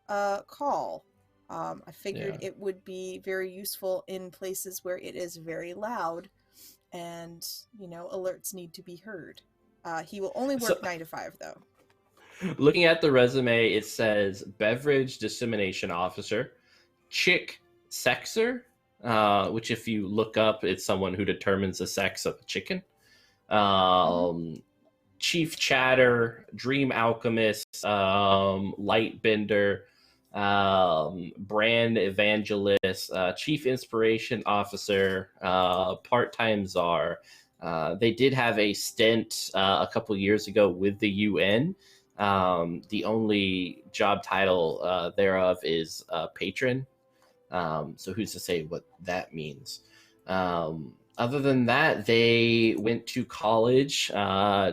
call. I figured it would be very useful in places where it is very loud and, you know, alerts need to be heard. He will only work 9 to 5, though. Looking at the resume, it says beverage dissemination officer, chick sexer, which if you look up, it's someone who determines the sex of a chicken. Chief chatter, dream alchemist, light bender, brand evangelist, chief inspiration officer, part-time czar. They did have a stint a couple years ago with the UN. The only job title thereof is patron. So who's to say what that means? Other than that, they went to college,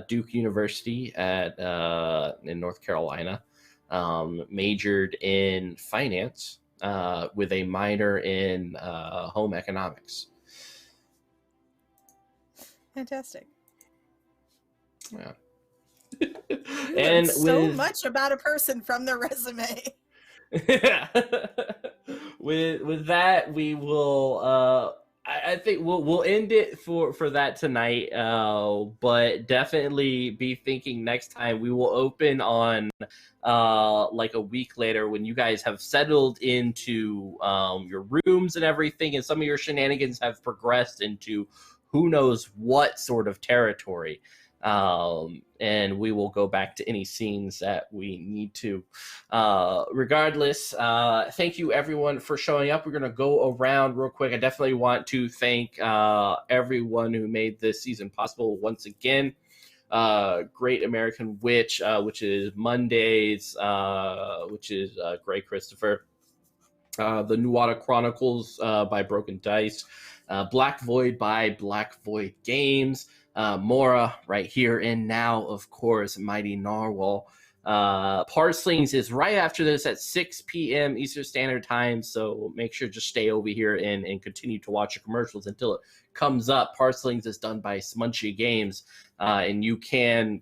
Duke University in North Carolina, majored in finance with a minor in home economics. Fantastic. Yeah. You And learn so with much about a person from their resume. with that, we will I think we'll end it for that tonight, but definitely be thinking next time we will open on like a week later when you guys have settled into your rooms and everything, and some of your shenanigans have progressed into who knows what sort of territory. And we will go back to any scenes that we need to. Regardless, thank you everyone for showing up. We're going to go around real quick. I definitely want to thank everyone who made this season possible once again. Great American Witch, which is Mondays, which is Gray Christopher. The Nuada Chronicles by Broken Dice. Black Void by Black Void Games. Morra, right here and now, of course, Mighty Narwhal. Parslings is right after this at 6 p.m. Eastern Standard Time, so make sure to stay over here and continue to watch the commercials until it comes up. Parslings is done by Smunchy Games, and you can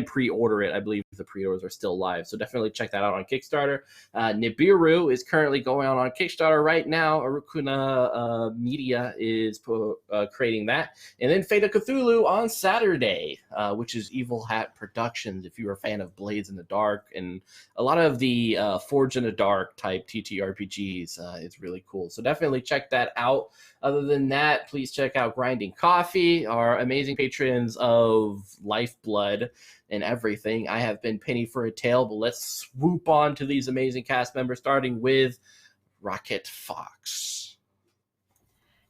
pre-order it. I believe the pre-orders are still live, so definitely check that out on Kickstarter. Nibiru is currently going on Kickstarter right now. Arukuna Media is creating that, and then Fate of Cthulhu on Saturday, which is Evil Hat Productions. If you're a fan of Blades in the Dark and a lot of the Forge in the Dark type TTRPGs, it's really cool. So definitely check that out. Other than that, please check out Grinding Coffee, our amazing patrons of Lifeblood and everything. I have been Penny for a Tale, but let's swoop on to these amazing cast members, starting with Rocket Fox.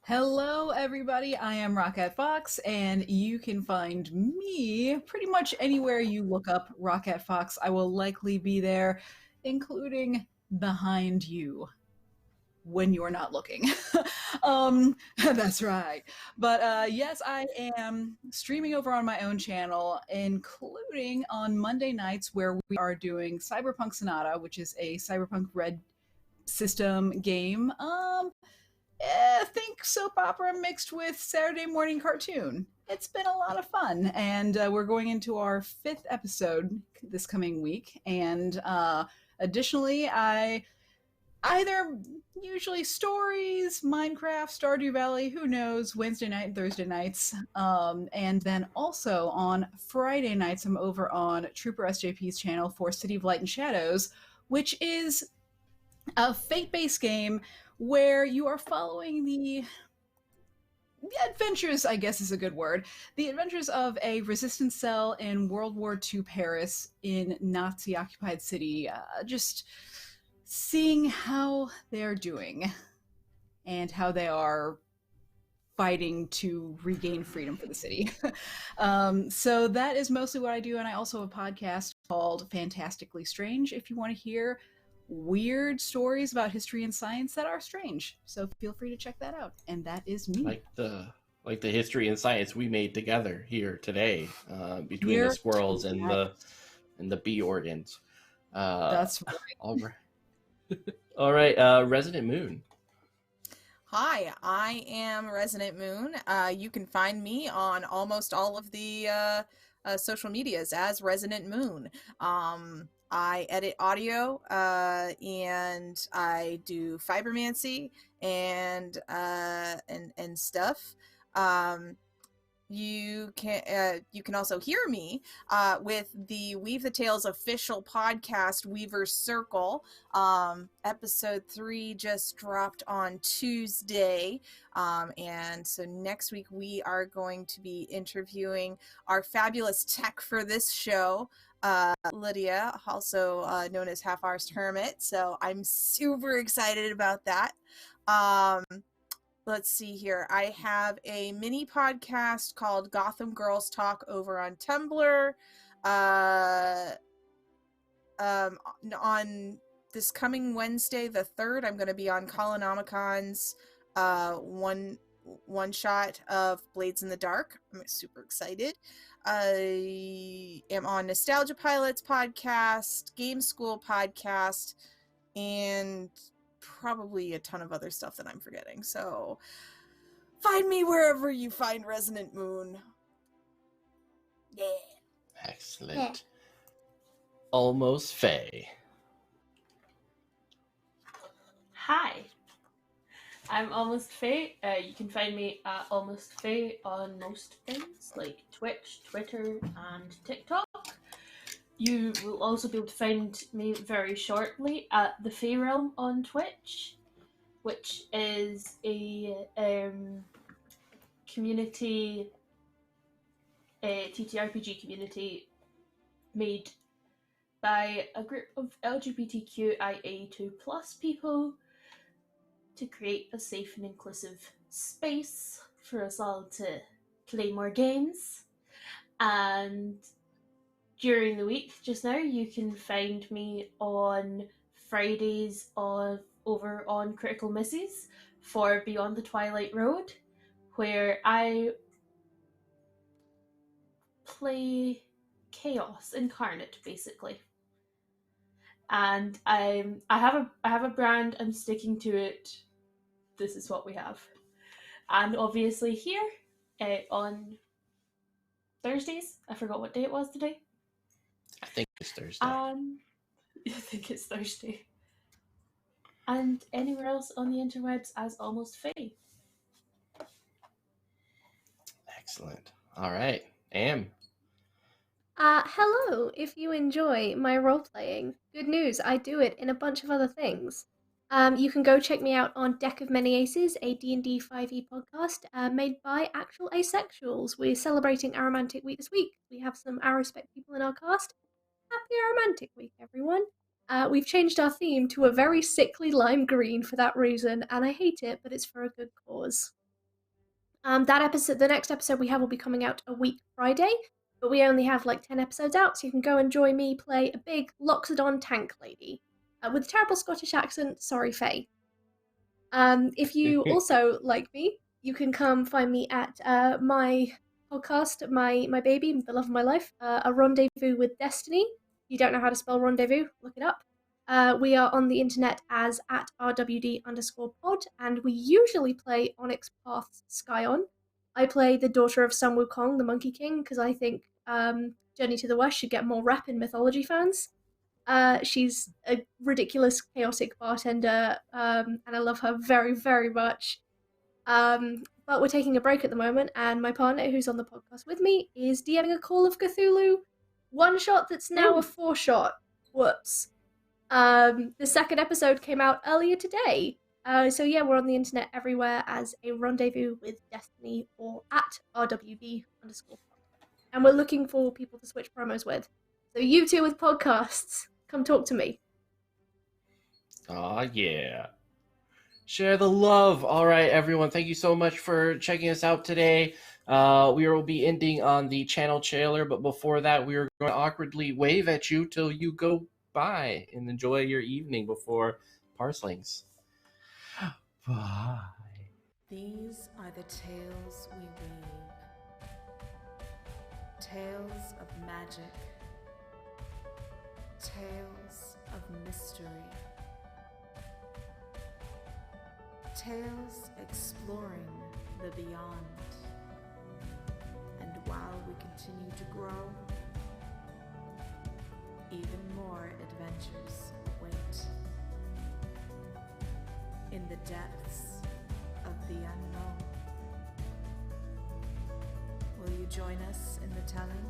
Hello, everybody. I am Rocket Fox, and you can find me pretty much anywhere you look up Rocket Fox. I will likely be there, including behind you when you're not looking. That's right. But yes, I am streaming over on my own channel, including on Monday nights where we are doing Cyberpunk Sonata, which is a Cyberpunk Red system game. Think soap opera mixed with Saturday morning cartoon. It's been a lot of fun, and we're going into our 5th episode this coming week. And additionally, I either usually stories, Minecraft, Stardew Valley, who knows, Wednesday night and Thursday nights. And then also on Friday nights, I'm over on Trooper SJP's channel for City of Light and Shadows, which is a fate-based game where you are following the adventures, I guess is a good word, the adventures of a resistance cell in World War II Paris in Nazi-occupied city, just seeing how they're doing and how they are fighting to regain freedom for the city. So that is mostly what I do, and I also have a podcast called Fantastically Strange if you want to hear weird stories about history and science that are strange. So feel free to check that out. And that is me. Like the history and science we made together here today, between Here the squirrels and tonight. the bee organs. That's right. All right. All right. Resident Moon. Hi, I am Resident Moon. You can find me on almost all of the social medias as Resident Moon. I edit audio and I do fibermancy and stuff. You can also hear me with the Weave the Tales official podcast, Weaver's Circle. Episode 3 just dropped on Tuesday, and so next week we are going to be interviewing our fabulous tech for this show, Lydia, also known as Half-Arsed Hermit. So I'm super excited about that. Let's see here. I have a mini podcast called Gotham Girls Talk over on Tumblr. On this coming Wednesday, the 3rd, I'm going to be on Colonomicon's one shot of Blades in the Dark. I'm super excited. I am on Nostalgia Pilots podcast, Game School podcast, and probably a ton of other stuff that I'm forgetting. So find me wherever you find Resonant Moon. Yeah. Excellent. Yeah. Almost Faye. Hi, I'm Almost Faye. You can find me at Almost Faye on most things like Twitch, Twitter, and TikTok. You will also be able to find me very shortly at the Fae Realm on Twitch, which is a community, a TTRPG community made by a group of LGBTQIA2+ people to create a safe and inclusive space for us all to play more games. And during the week, just now, you can find me on Fridays over on Critical Misses for Beyond the Twilight Road, where I play chaos incarnate, basically. And I have a brand. I'm sticking to it. This is what we have. And obviously here on Thursdays, I forgot what day it was today. I think it's Thursday. I think it's Thursday. And anywhere else on the interwebs as Almost Faye. Excellent. All right. Am. Hello, if you enjoy my role-playing, good news, I do it in a bunch of other things. You can go check me out on Deck of Many Aces, a D&D 5e podcast made by actual asexuals. We're celebrating Aromantic Week this week. We have some Arospec people in our cast. Happy Aromantic Week, everyone. We've changed our theme to a very sickly lime green for that reason, and I hate it, but it's for a good cause. The next episode we have will be coming out a week Friday, but we only have like 10 episodes out, so you can go and join me play a big Loxodon tank lady. With a terrible Scottish accent, sorry Faye. If you also like me, you can come find me at my podcast, my baby, the love of my life, A Rendezvous with Destiny. If you don't know how to spell rendezvous, look it up. We are on the internet as at @RWD_pod, and we usually play Onyx Path's Skyon. I play the daughter of Sun Wukong, the Monkey King, because I think Journey to the West should get more rap in mythology fans. She's a ridiculous, chaotic bartender, and I love her very, very much. But we're taking a break at the moment, and my partner, who's on the podcast with me, is DMing a Call of Cthulhu one-shot that's now a 4-shot. Whoops. The second episode came out earlier today. So yeah, we're on the internet everywhere as A Rendezvous with Destiny or at RWD_pod. And we're looking for people to switch promos with. So you two with podcasts, come talk to me. Aw, yeah. Share the love. All right, everyone. Thank you so much for checking us out today. We will be ending on the channel trailer, but before that, we are going to awkwardly wave at you till you go Bye, and enjoy your evening before parslings. Bye. These are the tales we weave. Tales of magic. Tales of mystery. Tales exploring the beyond. And while we continue to grow, even more adventures await. In the depths of the unknown. Will you join us in the telling?